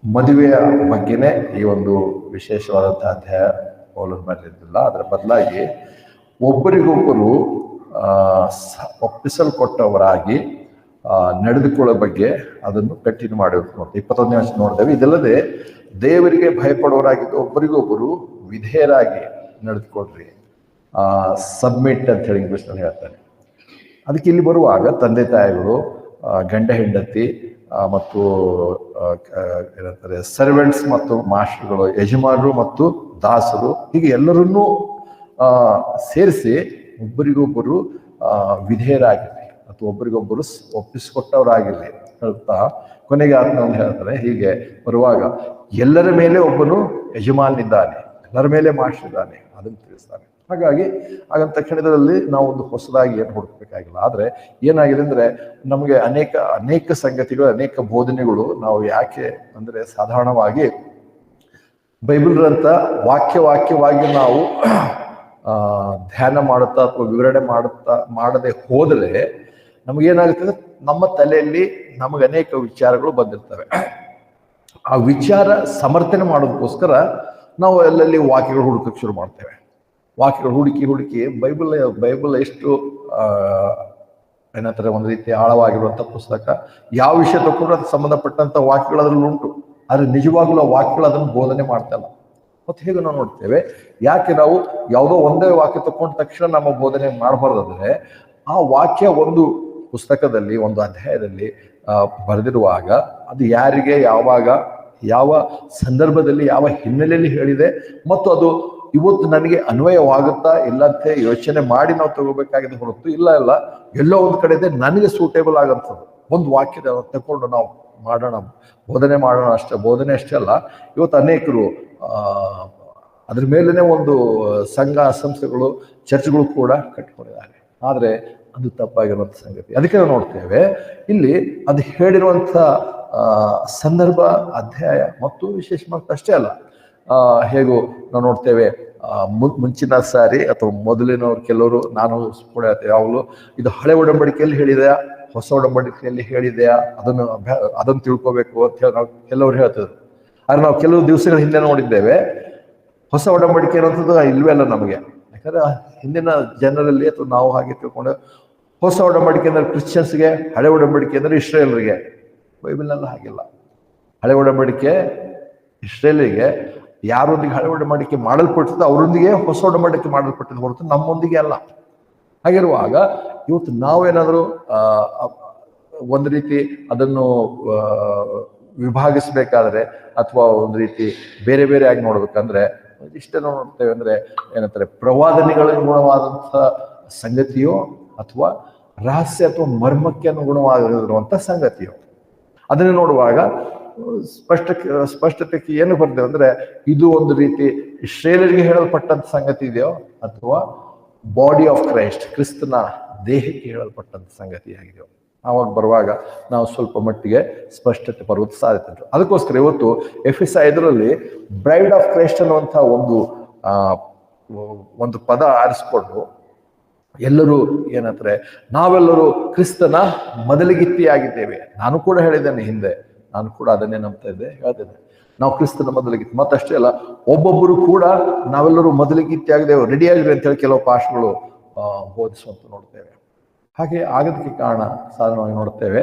ಮದುವೆಯ ಬಗ್ಗೆನೇ ಈ ಒಂದು ವಿಶೇಷವಾದಂತಹ ಅಧ್ಯಾಯ ಪೌಲನು ಬರೆದಿಲ್ಲ. ಅದರ ಬದಲಾಗಿ ಒಬ್ಬರಿಗೊಬ್ಬರು ಒಪ್ಪಿಸಲ್ಪಟ್ಟವರಾಗಿ ನಡೆದುಕೊಳ್ಳೋ ಬಗ್ಗೆ ಅದನ್ನು ಕಂಟಿನ್ಯೂ ಮಾಡಿರ್ತೀವಿ. 21ನೇ ವರ್ಷ ನೋಡಿದ್ದೇವೆ. ಇದಲ್ಲದೆ ದೇವರಿಗೆ ಭಯಪಡೋರಾಗಿದ್ದು ಒಬ್ಬರಿಗೊಬ್ಬರು ವಿಧೇಯರಾಗಿ ನಡೆದುಕೊಡ್ರಿ, ಸಬ್ಮಿಟ್ ಅಂತ ಹೇಳಿ ಇಂಗ್ಲಿಷ್ನಲ್ಲಿ ಹೇಳ್ತಾರೆ. ಅದಕ್ಕೆ ಇಲ್ಲಿ ಬರುವಾಗ ತಂದೆ ತಾಯಿಗಳು, ಗಂಡ ಹೆಂಡತಿ ಮತ್ತು ಏನಂತಾರೆ ಸರ್ವೆಂಟ್ಸ್ ಮತ್ತು ಮಾಸ್ಟರ್ಗಳು, ಯಜಮಾನರು ಮತ್ತು ದಾಸರು, ಹೀಗೆ ಎಲ್ಲರನ್ನೂ ಸೇರಿಸಿ ಒಬ್ಬರಿಗೊಬ್ಬರು ವಿಧೇಯರಾಗಿರ್ಲಿ ಅಥವಾ ಒಬ್ಬರಿಗೊಬ್ಬರು ಒಪ್ಪಿಸಿಕೊಟ್ಟವರಾಗಿರ್ಲಿ ಹೇಳ್ತಾ ಕೊನೆಗೆ ಆತ್ಮವನ್ನು ಹೇಳ್ತಾರೆ. ಹೀಗೆ ಬರುವಾಗ ಎಲ್ಲರ ಮೇಲೆ ಒಬ್ಬನು ಯಜಮಾನಿದ್ದಾನೆ, ಎಲ್ಲರ ಮೇಲೆ ಮಾಸ್ಟರ್ ಇದ್ದಾನೆ, ಅದನ್ನು ತಿಳಿಸ್ತಾನೆ. ಹಾಗಾಗಿ ಹಾಗಂತ ಕ್ಷಣದಲ್ಲಿ ನಾವು ಒಂದು ಹೊಸದಾಗಿ ಏನು ಹುಡುಕಬೇಕಾಗಿಲ್ಲ. ಆದರೆ ಏನಾಗಿದೆ ಅಂದರೆ ನಮಗೆ ಅನೇಕ ಸಂಗತಿಗಳು, ಅನೇಕ ಬೋಧನೆಗಳು ನಾವು ಯಾಕೆ ಅಂದರೆ ಸಾಧಾರಣವಾಗಿ ಬೈಬಲ್ ಗ್ರಂಥ ವಾಕ್ಯವಾಗಿ ನಾವು ಧ್ಯಾನ ಮಾಡುತ್ತಾ ಅಥವಾ ವಿವರಣೆ ಮಾಡದೆ ಹೋದರೆ ನಮಗೇನಾಗುತ್ತದೆ, ನಮ್ಮ ತಲೆಯಲ್ಲಿ ನಮಗೆ ಅನೇಕ ವಿಚಾರಗಳು ಬಂದಿರ್ತವೆ. ಆ ವಿಚಾರ ಸಮರ್ಥನೆ ಮಾಡೋದಕ್ಕೋಸ್ಕರ ನಾವು ಎಲ್ಲೆಲ್ಲಿ ವಾಕ್ಯಗಳು ಹುಡುಕಕ್ಕೆ ಶುರು ಮಾಡ್ತೇವೆ. ವಾಕ್ಯಗಳು ಹುಡುಕಿ ಬೈಬಲ್ ಎಷ್ಟು ಏನಂತಾರೆ ಒಂದು ರೀತಿ ಆಳವಾಗಿರುವಂಥ ಪುಸ್ತಕ. ಯಾವ ವಿಷಯ ತಗೊಂಡ್ರೆ ಅದಕ್ಕೆ ಸಂಬಂಧಪಟ್ಟಂಥ ವಾಕ್ಯಗಳು ಅದರಲ್ಲಿ ಉಂಟು. ಆದರೆ ನಿಜವಾಗ್ಲೂ ಆ ವಾಕ್ಯಗಳು ಅದನ್ನು ಬೋಧನೆ ಮಾಡ್ತಲ್ಲ. ಮತ್ತು ಹೇಗೆ ನಾವು ನೋಡ್ತೇವೆ, ಯಾಕೆ ನಾವು ಯಾವುದೋ ಒಂದೇ ವಾಕ್ಯ ತಗೊಂಡ ತಕ್ಷಣ ನಮ್ಮ ಬೋಧನೆ ಮಾಡಬಾರ್ದಂದ್ರೆ ಆ ವಾಕ್ಯ ಒಂದು ಪುಸ್ತಕದಲ್ಲಿ, ಒಂದು ಅಧ್ಯಾಯದಲ್ಲಿ ಬರೆದಿರುವಾಗ ಅದು ಯಾರಿಗೆ, ಯಾವಾಗ, ಯಾವ ಸಂದರ್ಭದಲ್ಲಿ, ಯಾವ ಹಿನ್ನೆಲೆಯಲ್ಲಿ ಹೇಳಿದೆ ಮತ್ತು ಅದು ಇವತ್ತು ನನಗೆ ಅನ್ವಯವಾಗುತ್ತಾ ಇಲ್ಲ ಅಂತ ಯೋಚನೆ ಮಾಡಿ ನಾವು ತಗೋಬೇಕಾಗಿದೆ ಹೊರತು ಇಲ್ಲ ಎಲ್ಲೋ ಒಂದು ಕಡೆ ಇದೆ ನನಗೆ ಸೂಟೇಬಲ್ ಆಗಂಥದ್ದು ಒಂದು ವಾಕ್ಯದ ತಗೊಂಡು ನಾವು ಮಾಡೋಣ, ಬೋಧನೆ ಮಾಡೋಣ ಅಷ್ಟೇ. ಬೋಧನೆ ಅಷ್ಟೇ ಅಲ್ಲ, ಇವತ್ತು ಅನೇಕರು ಅದ್ರ ಮೇಲೇ ಒಂದು ಸಂಘ ಸಂಸ್ಥೆಗಳು, ಚರ್ಚ್ಗಳು ಕೂಡ ಕಟ್ಟಿಕೊಂಡಿದ್ದಾರೆ. ಆದರೆ ಅದು ತಪ್ಪಾಗಿರುವಂಥ ಸಂಗತಿ. ಅದಕ್ಕೆ ನಾವು ನೋಡ್ತೇವೆ ಇಲ್ಲಿ ಅದು ಹೇಳಿರುವಂಥ ಸಂದರ್ಭ, ಅಧ್ಯಾಯ ಮತ್ತು ವಿಶೇಷವಾಗಿ ಅಷ್ಟೇ ಅಲ್ಲ, ಹೇಗೂ ನಾವು ನೋಡ್ತೇವೆ ಮುಂಚಿನ ಸಾರಿ ಅಥವಾ ಮೊದಲಿನವ್ರು ಕೆಲವರು, ನಾನು ಕೂಡ ಯಾವಾಗಲೂ ಇದು ಹಳೆ ಒಡಂಬಡಿಕೆಯಲ್ಲಿ ಹೇಳಿದೆಯಾ, ಹೊಸ ಒಡಂಬಡಿಕೆಯಲ್ಲಿ ಹೇಳಿದೆಯಾ, ಅದನ್ನು ತಿಳ್ಕೋಬೇಕು ಅಂತ ಹೇಳಿ ನಾವು ಕೆಲವರು ಹೇಳ್ತಿದ್ರು. ಆದರೆ ನಾವು ಕೆಲವು ದಿವಸಗಳ ಹಿಂದೆ ನೋಡಿದ್ದೇವೆ ಹೊಸ ಒಡಂಬಡಿಕೆ ಅನ್ನೋಂಥದ್ದು ಇಲ್ವೇ ಅಲ್ಲ ನಮಗೆ. ಯಾಕಂದ್ರೆ ಹಿಂದಿನ ಜನರಲ್ಲಿ ಅಥವಾ ನಾವು ಹಾಗೆ ತಿಳ್ಕೊಂಡು ಹೊಸ ಒಡಂಬಡಿಕೆ ಅಂದರೆ ಕ್ರಿಶ್ಚಿಯನ್ಸ್ಗೆ, ಹಳೆ ಒಡಂಬಡಿಕೆ ಅಂದರೆ ಇಸ್ರೇಲರಿಗೆ. ಬೈಬಲ್ನೆಲ್ಲ ಹಾಗಿಲ್ಲ. ಹಳೆ ಒಡಂಬಡಿಕೆ ಇಸ್ರೇಲಿಗೆ ಯಾರೊಂದಿಗೆ ಹಳೆ ಒಡಂಬಡಿಕೆ ಮಾಡಲ್ಪಟ್ಟಿದ್ದು ಅವರೊಂದಿಗೆ ಹೊಸ ಒಡಂಬಡಿಕೆ ಮಾಡಲ್ಪಟ್ಟಿದ್ದು ಹೊರತು ನಮ್ಮೊಂದಿಗೆ ಅಲ್ಲ. ಹಾಗಿರುವಾಗ ಇವತ್ತು ನಾವೇನಾದರೂ ಒಂದು ರೀತಿ ಅದನ್ನು ವಿಭಾಗಿಸ್ಬೇಕಾದ್ರೆ ಅಥವಾ ಒಂದು ರೀತಿ ಬೇರೆ ಬೇರೆ ಆಗಿ ನೋಡ್ಬೇಕಂದ್ರೆ ಇಷ್ಟನ್ನು ನೋಡ್ತೇವೆ. ಅಂದ್ರೆ ಏನಂತಾರೆ, ಪ್ರವಾದನೆಗಳಿಗನುಗುಣವಾದಂಥ ಸಂಗತಿಯೋ ಅಥವಾ ರಹಸ್ಯ ಅಥವಾ ಮರ್ಮಕ್ಕೆ ಅನುಗುಣವಾಗಿರುವಂಥ ಸಂಗತಿಯೋ ಅದನ್ನು ನೋಡುವಾಗ ಸ್ಪಷ್ಟತೆಗೆ ಏನು ಬರ್ತದೆ ಅಂದ್ರೆ ಇದು ಒಂದು ರೀತಿ ಇಸ್ರೇಲರಿಗೆ ಹೇಳಲ್ಪಟ್ಟಂತ ಸಂಗತಿ ಇದೆಯೋ ಅಥವಾ ಬಾಡಿ ಆಫ್ ಕ್ರೈಸ್ಟ್, ಕ್ರಿಸ್ತನ ದೇಹಕ್ಕೆ ಹೇಳಲ್ಪಟ್ಟಂತ ಸಂಗತಿ ಆಗಿದೆಯೋ. ಆವಾಗ ಬರುವಾಗ ನಾವು ಸ್ವಲ್ಪ ಮಟ್ಟಿಗೆ ಸ್ಪಷ್ಟತೆ ಬರುವುದು ಸಾಧ್ಯತೆ ಉಂಟು. ಅದಕ್ಕೋಸ್ಕರ ಇವತ್ತು ಎಫೆಸ 5 ಬ್ರೈಡ್ ಆಫ್ ಕ್ರೈಸ್ಟ್ ಅನ್ನುವಂಥ ಒಂದು ಪದ ಆರಿಸ್ಕೊಂಡು ಎಲ್ಲರೂ ಏನಂತಾರೆ, ನಾವೆಲ್ಲರೂ ಕ್ರಿಸ್ತನ ಮೊದಲಿಗಿತ್ತಿಯಾಗಿದ್ದೇವೆ. ನಾನು ಕೂಡ ಹೇಳಿದ್ದೇನೆ ಹಿಂದೆ, ನಾನು ಕೂಡ ಅದನ್ನೇ ನಂಬ್ತಾ ಇದ್ದೆ, ಹೇಳ್ತೇನೆ, ನಾವು ಕ್ರಿಸ್ತನ ಮೊದಲಿಗಿತ್ತಿ. ಮತ್ತಷ್ಟೇ ಅಲ್ಲ, ಒಬ್ಬೊಬ್ಬರು ಕೂಡ ನಾವೆಲ್ಲರೂ ಮೊದಲಿಗಿತ್ತಿ ಆಗಿದ್ದೇವೆ, ರೆಡಿ ಆಗಿರಿ ಅಂತೇಳಿ ಕೆಲವು ಪಾಠಗಳು ಬೋಧಿಸುವಂತ ನೋಡ್ತೇವೆ. ಹಾಗೆ ಆಗೋದಕ್ಕೆ ಕಾರಣ ಸಾಧಾರಣವಾಗಿ ನೋಡ್ತೇವೆ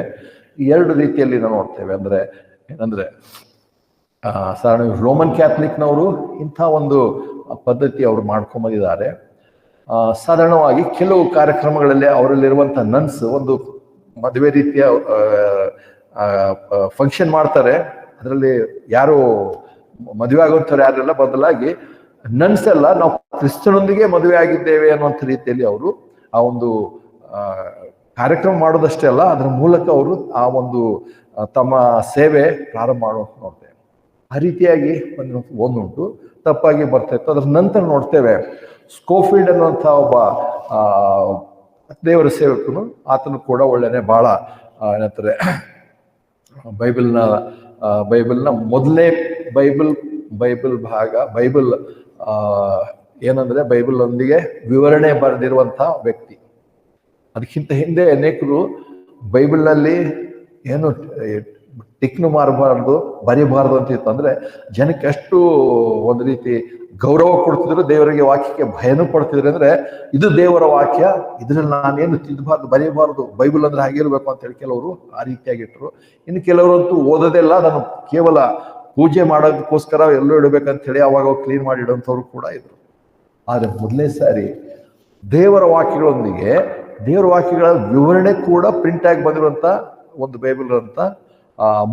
2 ರೀತಿಯಲ್ಲಿ ನಾವು ನೋಡ್ತೇವೆ. ಅಂದ್ರೆ ಏನಂದ್ರೆ ಸಾಧಾರಣವಾಗಿ ರೋಮನ್ ಕ್ಯಾಥಲಿಕ್ನವರು ಇಂಥ ಒಂದು ಪದ್ಧತಿ ಅವರು ಮಾಡ್ಕೊಂಬಂದಿದ್ದಾರೆ. ಸಾಧಾರಣವಾಗಿ ಕೆಲವು ಕಾರ್ಯಕ್ರಮಗಳಲ್ಲಿ ಅವರಲ್ಲಿರುವಂಥ ನನ್ಸ್ ಒಂದು ಮದುವೆ ರೀತಿಯ ಫಂಕ್ಷನ್ ಮಾಡ್ತಾರೆ. ಅದರಲ್ಲಿ ಯಾರು ಮದುವೆ ಆಗುವಂಥವ್ರು ಯಾರೆಲ್ಲ, ಬದಲಾಗಿ ನನ್ಸ್ ಎಲ್ಲ ನಾವು ಕ್ರಿಸ್ತನೊಂದಿಗೆ ಮದುವೆ ಆಗಿದ್ದೇವೆ ಅನ್ನುವಂಥ ರೀತಿಯಲ್ಲಿ ಅವರು ಆ ಒಂದು ಕಾರ್ಯಕ್ರಮ ಮಾಡೋದಷ್ಟೇ ಅಲ್ಲ, ಅದರ ಮೂಲಕ ಅವರು ಆ ಒಂದು ತಮ್ಮ ಸೇವೆ ಪ್ರಾರಂಭ ಮಾಡುವಂತ ನೋಡ್ತೇವೆ. ಆ ರೀತಿಯಾಗಿ ಒಂದುಂಟು ತಪ್ಪಾಗಿ ಬರ್ತಾ ಇತ್ತು. ಅದ್ರ ನಂತರ ನೋಡ್ತೇವೆ ಸ್ಕೋಫೀಲ್ಡ್ ಅನ್ನುವಂಥ ಒಬ್ಬ ದೇವರ ಸೇವಕನು, ಆತನು ಕೂಡ ಒಳ್ಳೆನೆ ಬಹಳ ಏನಂತಾರೆ ಬೈಬಲ್ನ ಮೊದಲನೇ ಬೈಬಲ್ ಭಾಗ, ಬೈಬಲ್ ಏನಂದ್ರೆ ಬೈಬಲ್ ಒಂದಿಗೆ ವಿವರಣೆ ಬರೆದಿರುವಂಥ ವ್ಯಕ್ತಿ. ಅದಕ್ಕಿಂತ ಹಿಂದೆ ಅನೇಕರು ಬೈಬಲ್ನಲ್ಲಿ ಏನು ಟಿಕ್ನು ಮಾರಬಾರ್ದು, ಬರೀಬಾರ್ದು ಅಂತ ಇತ್ತು. ಅಂದ್ರೆ ಜನಕ್ಕೆ ಎಷ್ಟು ಒಂದು ರೀತಿ ಗೌರವ ಕೊಡ್ತಿದ್ರು, ದೇವರಿಗೆ ವಾಕ್ಯಕ್ಕೆ ಭಯನೂ ಪಡ್ತಿದ್ರು. ಅಂದ್ರೆ ಇದು ದೇವರ ವಾಕ್ಯ, ಇದ್ರಲ್ಲಿ ನಾನೇನು ತಿದ್ದಬಾರ್ದು, ಬರೀಬಾರ್ದು, ಬೈಬಲ್ ಅಂದ್ರೆ ಹಾಗಿರ್ಬೇಕು ಅಂತ ಹೇಳಿ ಕೆಲವರು ಆ ರೀತಿಯಾಗಿಟ್ರು. ಇನ್ನು ಕೆಲವರಂತೂ ಓದೋದೆಲ್ಲ, ಅದನ್ನು ಕೇವಲ ಪೂಜೆ ಮಾಡೋದಕ್ಕೋಸ್ಕರ ಎಲ್ಲೋ ಇಡಬೇಕಂತ ಹೇಳಿ ಅವಾಗ ಕ್ಲೀನ್ ಮಾಡಿ ಇಡುವಂಥವ್ರು ಕೂಡ ಇದ್ರು. ಆದ್ರೆ ಮೊದಲನೇ ಸಾರಿ ದೇವರ ವಾಕ್ಯಗಳೊಂದಿಗೆ ದೇವರ ವಾಕ್ಯಗಳ ವಿವರಣೆ ಕೂಡ ಪ್ರಿಂಟ್ ಆಗಿ ಬಂದಿರುವಂತ ಒಂದು ಬೈಬಲ್ ಅಂತ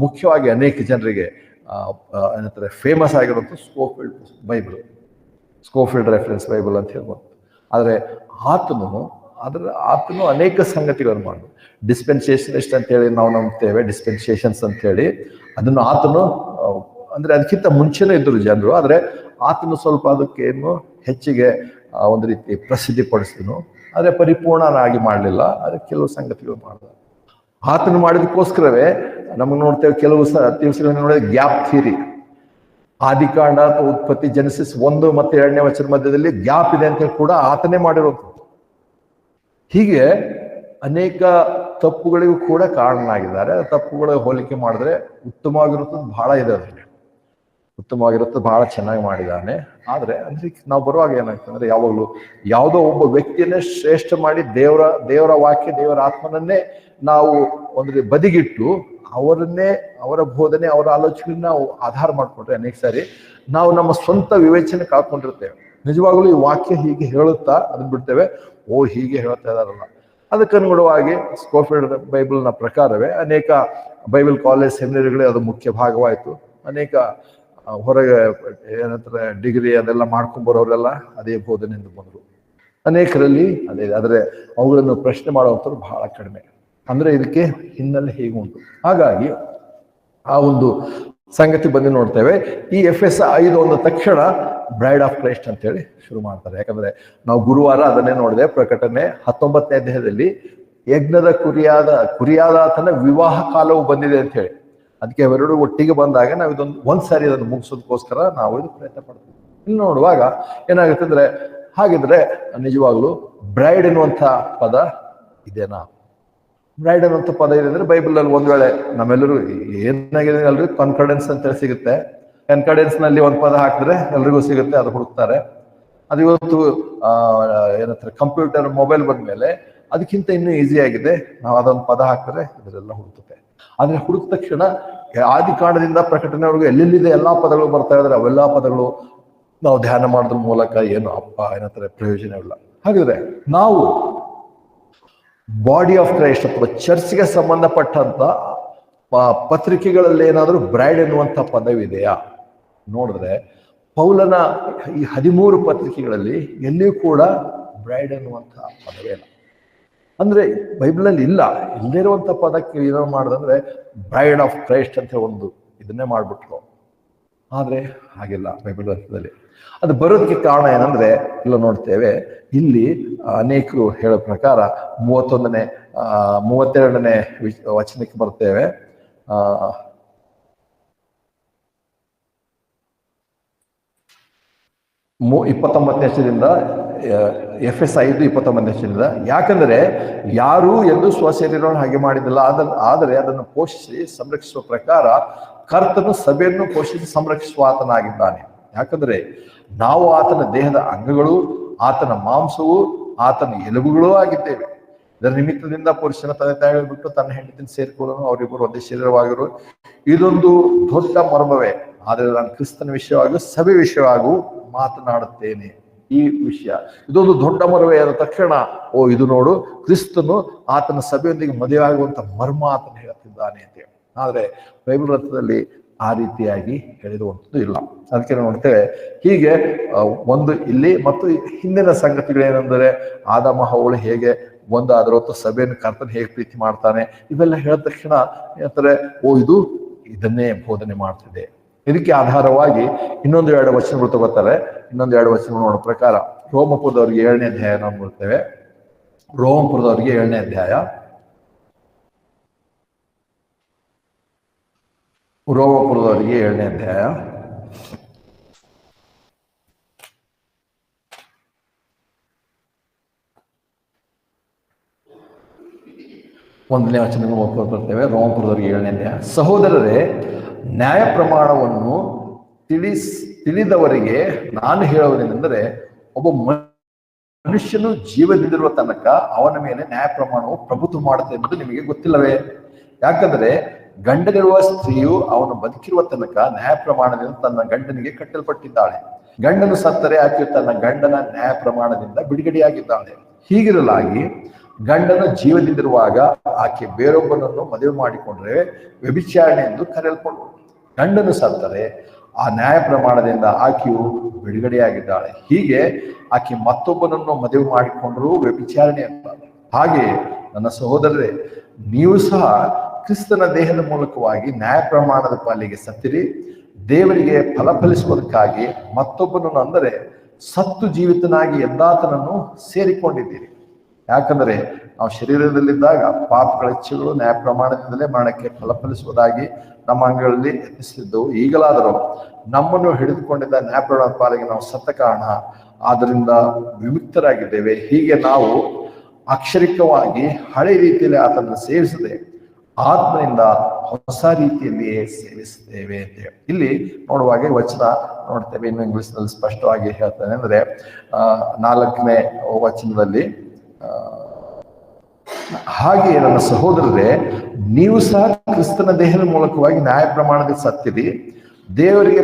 ಮುಖ್ಯವಾಗಿ ಅನೇಕ ಜನರಿಗೆ ಏನಂತಾರೆ ಫೇಮಸ್ ಆಗಿರುವಂಥ ಸ್ಕೋಫೀಲ್ಡ್ ಬೈಬಲ್, ಸ್ಕೋಫೀಲ್ಡ್ ರೆಫರೆನ್ಸ್ ಬೈಬಲ್ ಅಂತ ಹೇಳ್ಬೋದು. ಆದರೆ ಆತನು ಅನೇಕ ಸಂಗತಿಗಳನ್ನು ಮಾಡಿ ಡಿಸ್ಪೆನ್ಸೇಷನಿಸ್ಟ್ ಅಂತ ಹೇಳಿ ನಾವು ನಂಬ್ತೇವೆ, ಡಿಸ್ಪೆನ್ಸೇಷನ್ಸ್ ಅಂತ ಹೇಳಿ. ಅದನ್ನು ಆತನು ಅಂದ್ರೆ ಅದಕ್ಕಿಂತ ಮುಂಚೆನೇ ಇದ್ರು ಜನರು, ಆದರೆ ಆತನು ಸ್ವಲ್ಪ ಅದಕ್ಕೇನು ಹೆಚ್ಚಿಗೆ ಒಂದು ರೀತಿ ಪ್ರಸಿದ್ಧಿ ಪಡಿಸಿದನು. ಆದರೆ ಪರಿಪೂರ್ಣನಾಗಿ ಮಾಡಲಿಲ್ಲ, ಅದಕ್ಕೆ ಕೆಲವು ಸಂಗತಿಗಳು ಮಾಡಿದ. ಆತನು ಮಾಡಿದಕ್ಕೋಸ್ಕರವೇ ನಮಗೆ ನೋಡ್ತೇವೆ ಕೆಲವು ದಿವಸಗಳನ್ನು ನೋಡಿದ್ರೆ ಗ್ಯಾಪ್ ಥಿಯರಿ, ಆದಿಕಾಂಡ ಅಥವಾ ಉತ್ಪತ್ತಿ ಜೆನೆಸಿಸ್ 1 ಮತ್ತು 2ನೇ ವಚನ ಮಧ್ಯದಲ್ಲಿ ಗ್ಯಾಪ್ ಇದೆ ಅಂತ ಕೂಡ ಆತನೇ ಮಾಡಿರುವಂಥದ್ದು. ಹೀಗೆ ಅನೇಕ ತಪ್ಪುಗಳಿಗೂ ಕೂಡ ಕಾರಣನಾಗಿದ್ದಾರೆ. ತಪ್ಪುಗಳ ಹೋಲಿಕೆ ಮಾಡಿದ್ರೆ ಉತ್ತಮವಾಗಿರುತ್ತದೆ ಬಹಳ ಇದೆ, ಅದರಲ್ಲಿ ಉತ್ತಮವಾಗಿರುತ್ತದೆ, ಬಹಳ ಚೆನ್ನಾಗಿ ಮಾಡಿದ್ದಾನೆ. ಆದ್ರೆ ಅಂದ್ರೆ ನಾವು ಬರುವಾಗ ಏನಾಗ್ತದೆ, ಯಾವಾಗಲೂ ಯಾವುದೋ ಒಬ್ಬ ವ್ಯಕ್ತಿಯನ್ನೇ ಶ್ರೇಷ್ಠ ಮಾಡಿ ದೇವರ ವಾಕ್ಯ, ದೇವರ ಆತ್ಮನನ್ನೇ ನಾವು ಒಂದು ಬದಿಗಿಟ್ಟು ಅವರ ಬೋಧನೆ, ಅವರ ಆಲೋಚನೆ ನಾವು ಆಧಾರ ಮಾಡ್ಕೊಂಡ್ರೆ ಅನೇಕ ಸಾರಿ ನಾವು ನಮ್ಮ ಸ್ವಂತ ವಿವೇಚನೆ ಕಾಕೊಂಡಿರ್ತೇವೆ. ನಿಜವಾಗ್ಲೂ ಈ ವಾಕ್ಯ ಹೀಗೆ ಹೇಳುತ್ತಾ ಅದನ್ನ ಬಿಡ್ತೇವೆ, ಹೀಗೆ ಹೇಳ್ತಾ ಇದಾರಲ್ಲ. ಅದಕ್ಕನುಗುಣವಾಗಿ ಸ್ಕೋಫೀಲ್ಡ್ ಬೈಬಲ್ನ ಪ್ರಕಾರವೇ ಅನೇಕ ಬೈಬಲ್ ಕಾಲೇಜ್ ಸೆಮಿನರಿಗಳೇ ಅದು ಮುಖ್ಯ ಭಾಗವಾಯಿತು. ಅನೇಕ ಹೊರಗೆ ಏನಂತಾರೆ ಡಿಗ್ರಿ ಅದೆಲ್ಲ ಮಾಡ್ಕೊಂಡ್ಬರೋರೆಲ್ಲ ಅದೇ ಬೋಧನೆಯಿಂದ ಬಂದರು. ಅನೇಕರಲ್ಲಿ ಅದೇ, ಆದರೆ ಅವುಗಳನ್ನು ಪ್ರಶ್ನೆ ಮಾಡುವಂಥವ್ರು ಬಹಳ ಕಡಿಮೆ. ಅಂದ್ರೆ ಇದಕ್ಕೆ ಹಿನ್ನೆಲೆ ಹೀಗೆ ಉಂಟು. ಹಾಗಾಗಿ ಆ ಒಂದು ಸಂಗತಿ ಬಂದು ನೋಡ್ತೇವೆ. ಈ FS 5 ಅಂದ ತಕ್ಷಣ ಬ್ರೈಡ್ ಆಫ್ ಕ್ರೈಸ್ಟ್ ಅಂತ ಹೇಳಿ ಶುರು ಮಾಡ್ತಾರೆ. ಯಾಕಂದ್ರೆ ನಾವು ಗುರುವಾರ ಅದನ್ನೇ ನೋಡಿದೆ, ಪ್ರಕಟಣೆ 19ನೇ ಅಧ್ಯಾಯದಲ್ಲಿ ಯಜ್ಞದ ಕುರಿಯಾದ ಆತನ ವಿವಾಹ ಕಾಲವು ಬಂದಿದೆ ಅಂತ ಹೇಳಿ. ಅದಕ್ಕೆ ಅವೆರಡು ಒಟ್ಟಿಗೆ ಬಂದಾಗ ನಾವು ಒಂದ್ಸಾರಿ ಅದನ್ನು ಮುಗಿಸೋದಕ್ಕೋಸ್ಕರ ನಾವು ಇದು ಪ್ರಯತ್ನ ಪಡ್ತೀವಿ. ಇಲ್ಲಿ ನೋಡುವಾಗ ಏನಾಗುತ್ತೆ ಅಂದ್ರೆ, ಹಾಗಿದ್ರೆ ನಿಜವಾಗ್ಲೂ ಬ್ರೈಡ್ ಎನ್ನುವಂಥ ಪದ ಇದೇನಾ? ಬ್ರೈಡ್ ಅನ್ನುವಂಥ ಪದ ಇದೆ ಅಂದ್ರೆ ಬೈಬಲ್ ಅಲ್ಲಿ ಒಂದ್ ವೇಳೆ ನಮ್ಮೆಲ್ಲರೂ ಏನಾಗಿದೆ ಅಲ್ರಿ, ಕಾನ್ಫಿಡೆನ್ಸ್ ಅಂತ ಹೇಳಿ ಸಿಗುತ್ತೆ. ಕನ್ಕಾರ್ಡೆನ್ಸ್ ನಲ್ಲಿ ಒಂದು ಪದ ಹಾಕಿದ್ರೆ ಎಲ್ರಿಗೂ ಸಿಗುತ್ತೆ, ಅದು ಹುಡುಕ್ತಾರೆ. ಅದು ಇವತ್ತು ಏನಂತಾರೆ ಕಂಪ್ಯೂಟರ್, ಮೊಬೈಲ್ ಬಂದ್ಮೇಲೆ ಅದಕ್ಕಿಂತ ಇನ್ನೂ ಈಸಿ ಆಗಿದೆ. ನಾವು ಅದೊಂದು ಪದ ಹಾಕಿದ್ರೆ ಇದರೆಲ್ಲ ಹುಡುಕುತ್ತೆ. ಆದ್ರೆ ಹುಡುಕ ತಕ್ಷಣ ಆದಿಕಾಂಡದಿಂದ ಪ್ರಕಟಣೆವರೆಗೂ ಎಲ್ಲೆಲ್ಲಿದೆ ಎಲ್ಲಾ ಪದಗಳು ಬರ್ತಾ ಇದ್ರೆ ಅವೆಲ್ಲಾ ಪದಗಳು ನಾವು ಧ್ಯಾನ ಮಾಡೋದ್ರ ಮೂಲಕ ಏನು ಏನಂತಾರೆ ಪ್ರಯೋಜನವಿಲ್ಲ. ಹಾಗಿದ್ರೆ ನಾವು ಬಾಡಿ ಆಫ್ ಕ್ರೈಸ್ಟ್ ಅಥವಾ ಚರ್ಚ್ಗೆ ಸಂಬಂಧಪಟ್ಟಂತ ಪತ್ರಿಕೆಗಳಲ್ಲಿ ಏನಾದರೂ ಬ್ರೈಡ್ ಎನ್ನುವಂಥ ಪದವಿದೆಯಾ ನೋಡಿದ್ರೆ, ಪೌಲನ ಈ 13 ಪತ್ರಿಕೆಗಳಲ್ಲಿ ಎಲ್ಲಿಯೂ ಕೂಡ ಬ್ರೈಡ್ ಎನ್ನುವಂಥ ಪದವೇ ಇಲ್ಲ. ಅಂದ್ರೆ ಬೈಬಲಲ್ಲಿ ಇಲ್ಲದೇ ಇರುವಂಥ ಪದಕ್ಕೆ ಏನೋ ಮಾಡಿದಂದ್ರೆ ಬ್ರೈಡ್ ಆಫ್ ಕ್ರೈಸ್ಟ್ ಅಂತ ಒಂದು ಇದನ್ನೇ ಮಾಡ್ಬಿಟ್ರು. ಆದ್ರೆ ಹಾಗಿಲ್ಲ ಬೈಬಲ್ ಅರ್ಥದಲ್ಲಿ. ಅದು ಬರೋದಕ್ಕೆ ಕಾರಣ ಏನಂದ್ರೆ, ಇಲ್ಲ ನೋಡ್ತೇವೆ ಇಲ್ಲಿ ಅನೇಕರು ಹೇಳೋ ಪ್ರಕಾರ 32ನೇ ವಚನಕ್ಕೆ ಬರ್ತೇವೆ. 29ನೇ ವಚನದಿಂದ FS 5:29ನೇ ವಚನದಿಂದ, ಯಾಕಂದ್ರೆ ಯಾರು ಎಂದು ಸ್ವಶರೀರವನ್ನು ಹಾಗೆ ಮಾಡಿದಿಲ್ಲ, ಆದರೆ ಅದನ್ನು ಪೋಷಿಸಿ ಸಂರಕ್ಷಿಸುವ ಪ್ರಕಾರ ಕರ್ತನು ಸಭೆಯನ್ನು ಪೋಷಿಸಿ ಸಂರಕ್ಷಿಸುವ ಆತನಾಗಿದ್ದಾನೆ. ಯಾಕಂದ್ರೆ ನಾವು ಆತನ ದೇಹದ ಅಂಗಗಳು, ಆತನ ಮಾಂಸವು, ಆತನ ಎಲುಬುಗಳೂ ಆಗಿದ್ದೇವೆ. ಇದರ ನಿಮಿತ್ತದಿಂದ ಪುರುಷನ ತಂದೆ ತಾಯಿಗಳು ಬಿಟ್ಟು ತನ್ನ ಹೆಂಡತಿನ ಸೇರಿಕೊಳ್ಳಲು ಅವರಿಬ್ಬರು ಒಂದೇ ಶರೀರವಾಗಿರು. ಇದೊಂದು ದೊಡ್ಡ ಮರ್ಮವೇ. ಆದರೆ ನಾನು ಕ್ರಿಸ್ತನ ವಿಷಯವಾಗಿ ಸಭೆ ವಿಷಯವಾಗೂ ಮಾತನಾಡುತ್ತೇನೆ. ಈ ವಿಷಯ ಇದೊಂದು ದೊಡ್ಡ ಮರ್ಮವೇ ಆದ ತಕ್ಷಣ ಇದು ನೋಡು, ಕ್ರಿಸ್ತನು ಆತನ ಸಭೆಯೊಂದಿಗೆ ಮದುವೆ ಆಗುವಂತ ಮರ್ಮ ಆತನ ಹೇಳ್ತಿದ್ದಾನೆ ಅಂತೇಳಿ. ಆದ್ರೆ ಬೈಬಲ್ ಅರ್ಥದಲ್ಲಿ ಆ ರೀತಿಯಾಗಿ ಹೇಳಿರುವಂಥದ್ದು ಇಲ್ಲ. ಅದಕ್ಕೆ ನೋಡ್ತೇವೆ ಹೀಗೆ ಒಂದು ಇಲ್ಲಿ ಮತ್ತು ಹಿಂದಿನ ಸಂಗತಿಗಳೇನೆಂದರೆ, ಆದಾಮ ಹವ್ವಳು ಹೇಗೆ ಒಂದಾದ್ರ ಹೊತ್ತು ಸಭೆಯನ್ನು ಕರ್ತನ ಹೇಗೆ ಪ್ರೀತಿ ಮಾಡ್ತಾನೆ, ಇವೆಲ್ಲ ಹೇಳಿದ ತಕ್ಷಣ ಹೇಳ್ತಾರೆ ಇದು ಇದನ್ನೇ ಬೋಧನೆ ಮಾಡ್ತಿದೆ. ಇದಕ್ಕೆ ಆಧಾರವಾಗಿ ಇನ್ನೊಂದು 2 ವಚನಗಳು ತಗೋತಾರೆ. ಇನ್ನೊಂದು 2 ವಚನಗಳು ನೋಡೋ ಪ್ರಕಾರ ರೋಮಪುರದವರಿಗೆ 7ನೇ ಅಧ್ಯಾಯ ನಾವು ನೋಡ್ತೇವೆ. ರೋಮಪುರದವರಿಗೆ 7ನೇ ಅಧ್ಯಾಯ, ರೋಮಪುರದವರಿಗೆ 7ನೇ ಅಧ್ಯಾಯ 1ನೇ ವಚನ ಓದ್ಕೊಳ್ತೇವೆ. ರೋಮಪುರದವರಿಗೆ 7ನೇ ಅಧ್ಯಾಯ. ಸಹೋದರರೇ, ನ್ಯಾಯ ಪ್ರಮಾಣವನ್ನು ತಿಳಿದವರಿಗೆ ನಾನು ಹೇಳುವುದೇನೆಂದರೆ, ಒಬ್ಬ ಮನುಷ್ಯನು ಜೀವದಿಂದಿರುವ ತನಕ ಅವನ ಮೇಲೆ ನ್ಯಾಯ ಪ್ರಮಾಣವು ಪ್ರಭುತ್ವ ಮಾಡುತ್ತೆ ಎಂಬುದು ನಿಮಗೆ ಗೊತ್ತಿಲ್ಲವೇ? ಯಾಕಂದ್ರೆ ಗಂಡನಿರುವ ಸ್ತ್ರೀಯು ಅವನು ಬದುಕಿರುವ ತನಕ ನ್ಯಾಯ ಪ್ರಮಾಣದಿಂದ ತನ್ನ ಗಂಡನಿಗೆ ಕಟ್ಟಲ್ಪಟ್ಟಿದ್ದಾಳೆ. ಗಂಡನು ಸತ್ತರೆ ಆಕೆಯು ತನ್ನ ಗಂಡನ ನ್ಯಾಯ ಪ್ರಮಾಣದಿಂದ ಬಿಡುಗಡೆಯಾಗಿದ್ದಾಳೆ. ಹೀಗಿರಲಾಗಿ ಗಂಡನು ಜೀವದಿಂದಿರುವಾಗ ಆಕೆ ಬೇರೊಬ್ಬನನ್ನು ಮದುವೆ ಮಾಡಿಕೊಂಡ್ರೆ ವ್ಯಭಿಚಾರಣೆ ಎಂದು ಕರೆಯಲ್ಪಡುವುದು. ಗಂಡನು ಸತ್ತರೆ ಆ ನ್ಯಾಯ ಪ್ರಮಾಣದಿಂದ ಆಕೆಯು ಬಿಡುಗಡೆಯಾಗಿದ್ದಾಳೆ. ಹೀಗೆ ಆಕೆ ಮತ್ತೊಬ್ಬನನ್ನು ಮದುವೆ ಮಾಡಿಕೊಂಡರೂ ವ್ಯಭಿಚಾರಣೆ ಅಂತಾಳೆ. ಹಾಗೆ ನನ್ನ ಸಹೋದರರೇ, ನೀವು ಸಹ ಕ್ರಿಸ್ತನ ದೇಹದ ಮೂಲಕವಾಗಿ ನ್ಯಾಯ ಪ್ರಮಾಣದ ಪಾಲಿಗೆ ಸತ್ತಿರಿ, ದೇವರಿಗೆ ಫಲಿಸುವುದಕ್ಕಾಗಿ ಮತ್ತೊಬ್ಬನನ್ನು, ಅಂದರೆ ಸತ್ತು ಜೀವಿತನಾಗಿ ಎದ್ದಾತನನ್ನು ಸೇರಿಕೊಂಡಿದ್ದೀರಿ. ಯಾಕಂದರೆ ನಾವು ಶರೀರದಲ್ಲಿದ್ದಾಗ ಪಾಪಗಳ ಇಚ್ಛೆಗಳು ನ್ಯಾಯ ಪ್ರಮಾಣದಿಂದಲೇ ಮರಣಕ್ಕೆ ಫಲಿಸುವುದಾಗಿ ನಮ್ಮ ಅಂಗಗಳಲ್ಲಿ ಯತ್ನಿಸುತ್ತಿದ್ದವು. ಈಗಲಾದರೂ ನಮ್ಮನ್ನು ಹಿಡಿದುಕೊಂಡಿದ್ದ ನ್ಯಾಯ ಪ್ರಮಾಣದ ಪಾಲಿಗೆ ನಾವು ಸತ್ತ ಕಾರಣ ಆದ್ದರಿಂದ ವಿಮುಕ್ತರಾಗಿದ್ದೇವೆ. ಹೀಗೆ ನಾವು ಅಕ್ಷರಿಕವಾಗಿ ಹಳೆ ರೀತಿಯಲ್ಲಿ ಆತನನ್ನು ಸೇವಿಸದೆ ಆತ್ಮನಿಂದ ಹೊಸ ರೀತಿಯಲ್ಲಿಯೇ ಸೇವಿಸುತ್ತೇವೆ ಅಂತ ಹೇಳಿ ಇಲ್ಲಿ ನೋಡುವಾಗ ವಚನ ನೋಡ್ತೇವೆ. ಇನ್ನು ಇಂಗ್ಲಿಷ್ ನಲ್ಲಿ ಸ್ಪಷ್ಟವಾಗಿ ಹೇಳ್ತಾನೆ. ಅಂದ್ರೆ 4ನೇ ವಚನದಲ್ಲಿ, ಹಾಗೆ ನನ್ನ ಸಹೋದರರೇ, ನೀವು ಸಹ ಕ್ರಿಸ್ತನ ದೇಹದ ಮೂಲಕವಾಗಿ ನ್ಯಾಯ ಪ್ರಮಾಣದಲ್ಲಿ ಸತ್ತಿರಿ, ದೇವರಿಗೆ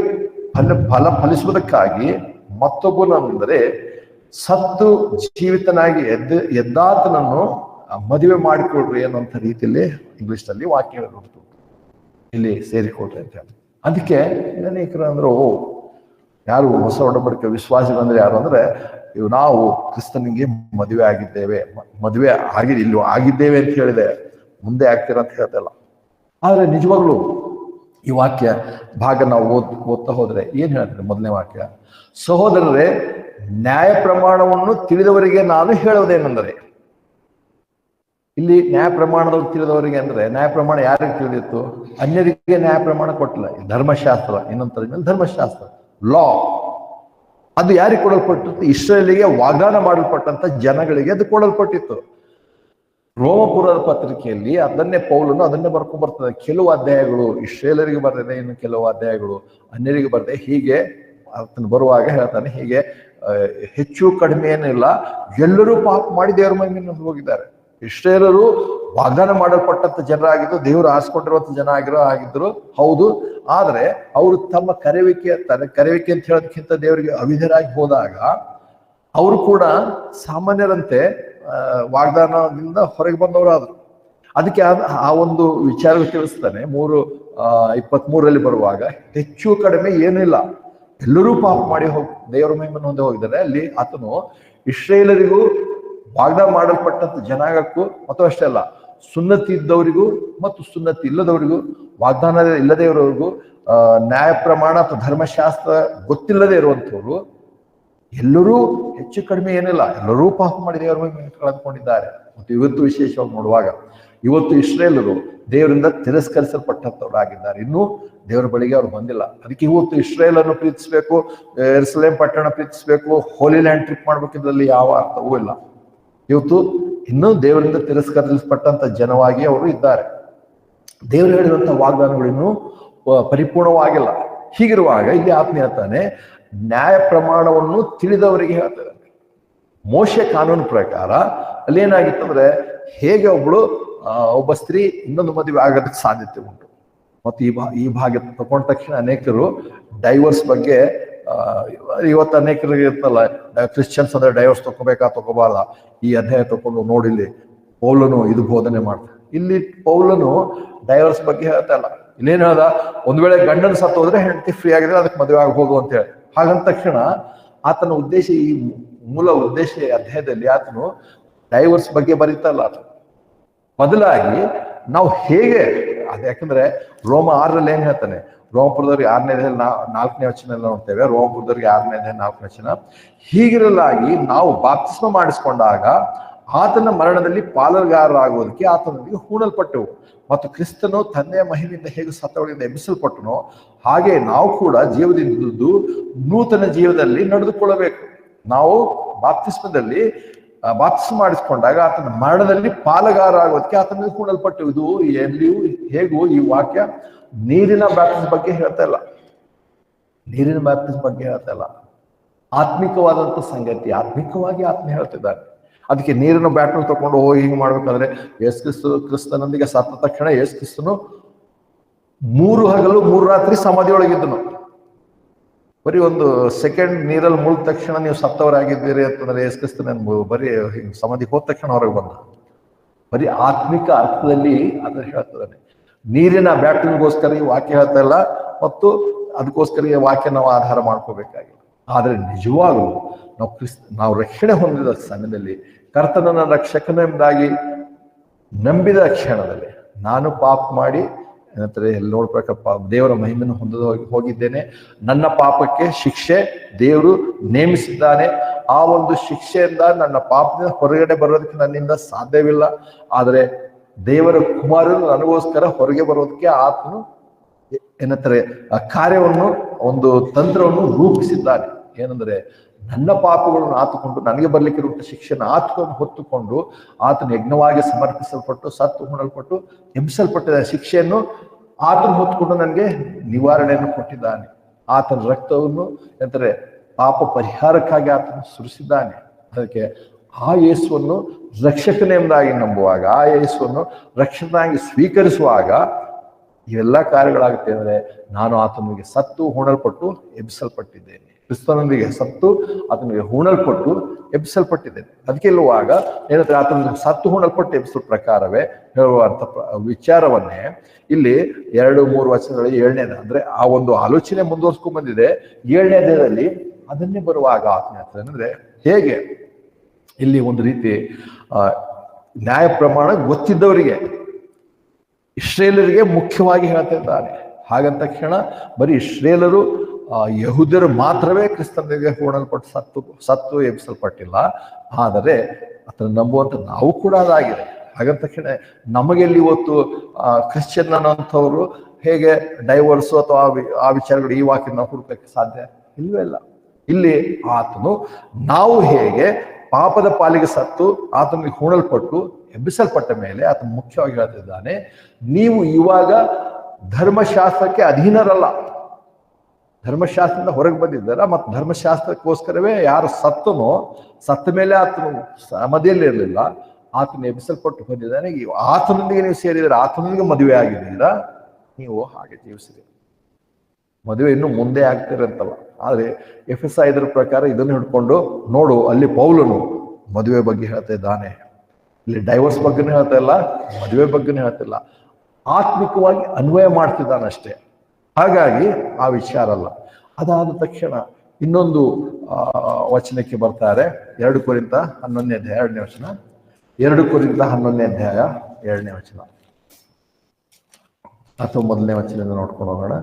ಫಲಿಸುವುದಕ್ಕಾಗಿ ಮತ್ತೊಬ್ಬನು, ಅಂದರೆ ಸತ್ತು ಜೀವಿತನಾಗಿ ಎದ್ದಾತನನ್ನು ಮದುವೆ ಮಾಡಿಕೊಡ್ರಿ ಅನ್ನುವಂಥ ರೀತಿಯಲ್ಲಿ ಇಂಗ್ಲಿಷ್ ನಲ್ಲಿ ವಾಕ್ಯ ಹೇಳಿಬಿಡ್ತು. ಇಲ್ಲಿ ಸೇರಿಕೊಡ್ರಿ ಅಂತ ಹೇಳಿ. ಅದಕ್ಕೆ ಅನೇಕರು ಅಂದ್ರು, ಯಾರು ಹೊಸ ಒಡಂಬಡಿಕೆ ವಿಶ್ವಾಸಿಗಳಂದ್ರೆ ಯಾರು ಅಂದ್ರೆ, ಇವು ನಾವು ಕ್ರಿಸ್ತನಿಗೆ ಮದುವೆ ಆಗಿದ್ದೇವೆ, ಮದುವೆ ಆಗಿದ್ದೇವೆ ಅಂತ ಹೇಳಿದೆ, ಮುಂದೆ ಆಗ್ತೀರ ಅಂತ ಹೇಳ್ತಲ್ಲ. ಆದ್ರೆ ನಿಜವಾಗ್ಲು ಈ ವಾಕ್ಯ ಭಾಗ ನಾವು ಓದ್ತಾ ಹೋದ್ರೆ ಏನ್ ಹೇಳ್ತಾರೆ? 1ನೇ ವಾಕ್ಯ, ಸಹೋದರರೇ, ನ್ಯಾಯ ಪ್ರಮಾಣವನ್ನು ತಿಳಿದವರಿಗೆ ನಾನು ಹೇಳುವುದೇನೆಂದರೆ. ಇಲ್ಲಿ ನ್ಯಾಯ ಪ್ರಮಾಣದವ್ರು ತಿಳಿದವರಿಗೆ ಅಂದ್ರೆ, ನ್ಯಾಯ ಪ್ರಮಾಣ ಯಾರಿಗೆ ತಿಳಿದಿತ್ತು? ಅನ್ಯರಿಗೆ ನ್ಯಾಯ ಪ್ರಮಾಣ ಕೊಟ್ಟಿಲ್ಲ. ಧರ್ಮಶಾಸ್ತ್ರ, ಇನ್ನೊಂದು ಧರ್ಮಶಾಸ್ತ್ರ, ಲಾ, ಅದು ಯಾರಿಗೆ ಕೊಡಲ್ಪಟ್ಟಿತ್ತು? ಇಸ್ರಾಯೇಲಿಗೆ ವಾಗ್ದಾನ ಮಾಡಲ್ಪಟ್ಟಂತ ಜನಗಳಿಗೆ ಅದು ಕೊಡಲ್ಪಟ್ಟಿತ್ತು. ರೋಮಪುರದ ಪತ್ರಿಕೆಯಲ್ಲಿ ಪೌಲನು ಅದನ್ನೇ ಬರ್ಕೊಂಡ್ ಬರ್ತದೆ. ಕೆಲವು ಅಧ್ಯಾಯಗಳು ಇಸ್ರಾಯೇಲರಿಗೆ ಬರ್ತದೆ, ಇನ್ನು ಕೆಲವು ಅಧ್ಯಾಯಗಳು ಅನ್ಯರಿಗೆ ಬರ್ತದೆ. ಹೀಗೆ ಅದನ್ನು ಬರುವಾಗ ಹೇಳ್ತಾನೆ, ಹೀಗೆ ಹೆಚ್ಚು ಕಡಿಮೆ ಏನಿಲ್ಲ, ಎಲ್ಲರೂ ಪಾಪ ಮಾಡಿ ದೇವರ ಮಹಿಮೆಯನ್ನು ಹೋಗಿದ್ದಾರೆ. ಇಸ್ರಾಯೇಲರು ವಾಗ್ದಾನ ಮಾಡಲ್ಪಟ್ಟಂತ ಜನರಾಗಿದ್ದು, ದೇವರು ಆರಿಸಿಕೊಂಡಿರುವಂತ ಜನ ಆಗಿದ್ರು ಹೌದು. ಆದ್ರೆ ಅವರು ತಮ್ಮ ಕರೆವಿಕೆ ಅಂತ ಹೇಳೋದಕ್ಕಿಂತ ದೇವರಿಗೆ ಅವಿಧರಾಗಿ ಹೋದಾಗ ಅವರು ಕೂಡ ಸಾಮಾನ್ಯರಂತೆ ವಾಗ್ದಾನದಿಂದ ಹೊರಗೆ ಬಂದವರಾದ್ರು. ಅದಕ್ಕೆ ಆ ಒಂದು ವಿಚಾರ ತಿಳಿಸ್ತಾನೆ. 3:23 ಬರುವಾಗ, ಹೆಚ್ಚು ಕಡಿಮೆ ಏನಿಲ್ಲ, ಎಲ್ಲರೂ ಪಾಪ ಮಾಡಿ ದೇವರ ಮಹಿಮೆಯನ್ನು ಹೊಂದಿ ಹೋಗಿದ್ದಾರೆ. ಅಲ್ಲಿ ಆತನು ಇಸ್ರಾಯೇಲರಿಗೂ ವಾಗ್ದಾನ ಮಾಡಲ್ಪಟ್ಟಂತ ಜನಾಂಗಕ್ಕೂ ಮತ್ತು ಅಷ್ಟೇ ಅಲ್ಲ, ಸುನ್ನತಿ ಇದ್ದವರಿಗೂ ಮತ್ತು ಸುನ್ನತಿ ಇಲ್ಲದವರಿಗೂ, ವಾಗ್ದಾನ ಇಲ್ಲದೆ ಇರೋರಿಗೂ, ನ್ಯಾಯ ಪ್ರಮಾಣ ಅಥವಾ ಧರ್ಮಶಾಸ್ತ್ರ ಗೊತ್ತಿಲ್ಲದೆ ಇರುವಂಥವ್ರು ಎಲ್ಲರೂ ಹೆಚ್ಚು ಕಡಿಮೆ ಏನಿಲ್ಲ, ಎಲ್ಲರೂ ಪಾಪ ಮಾಡಿ ದೇವರ ಮಹಿಮೆಯನ್ನು ಕಳೆದುಕೊಂಡಿದ್ದಾರೆ. ಮತ್ತು ಇವತ್ತು ವಿಶೇಷವಾಗಿ ನೋಡುವಾಗ, ಇವತ್ತು ಇಸ್ರಾಯೇಲರು ದೇವರಿಂದ ತಿರಸ್ಕರಿಸಲ್ಪಟ್ಟಂತವರಾಗಿದ್ದಾರೆ. ಇನ್ನೂ ದೇವರ ಬಳಿಗೆ ಅವ್ರು ಬಂದಿಲ್ಲ. ಅದಕ್ಕೆ ಇವತ್ತು ಇಸ್ರಾಯೇಲನ್ನು ಪ್ರೀತಿಸ್ಬೇಕು, ಯೆರೂಸಲೇಮ್ ಪಟ್ಟಣ ಪ್ರೀತಿಸ್ಬೇಕು, ಹೋಲಿ ಲ್ಯಾಂಡ್ ಟ್ರಿಪ್ ಮಾಡ್ಬೇಕಿದ್ರಲ್ಲಿ ಯಾವ ಅರ್ಥವೂ ಇಲ್ಲ. ಇವತ್ತು ಇನ್ನೂ ದೇವರಿಂದ ತಿರಸ್ಕರಿಸಲ್ಪಟ್ಟಂತ ಜನವಾಗಿ ಅವರು ಇದ್ದಾರೆ. ದೇವರು ಹೇಳಿರುವಂತಹ ವಾಗ್ದಾನಗಳು ಇನ್ನೂ ಪರಿಪೂರ್ಣವಾಗಿಲ್ಲ. ಹೀಗಿರುವಾಗ ಇಲ್ಲಿ ಆತ್ಮ ಹೇಳ್ತಾನೆ, ನ್ಯಾಯ ಪ್ರಮಾಣವನ್ನು ತಿಳಿದವರಿಗೆ ಹೇಳ್ತಾರೆ. ಮೋಶೆ ಕಾನೂನು ಪ್ರಕಾರ ಅಲ್ಲಿ ಏನಾಗಿತ್ತಂದ್ರೆ, ಹೇಗೆ ಒಬ್ಬ ಸ್ತ್ರೀ ಇನ್ನೊಂದು ಮದುವೆ ಆಗೋದಕ್ಕೆ ಸಾಧ್ಯತೆ ಉಂಟು. ಮತ್ತು ಈ ಭಾಗ ತಗೊಂಡ ತಕ್ಷಣ ಅನೇಕರು ಡೈವರ್ಸ್ ಬಗ್ಗೆ, ಇವತ್ತು ಅನೇಕರಿಗೆ ಇರ್ತಲ್ಲ, ಕ್ರಿಶ್ಚಿಯನ್ಸ್ ಅಂದ್ರೆ ಡೈವರ್ಸ್ ತಗೋಬಾರ್ದ, ಈ ಅಧ್ಯಾಯ ತಗೊಂಡು ನೋಡಿಲ್ಲಿ ಪೌಲನು ಇದು ಬೋಧನೆ ಮಾಡ್ತಾರೆ. ಇಲ್ಲಿ ಪೌಲನು ಡೈವರ್ಸ್ ಬಗ್ಗೆ ಹೇಳ್ತಾ ಇಲ್ಲ. ಇಲ್ಲೇನು ಹೇಳ್ದ, ಒಂದ್ ವೇಳೆ ಗಂಡನ ಸತ್ತು ಹೋದ್ರೆ ಹೆಂಡತಿ ಫ್ರೀ ಆಗಿದ್ರೆ ಅದಕ್ಕೆ ಮದುವೆ ಆಗ್ಬೋದು ಅಂತ ಹೇಳಿ. ಹಾಗಂದ ತಕ್ಷಣ ಆತನ ಉದ್ದೇಶ, ಈ ಮೂಲ ಉದ್ದೇಶ ಅಧ್ಯಾಯದಲ್ಲಿ ಆತನು ಡೈವರ್ಸ್ ಬಗ್ಗೆ ಬರೀತಲ್ಲ. ಆತ ಬದಲಾಗಿ ನಾವು ಹೇಗೆ ಅದು, ಯಾಕಂದ್ರೆ ರೋಮ 6ರಲ್ಲಿ ಏನ್ ಹೇಳ್ತಾನೆ, ರೋಮಪುರದವ್ರಿಗೆ 6ನೇ ಅಧ್ಯಾಯ 4ನೇ ವಚನ ನೋಡ್ತೇವೆ. ರೋಮಪುರದವ್ರಿಗೆ 6ನೇ ಅಧ್ಯಾಯ 4ನೇ ವಚನ, ಹೀಗಿರಲಾಗಿ ನಾವು ಬಾಪ್ತಿಸ್ಮ ಮಾಡಿಸಿಕೊಂಡಾಗ ಆತನ ಮರಣದಲ್ಲಿ ಪಾಲುಗಾರರಾಗುವುದಕ್ಕೆ ಆತನೊಂದಿಗೆ ಹೂಣಲ್ಪಟ್ಟೆವು. ಮತ್ತು ಕ್ರಿಸ್ತನು ತಂದೆಯ ಮಹಿಮೆಯಿಂದ ಹೇಗೆ ಸತ್ತವಳಿಂದ ಎಬ್ಬಿಸಲ್ಪಟ್ಟನೋ ಹಾಗೆ ನಾವು ಕೂಡ ಜೀವದಿಂದಿದ್ದು ನೂತನ ಜೀವದಲ್ಲಿ ನಡೆದುಕೊಳ್ಳಬೇಕು. ನಾವು ಬಾಪ್ತಿಸ್ಮದಲ್ಲಿ ಬಾಪ್ತಿಸ್ಮ ಮಾಡಿಸ್ಕೊಂಡಾಗ ಆತನ ಮರಣದಲ್ಲಿ ಪಾಲುಗಾರ ಆಗೋದಕ್ಕೆ ಆತನ ಕೂಡಲ್ಪಟ್ಟು. ಇದು ಎಲ್ಲಿಯೂ ಹೇಗೂ ಈ ವಾಕ್ಯ ನೀರಿನ ಬ್ಯಾಪ್ಟಿಸ್ಮ್ ಬಗ್ಗೆ ಹೇಳ್ತಾ ಇಲ್ಲ, ನೀರಿನ ಬ್ಯಾಪ್ಟಿಸ್ಮ್ ಬಗ್ಗೆ ಹೇಳ್ತಾ ಇಲ್ಲ. ಆತ್ಮಿಕವಾದಂಥ ಸಂಗತಿ, ಆತ್ಮಿಕವಾಗಿ ಆತ್ಮ ಹೇಳ್ತಿದ್ದಾನೆ. ಅದಕ್ಕೆ ನೀರಿನ ಬ್ಯಾಪ್ಟಿಸ್ಮ್ ತಗೊಂಡು ಹಿಂಗೆ ಮಾಡ್ಬೇಕಾದ್ರೆ ಕ್ರಿಸ್ತನೊಂದಿಗೆ ಸತ್ತ ತಕ್ಷಣ ಕ್ರಿಸ್ತನು 3 ಹಗಲು 3 ರಾತ್ರಿ ಸಮಾಧಿಯೊಳಗಿದ್ದನು. ಬರೀ ಒಂದು ಸೆಕೆಂಡ್ ನೀರಲ್ಲಿ ಮುಳುಗಿದ ತಕ್ಷಣ ನೀವು ಸತ್ತವರಾಗಿದ್ದೀರಿ ಅಂತಂದ್ರೆ ಕ್ರಿಸ್ತನ ಬರೀ ಸಮಾಧಿಗೆ ಹೋದ ತಕ್ಷಣ ಹೊರಗೆ ಬಂದ. ಬರೀ ಆತ್ಮಿಕ ಅರ್ಥದಲ್ಲಿ ಅದನ್ನು ಹೇಳ್ತಿದ್ದಾನೆ. ನೀರಿನ ಬ್ಯಾಪ್ಟಿಸ್ಮ್ಗೋಸ್ಕರ ಈ ವಾಕ್ಯ ಹೇಳ್ತಾ ಇಲ್ಲ, ಮತ್ತು ಅದಕ್ಕೋಸ್ಕರ ಈ ವಾಕ್ಯ ನಾವು ಆಧಾರ ಮಾಡ್ಕೋಬೇಕಾಗಿಲ್ಲ. ಆದರೆ ನಿಜವಾಗಲೂ ನಾವು ರಕ್ಷಣೆ ಹೊಂದಿದ ಸಮಯದಲ್ಲಿ ಕರ್ತನನ್ನ ರಕ್ಷಕನೆಂಬುದಾಗಿ ನಂಬಿದ ಕ್ಷಣದಲ್ಲಿ ನಾನು ಪಾಪ ಮಾಡಿ ಏನಂತಾರೆ ಎಲ್ಲಿ ನೋಡ್ಬೇಕಪ್ಪ, ದೇವರ ಮಹಿಮೆಯನ್ನು ಹೊಂದದ ಹೋಗಿದ್ದೇನೆ, ನನ್ನ ಪಾಪಕ್ಕೆ ಶಿಕ್ಷೆ ದೇವರು ನೇಮಿಸಿದ್ದಾನೆ, ಆ ಒಂದು ಶಿಕ್ಷೆಯಿಂದ ನನ್ನ ಪಾಪದಿಂದ ಹೊರಗಡೆ ಬರೋದಕ್ಕೆ ನನ್ನಿಂದ ಸಾಧ್ಯವಿಲ್ಲ. ಆದರೆ ದೇವರ ಕುಮಾರನು ನನಗೋಸ್ಕರ ಹೊರಗೆ ಬರೋದಕ್ಕೆ ಆತನು ಏನಂತಾರೆ ಆ ಕಾರ್ಯವನ್ನು, ಒಂದು ತಂತ್ರವನ್ನು ರೂಪಿಸಿದ್ದಾನೆ. ಏನಂದ್ರೆ ನನ್ನ ಪಾಪಗಳನ್ನು ಆತುಕೊಂಡು ನನಗೆ ಬರ್ಲಿಕ್ಕಿರುವಂಥ ಶಿಕ್ಷೆಯನ್ನು ಆತುಕೊಂಡು ಹೊತ್ತುಕೊಂಡು ಆತನ ಯಜ್ಞವಾಗಿ ಸಮರ್ಪಿಸಲ್ಪಟ್ಟು ಸತ್ತು ಹೊಣಲ್ಪಟ್ಟು ಹಿಂಸಲ್ಪಟ್ಟಿದ ಶಿಕ್ಷೆಯನ್ನು ಆತನು ಹೊತ್ತುಕೊಂಡು ನನಗೆ ನಿವಾರಣೆಯನ್ನು ಕೊಟ್ಟಿದ್ದಾನೆ. ಆತನ ರಕ್ತವನ್ನು ಎಂದರೆ ಪಾಪ ಪರಿಹಾರಕ್ಕಾಗಿ ಆತನು ಸುರಿಸಿದ್ದಾನೆ. ಅದಕ್ಕೆ ಆ ಯೇಸುವನ್ನು ರಕ್ಷಕನೆಂಬುದಾಗಿ ನಂಬುವಾಗ, ಆ ಯೇಸುವನ್ನು ರಕ್ಷಕನಾಗಿ ಸ್ವೀಕರಿಸುವಾಗ ಇವೆಲ್ಲ ಕಾರ್ಯಗಳಾಗುತ್ತೆ. ಅಂದರೆ ನಾನು ಆತನಿಗೆ ಸತ್ತು ಹೂಣಲ್ಪಟ್ಟು ಎಬ್ಬಿಸಲ್ಪಟ್ಟಿದ್ದೇನೆ, ಕ್ರಿಸ್ತನೊಂದಿಗೆ ಸತ್ತು ಆತನಿಗೆ ಹೂಣಲ್ಪಟ್ಟು ಎಬ್ಬಿಸಲ್ಪಟ್ಟಿದ್ದೇನೆ. ಅದಕ್ಕೆ ಇಲ್ಲುವಾಗ ಏನಂದ್ರೆ ಆತನಿಗೆ ಸತ್ತು ಹೂಣಲ್ಪಟ್ಟು ಎಬ್ಬಿಸುವ ಪ್ರಕಾರವೇ ಹೇಳುವಂಥ ವಿಚಾರವನ್ನೇ ಇಲ್ಲಿ 2-3 ವಚನಗಳು 7ನೇದ ಅಂದ್ರೆ ಆ ಒಂದು ಆಲೋಚನೆ ಮುಂದುವರ್ಸ್ಕೊಂಡ್ ಬಂದಿದೆ. 7ನೇ ಅಧ್ಯಾಯದಲ್ಲಿ ಅದನ್ನೇ ಬರುವಾಗ ಆತ್ಮ ಅಂದ್ರೆ ಹೇಗೆ ಇಲ್ಲಿ ಒಂದು ರೀತಿ ನ್ಯಾಯ ಪ್ರಮಾಣ ಗೊತ್ತಿದ್ದವರಿಗೆ, ಇಸ್ರೇಲರಿಗೆ ಮುಖ್ಯವಾಗಿ ಹೇಳ್ತಾ ಇದ್ದಾನೆ. ಹಾಗಂತ ತಕ್ಷಣ ಬರೀ ಇಸ್ರೇಲರು ಯಹೂದ್ಯರು ಮಾತ್ರವೇ ಕ್ರಿಸ್ತನಿಗೆ ಹೂಣಲ್ಪಟ್ಟು ಸತ್ತು ಎಬ್ಬಿಸಲ್ಪಟ್ಟಿಲ್ಲ, ಆದರೆ ಅದನ್ನು ನಂಬುವಂತ ನಾವು ಕೂಡ ಅದಾಗಿದೆ. ಹಾಗಂತ ತಕ್ಷಣ ನಮಗೆಲ್ಲಿ ಇವತ್ತು ಕ್ರಿಶ್ಚಿಯನ್ ಅನ್ನೋಂಥವ್ರು ಹೇಗೆ ಡೈವರ್ಸು ಅಥವಾ ಆ ವಿಚಾರಗಳು ಈ ವಾಕ್ಯ ನಾವು ಹುಡುಕಕ್ಕೆ ಸಾಧ್ಯ ಇಲ್ವೇ ಇಲ್ಲ. ಇಲ್ಲಿ ಆತನು ನಾವು ಹೇಗೆ ಪಾಪದ ಪಾಲಿಗೆ ಸತ್ತು ಆತನಿಗೆ ಹೂಣಲ್ಪಟ್ಟು ಎಬ್ಬಿಸಲ್ಪಟ್ಟ ಮೇಲೆ ಆತನು ಮುಖ್ಯವಾಗಿ ಹೇಳ್ತಿದ್ದಾನೆ, ನೀವು ಇವಾಗ ಧರ್ಮಶಾಸ್ತ್ರಕ್ಕೆ ಅಧೀನರಲ್ಲ, ಧರ್ಮಶಾಸ್ತ್ರದಿಂದ ಹೊರಗೆ ಬಂದಿದ್ದಾರ. ಮತ್ತು ಧರ್ಮಶಾಸ್ತ್ರಕ್ಕೋಸ್ಕರವೇ ಯಾರು ಸತ್ತ ಮೇಲೆ ಆತನು ಸಮಾಧಿಯಲ್ಲಿ ಇರಲಿಲ್ಲ, ಆತನ ಎಬ್ಬಿಸಲ್ಪಟ್ಟು ಬಂದಿದ್ದಾನೆ. ಆತನೊಂದಿಗೆ ನೀವು ಸೇರಿದರೆ, ಆತನೊಂದಿಗೆ ಮದುವೆ ಆಗಿದ್ದೀರಾ, ನೀವು ಹಾಗೆ ಜೀವಿಸಿರಿ. ಮದುವೆ ಇನ್ನು ಮುಂದೆ ಆಗ್ತಿರಂತಲ್ಲ. ಆದ್ರೆ ಎಫೆಸ 5 ಪ್ರಕಾರ ಇದನ್ನು ಹಿಡ್ಕೊಂಡು ನೋಡು, ಅಲ್ಲಿ ಪೌಲನು ಮದುವೆ ಬಗ್ಗೆ ಹೇಳ್ತಾ ಇದ್ದಾನೆ. ಇಲ್ಲಿ ಡೈವರ್ಸ್ ಬಗ್ಗೆನೂ ಹೇಳ್ತಾ ಇಲ್ಲ, ಮದುವೆ ಬಗ್ಗೆನೂ ಹೇಳ್ತಿಲ್ಲ, ಆತ್ಮಿಕವಾಗಿ ಅನ್ವಯ ಮಾಡ್ತಿದ್ದಾನಷ್ಟೇ. ಹಾಗಾಗಿ ಆ ವಿಚಾರ ಅಲ್ಲ. ಅದಾದ ತಕ್ಷಣ ಇನ್ನೊಂದು ವಚನಕ್ಕೆ ಬರ್ತಾರೆ. 2 ಕೊರಿಂಥ 11ನೇ ಅಧ್ಯಾಯ 2ನೇ ವಚನ. 2 ಕೊರಿಂಥ 11ನೇ ಅಧ್ಯಾಯ 2ನೇ ವಚನ ಅಥವಾ 1ನೇ ವಚನದಿಂದ ನೋಡ್ಕೊಂಡು ಹೋಗೋಣ.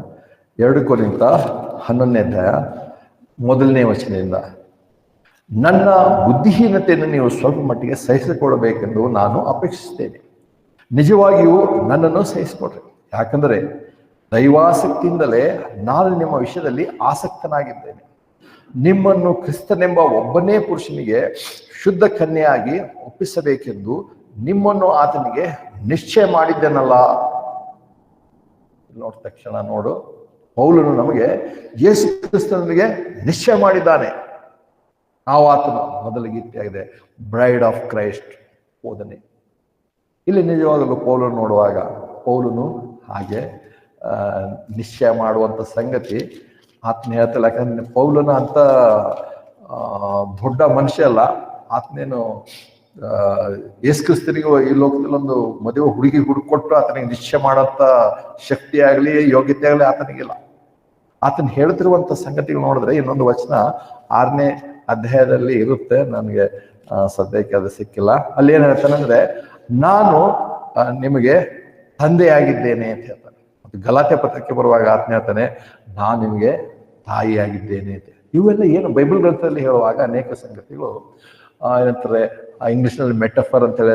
2 ಕೊರಿಂಥ 11ನೇ ಅಧ್ಯಾಯ 1ನೇ ವಚನದಿಂದ, ನನ್ನ ಬುದ್ಧಿಹೀನತೆಯನ್ನು ನೀವು ಸ್ವಲ್ಪ ಮಟ್ಟಿಗೆ ಸಹಿಸಿಕೊಳ್ಳಬೇಕೆಂದು ನಾನು ಅಪೇಕ್ಷಿಸುತ್ತೇನೆ. ನಿಜವಾಗಿಯೂ ನನ್ನನ್ನು ಸಹಿಸಿಕೊಡ್ರಿ. ಯಾಕಂದರೆ ದೈವಾಸಕ್ತಿಯಿಂದಲೇ ನಾನು ನಿಮ್ಮ ವಿಷಯದಲ್ಲಿ ಆಸಕ್ತನಾಗಿದ್ದೇನೆ. ನಿಮ್ಮನ್ನು ಕ್ರಿಸ್ತನೆಂಬ ಒಬ್ಬನೇ ಪುರುಷನಿಗೆ ಶುದ್ಧ ಕನ್ಯೆಯಾಗಿ ಒಪ್ಪಿಸಬೇಕೆಂದು ನಿಮ್ಮನ್ನು ಆತನಿಗೆ ನಿಶ್ಚಯ ಮಾಡಿದ್ದೇನಲ್ಲ. ನೋಡಿದ ತಕ್ಷಣ ನೋಡು, ಪೌಲನು ನಮಗೆ ಯೇಸು ಕ್ರಿಸ್ತನಿಗೆ ನಿಶ್ಚಯ ಮಾಡಿದ್ದಾನೆ. ನಾವು ಆತನು ಮೊದಲ ಗೀತೆಯಾಗಿದೆ ಬ್ರೈಡ್ ಆಫ್ ಕ್ರೈಸ್ಟ್ ಬೋಧನೆ. ಇಲ್ಲಿ ನಿಜವಾಗಲೂ ಪೌಲನು ನೋಡುವಾಗ ಪೌಲನು ಹಾಗೆ ನಿಶ್ಚಯ ಮಾಡುವಂಥ ಸಂಗತಿ ಆತ್ಮ ಹೇಳ್ತಿಲ್ಲ. ಯಾಕಂದ್ರೆ ಪೌಲನ ಅಂತ ದೊಡ್ಡ ಮನುಷ್ಯ ಅಲ್ಲ. ಆತನೇನು ಯೇಸು ಕ್ರಿಸ್ತನಿಗೆ ಈ ಲೋಕದಲ್ಲಿ ಒಂದು ಮದುವೆ ಹುಡುಗಿ ಹುಡುಕೊಟ್ಟು ಆತನಿಗೆ ನಿಶ್ಚಯ ಮಾಡೋಂಥ ಶಕ್ತಿ ಆಗಲಿ ಯೋಗ್ಯತೆ ಆಗಲಿ ಆತನಿಗಿಲ್ಲ. ಆತನ ಹೇಳ್ತಿರುವಂಥ ಸಂಗತಿಗಳು ನೋಡಿದ್ರೆ ಇನ್ನೊಂದು ವಚನ 6ನೇ ಅಧ್ಯಾಯದಲ್ಲಿ ಇರುತ್ತೆ. ನನಗೆ ಸದ್ಯಕ್ಕೆ ಅದು ಸಿಕ್ಕಿಲ್ಲ. ಅಲ್ಲಿ ಏನ್ ಹೇಳ್ತಾನಂದ್ರೆ, ನಾನು ನಿಮಗೆ ತಂದೆಯಾಗಿದ್ದೇನೆ ಅಂತ ಹೇಳ್ತಾನೆ. ಮತ್ತು ಗಲಾತ್ಯ ಪತ್ರಕ್ಕೆ ಬರುವಾಗ ಆತ್ಮ ಹೇಳ್ತಾನೆ, ನಾನು ನಿಮಗೆ ತಾಯಿಯಾಗಿದ್ದೇನೆ ಅಂತ. ಇವೆಲ್ಲ ಏನು ಬೈಬಲ್ ಗ್ರಂಥದಲ್ಲಿ ಹೇಳುವಾಗ ಅನೇಕ ಸಂಗತಿಗಳು ಏನಂತಾರೆ, ಇಂಗ್ಲಿಷ್ನಲ್ಲಿ ಮೆಟಫರ್ ಅಂತೇಳಿ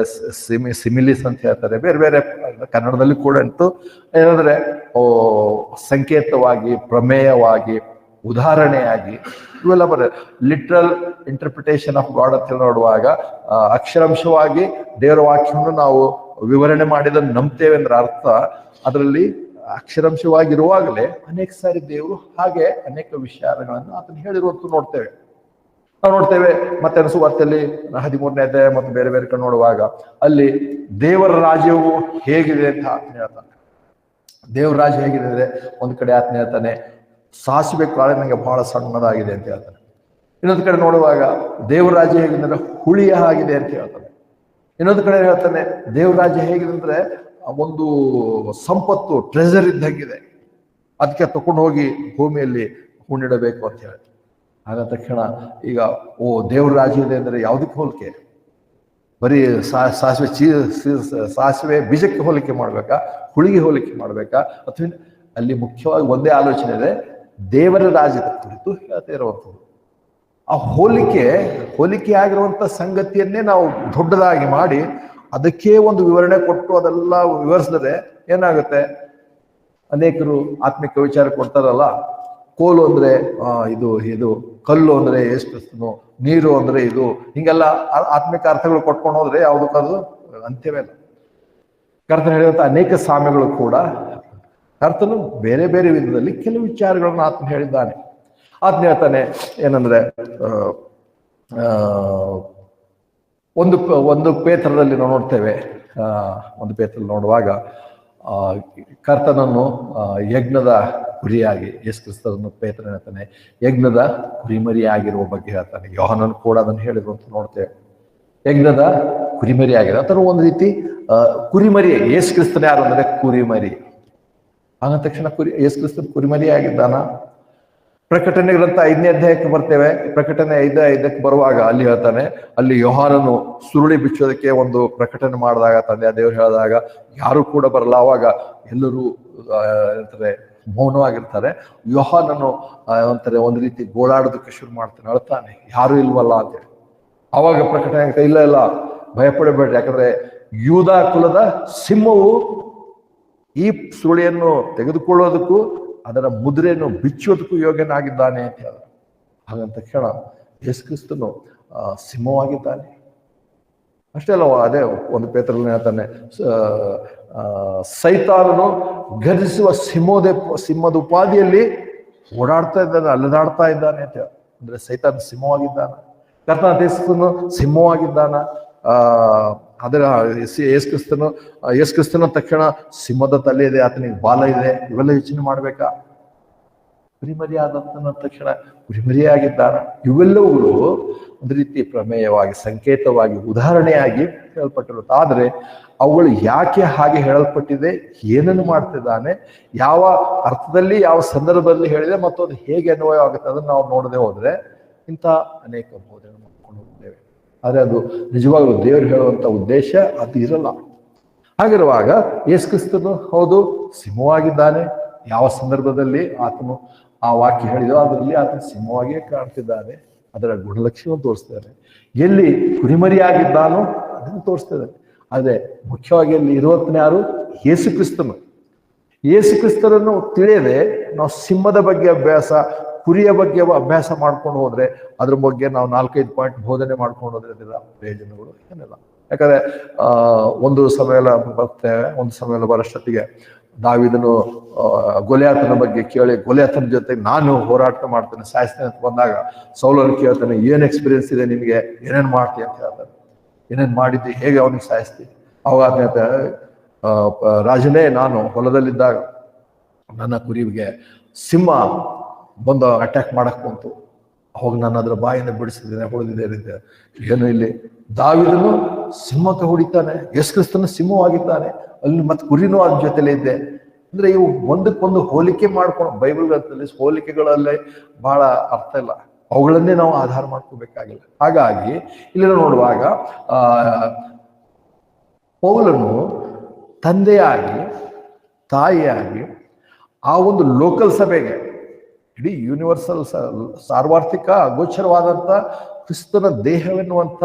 ಸಿಮಿಲಿಸ್ ಅಂತ ಹೇಳ್ತಾರೆ. ಬೇರೆ ಬೇರೆ ಕನ್ನಡದಲ್ಲಿ ಕೂಡ ಅಂತೂ ಏನಂದ್ರೆ ಸಂಕೇತವಾಗಿ, ಪ್ರಮೇಯವಾಗಿ, ಉದಾಹರಣೆಯಾಗಿ ಇವೆಲ್ಲ ಲಿಟ್ರಲ್ ಇಂಟರ್ಪ್ರಿಟೇಷನ್ ಆಫ್ ಗಾಡ್ ಅಂತ ನೋಡುವಾಗ ಅಕ್ಷರಾಂಶವಾಗಿ ದೇವರ ವಾಕ್ಯವನ್ನು ನಾವು ವಿವರಣೆ ಮಾಡಿದನ್ನು ನಂಬ್ತೇವೆ ಅಂದ್ರೆ ಅರ್ಥ ಅದರಲ್ಲಿ ಅಕ್ಷರಾಂಶವಾಗಿರುವಾಗಲೇ ಅನೇಕ ಸಾರಿ ದೇವರು ಹಾಗೆ ಅನೇಕ ವಿಚಾರಗಳನ್ನು ಆತನು ಹೇಳಿರುವಂತ ನೋಡ್ತೇವೆ. ನಾವು ನೋಡ್ತೇವೆ ಮತ್ತೆ ಸುವಾರ್ತೆಯಲ್ಲಿ 13ನೇ ಅಧ್ಯಾಯ ಮತ್ತು ಬೇರೆ ಬೇರೆ ಕಡೆ ನೋಡುವಾಗ ಅಲ್ಲಿ ದೇವರ ರಾಜ್ಯವು ಹೇಗಿದೆ ಅಂತ ಆತನ ಹೇಳ್ತಾನೆ. ದೇವರ ರಾಜ್ಯ ಹೇಗಿದೆ ಅಂದ್ರೆ ಒಂದ್ ಕಡೆ ಆತನ ಹೇಳ್ತಾನೆ ಸಾಸಿವೆ ಕಾಳು ನನಗೆ ಬಹಳ ಸಣ್ಣದಾಗಿದೆ ಅಂತ ಹೇಳ್ತಾನೆ. ಇನ್ನೊಂದು ಕಡೆ ನೋಡುವಾಗ ದೇವರ ರಾಜ್ಯ ಹೇಗಿದೆ ಅಂದ್ರೆ ಹುಳಿಯ ಆಗಿದೆ ಅಂತ ಹೇಳ್ತಾನೆ. ಇನ್ನೊಂದು ಕಡೆ ಹೇಳ್ತಾನೆ ದೇವರ ರಾಜ್ಯ ಹೇಗಿದೆ ಅಂದ್ರೆ ಒಂದು ಸಂಪತ್ತು ಟ್ರೆಜರ್ ಇದ್ದಂಗಿದೆ, ಅದಕ್ಕೆ ತಕೊಂಡು ಹೋಗಿ ಭೂಮಿಯಲ್ಲಿ ಹೂಣಿಡಬೇಕು ಅಂತ ಹೇಳಿ. ಆಗ ತಕ್ಷಣ ಈಗ ದೇವ್ರ ರಾಜ್ಯ ಇದೆ ಅಂದ್ರೆ ಯಾವುದಕ್ಕೆ ಹೋಲಿಕೆ? ಬರೀ ಸಾಸಿವೆ ಬೀಜಕ್ಕೆ ಹೋಲಿಕೆ ಮಾಡ್ಬೇಕಾ, ಹುಳಿಗೆ ಹೋಲಿಕೆ ಮಾಡ್ಬೇಕಾ? ಅಥವಾ ಅಲ್ಲಿ ಮುಖ್ಯವಾಗಿ ಒಂದೇ ಆಲೋಚನೆ ಇದೆ, ದೇವರ ರಾಜ್ಯದ ಕುರಿತು ಹೇಳ್ತಾ ಇರುವಂಥದ್ದು. ಆ ಹೋಲಿಕೆ ಆಗಿರುವಂತ ಸಂಗತಿಯನ್ನೇ ನಾವು ದೊಡ್ಡದಾಗಿ ಮಾಡಿ ಅದಕ್ಕೆ ಒಂದು ವಿವರಣೆ ಕೊಟ್ಟು ಅದೆಲ್ಲ ವಿವರಿಸಿದ್ರೆ ಏನಾಗುತ್ತೆ? ಅನೇಕರು ಆತ್ಮಿಕ ವಿಚಾರ ಕೊಡ್ತಾರಲ್ಲ, ಕೋಲು ಅಂದ್ರೆ ಇದು ಕಲ್ಲು ಅಂದ್ರೆ ಯೇಸು ಕ್ರಿಸ್ತನು, ನೀರು ಅಂದ್ರೆ ಇದು, ಹಿಂಗೆಲ್ಲ ಆತ್ಮಿಕ ಅರ್ಥಗಳು ಕೊಟ್ಕೊಂಡು ಹೋದ್ರೆ ಯಾವುದಕ್ಕದು ಅಂತ್ಯವೇ ಇಲ್ಲ. ಕರ್ತನ ಹೇಳಿದಂತ ಅನೇಕ ಸಾಮ್ಯಗಳು ಕೂಡ ಕರ್ತನು ಬೇರೆ ಬೇರೆ ವಿಧದಲ್ಲಿ ಕೆಲವು ವಿಚಾರಗಳನ್ನ ಆತನ ಹೇಳಿದ್ದಾನೆ. ಆತನ ಹೇಳ್ತಾನೆ ಏನಂದ್ರೆ ಒಂದು ಪೇತ್ರದಲ್ಲಿ ನಾವು ನೋಡ್ತೇವೆ. ಒಂದು ಪೇತ್ರದಲ್ಲಿ ನೋಡುವಾಗ ಕರ್ತನನ್ನು ಯಜ್ಞದ ಕುರಿಯಾಗಿ ಯೇಸು ಕ್ರಿಸ್ತನನ್ನು ಪೇತ್ರನ ಹೇಳ್ತಾನೆ ಯಜ್ಞದ ಕುರಿಮರಿಯಾಗಿರುವ ಬಗ್ಗೆ ಹೇಳ್ತಾನೆ. ಯೋಹಾನನು ಕೂಡ ಅದನ್ನು ಹೇಳಿರುವಂತ ನೋಡ್ತೇವೆ. ಯಜ್ಞದ ಕುರಿಮರಿ ಆಗಿದೆ ಅಥವಾ ಒಂದು ರೀತಿ ಕುರಿಮರಿ. ಯೇಸು ಕ್ರಿಸ್ತನ ಯಾರು ಅಂದ್ರೆ ಕುರಿಮರಿ. ಆದ ತಕ್ಷಣ ಯೇಸು ಕ್ರಿಸ್ತನ ಕುರಿಮರಿ ಆಗಿದ್ದಾನ. ಪ್ರಕಟಣೆ ಗ್ರಂಥ 5ನೇ ಅಧ್ಯಾಯಕ್ಕೆ ಬರ್ತೇವೆ. ಪ್ರಕಟಣೆ 5:5 ಬರುವಾಗ ಅಲ್ಲಿ ಹೇಳ್ತಾನೆ, ಅಲ್ಲಿ ಯೋಹಾನನು ಸುರುಳಿ ಬಿಚ್ಚೋದಕ್ಕೆ ಒಂದು ಪ್ರಕಟಣೆ ಮಾಡಿದಾಗ ತಂದೆ ದೇವರು ಹೇಳಿದಾಗ ಯಾರು ಕೂಡ ಬರಲ್ಲ. ಅವಾಗ ಎಲ್ಲರೂ ಹೇಳ್ತಾರೆ ಮೌನವಾಗಿರ್ತಾರೆ. ಯೋಹಾನನು ಅಂತಾರೆ ಒಂದು ರೀತಿ ಗೋಳಾಡೋದಕ್ಕೆ ಶುರು ಮಾಡ್ತಾನೆ, ಅಳ್ತಾನೆ, ಯಾರು ಇಲ್ವಲ್ಲ ಅಂತೇಳಿ. ಅವಾಗ ಪ್ರಕಟಣೆ ಇಲ್ಲ ಭಯಪಡಬೇಡ್ರಿ, ಯಾಕಂದ್ರೆ ಯೂದಾ ಕುಲದ ಸಿಂಹವು ಈ ಸುರುಳಿಯನ್ನು ತೆಗೆದುಕೊಳ್ಳೋದಕ್ಕೂ ಅದರ ಮುದ್ರೆಯನ್ನು ಬಿಚ್ಚೋದಕ್ಕೂ ಯೋಗ್ಯನಾಗಿದ್ದಾನೆ ಅಂತ ಹೇಳ. ಹಾಗಂತ ತಕ್ಷಣ ಯೇಸು ಕ್ರಿಸ್ತನು ಸಿಂಹವಾಗಿದ್ದಾನೆ. ಅಷ್ಟೇ ಅಲ್ಲ, ಅದೇ ಒಂದು ಪೇತ್ರದಲ್ಲಿ ಹೇಳ್ತಾನೆ ಸೈತಾನನು ಗರ್ಜಿಸುವ ಸಿಂಹದ ಉಪಾಧಿಯಲ್ಲಿ ಓಡಾಡ್ತಾ ಇದ್ದಾನೆ, ಅಲೆದಾಡ್ತಾ ಇದ್ದಾನೆ ಅಂತ ಹೇಳ. ಅಂದ್ರೆ ಸೈತಾನ ಸಿಂಹವಾಗಿದ್ದಾನ, ಕರ್ತನ ಯೇಸುಕ್ರಿಸ್ತನು ಸಿಂಹವಾಗಿದ್ದಾನ. ಅದರ ಯೇಸು ಕ್ರಿಸ್ತನ ತಕ್ಷಣ ಸಿಂಹದ ತಲೆ ಇದೆ, ಆತನಿಗೆ ಬಾಲ ಇದೆ. ಇವೆಲ್ಲ ಯೋಚನೆ ಮಾಡ್ಬೇಕಾ? ಕುರಿಮರಿ ಆದಂತನ ತಕ್ಷಣ ಕುರಿಮರಿಯಾಗಿದ್ದಾನ. ಇವೆಲ್ಲವುಗಳು ಒಂದು ರೀತಿ ಪ್ರಮೇಯವಾಗಿ, ಸಂಕೇತವಾಗಿ, ಉದಾಹರಣೆಯಾಗಿ ಹೇಳಲ್ಪಟ್ಟಿರುತ್ತೆ. ಆದರೆ ಅವುಗಳು ಯಾಕೆ ಹಾಗೆ ಹೇಳಲ್ಪಟ್ಟಿದೆ, ಏನನ್ನು ಮಾಡ್ತಿದ್ದಾನೆ, ಯಾವ ಅರ್ಥದಲ್ಲಿ, ಯಾವ ಸಂದರ್ಭದಲ್ಲಿ ಹೇಳಿದೆ ಮತ್ತು ಅದು ಹೇಗೆ ಅನ್ವಯ ಆಗುತ್ತೆ ಅದನ್ನು ನಾವು ನೋಡದೆ ಹೋದ್ರೆ ಇಂಥ ಅನೇಕ ಬೋಧನೆ ಮಾಡ್ಕೊಂಡು ಹೋಗ್ತೇವೆ. ಆದರೆ ಅದು ನಿಜವಾಗ್ಲೂ ದೇವರು ಹೇಳುವಂತ ಉದ್ದೇಶ ಅದು ಇರಲ್ಲ. ಹಾಗಿರುವಾಗ ಯೇಸು ಕ್ರಿಸ್ತನು ಹೌದು ಸಿಂಹವಾಗಿದ್ದಾನೆ. ಯಾವ ಸಂದರ್ಭದಲ್ಲಿ ಆತನು ಆ ವಾಕ್ಯ ಹೇಳಿದೋ ಅದರಲ್ಲಿ ಆತನ ಸಿಂಹವಾಗಿಯೇ ಕಾಣ್ತಿದ್ದಾನೆ. ಅದರ ಗುಣಲಕ್ಷಣವನ್ನು ತೋರಿಸ್ತಾನೆ. ಎಲ್ಲಿ ಕುರಿಮರಿಯಾಗಿದ್ದಾನೋ ಅದನ್ನು ತೋರಿಸ್ತಿದ್ದಾನೆ. ಆದರೆ ಮುಖ್ಯವಾಗಿ ಅಲ್ಲಿ ಇರುವಂತನೇ ಯಾರು? ಯೇಸು ಕ್ರಿಸ್ತನು. ಯೇಸು ಕ್ರಿಸ್ತನನ್ನು ತಿಳಿಯದೆ ನಾವು ಸಿಂಹದ ಬಗ್ಗೆ ಅಭ್ಯಾಸ, ಕುರಿಯ ಬಗ್ಗೆ ಅಭ್ಯಾಸ ಮಾಡ್ಕೊಂಡು ಹೋದ್ರೆ ಅದ್ರ ಬಗ್ಗೆ ನಾವು 4-5 ಪಾಯಿಂಟ್ ಬೋಧನೆ ಮಾಡ್ಕೊಂಡು ಹೋದ್ರೆ ಅದರ ಪ್ರಯೋಜನಗಳು ಏನಿಲ್ಲ. ಯಾಕಂದ್ರೆ ಒಂದು ಸಮಯ ಬರ್ತೇವೆ, ಒಂದು ಸಮಯ ಬರೋಷ್ಟೊತ್ತಿಗೆ ದಾವೀದನು ಗೊಲಿಯಾತನ ಬಗ್ಗೆ ಕೇಳಿ ಗೊಲಿಯಾತನ ಜೊತೆ ನಾನು ಹೋರಾಟ ಮಾಡ್ತೇನೆ, ಸಾಯಿಸ್ತೇನೆ ಅಂತ ಬಂದಾಗ ಸೌಲನು ಕೇಳ್ತಾನೆ, ಏನ್ ಎಕ್ಸ್ಪೀರಿಯನ್ಸ್ ಇದೆ ನಿನಗೆ, ಏನೇನ್ ಮಾಡ್ತೀಯ ಅಂತ ಹೇಳ್ತಾನೆ. ಏನೇನ್ ಮಾಡಿದ್ದಿ, ಹೇಗೆ ಅವನಿಗೆ ಸಾಯಿಸ್ತಿ? ಅವಾಗ ರಾಜನೇ, ನಾನು ಹೊಲದಲ್ಲಿದ್ದಾಗ ನನ್ನ ಕುರಿಗೆ ಸಿಂಹ ಬಂದು ಅಟ್ಯಾಕ್ ಮಾಡಕ್ ಬಂತು. ಅವಾಗ ನಾನು ಅದ್ರ ಬಾಯಿಂದ ಬಿಡಿಸಿದ್ದೇನೆ, ಹೊಡೆದಿದ್ದೇನೆ. ಏನು ಇಲ್ಲಿ ದಾವೀದನು ಸಿಂಹಕ್ಕೆ ಹೊಡಿತಾನೆ, ಯೇಸು ಕ್ರಿಸ್ತನು ಸಿಂಹವಾಗಿದ್ದಾನೆ, ಅಲ್ಲಿ ಮತ್ತೆ ಕುರಿನೂ ಅದ್ರ ಜೊತೆಲೇ ಇದ್ದೆ. ಅಂದ್ರೆ ಇವು ಒಂದಕ್ಕೊಂದು ಹೋಲಿಕೆ ಮಾಡ್ಕೊಂಡು ಬೈಬಲ್ ಗ್ರಂಥದಲ್ಲಿ ಹೋಲಿಕೆಗಳಲ್ಲೇ ಬಹಳ ಅರ್ಥ ಇಲ್ಲ. ಅವುಗಳನ್ನೇ ನಾವು ಆಧಾರ ಮಾಡ್ಕೋಬೇಕಾಗಿಲ್ಲ. ಹಾಗಾಗಿ ಇಲ್ಲಿ ನೋಡುವಾಗ ಪೌಲನು ತಂದೆಯಾಗಿ, ತಾಯಿಯಾಗಿ ಆ ಒಂದು ಲೋಕಲ್ ಸಭೆಗೆ, ಇಡೀ ಯೂನಿವರ್ಸಲ್ ಸಾರ್ವತ್ರಿಕ ಅಗೋಚರವಾದಂಥ ಕ್ರಿಸ್ತನ ದೇಹವೆನ್ನುವಂಥ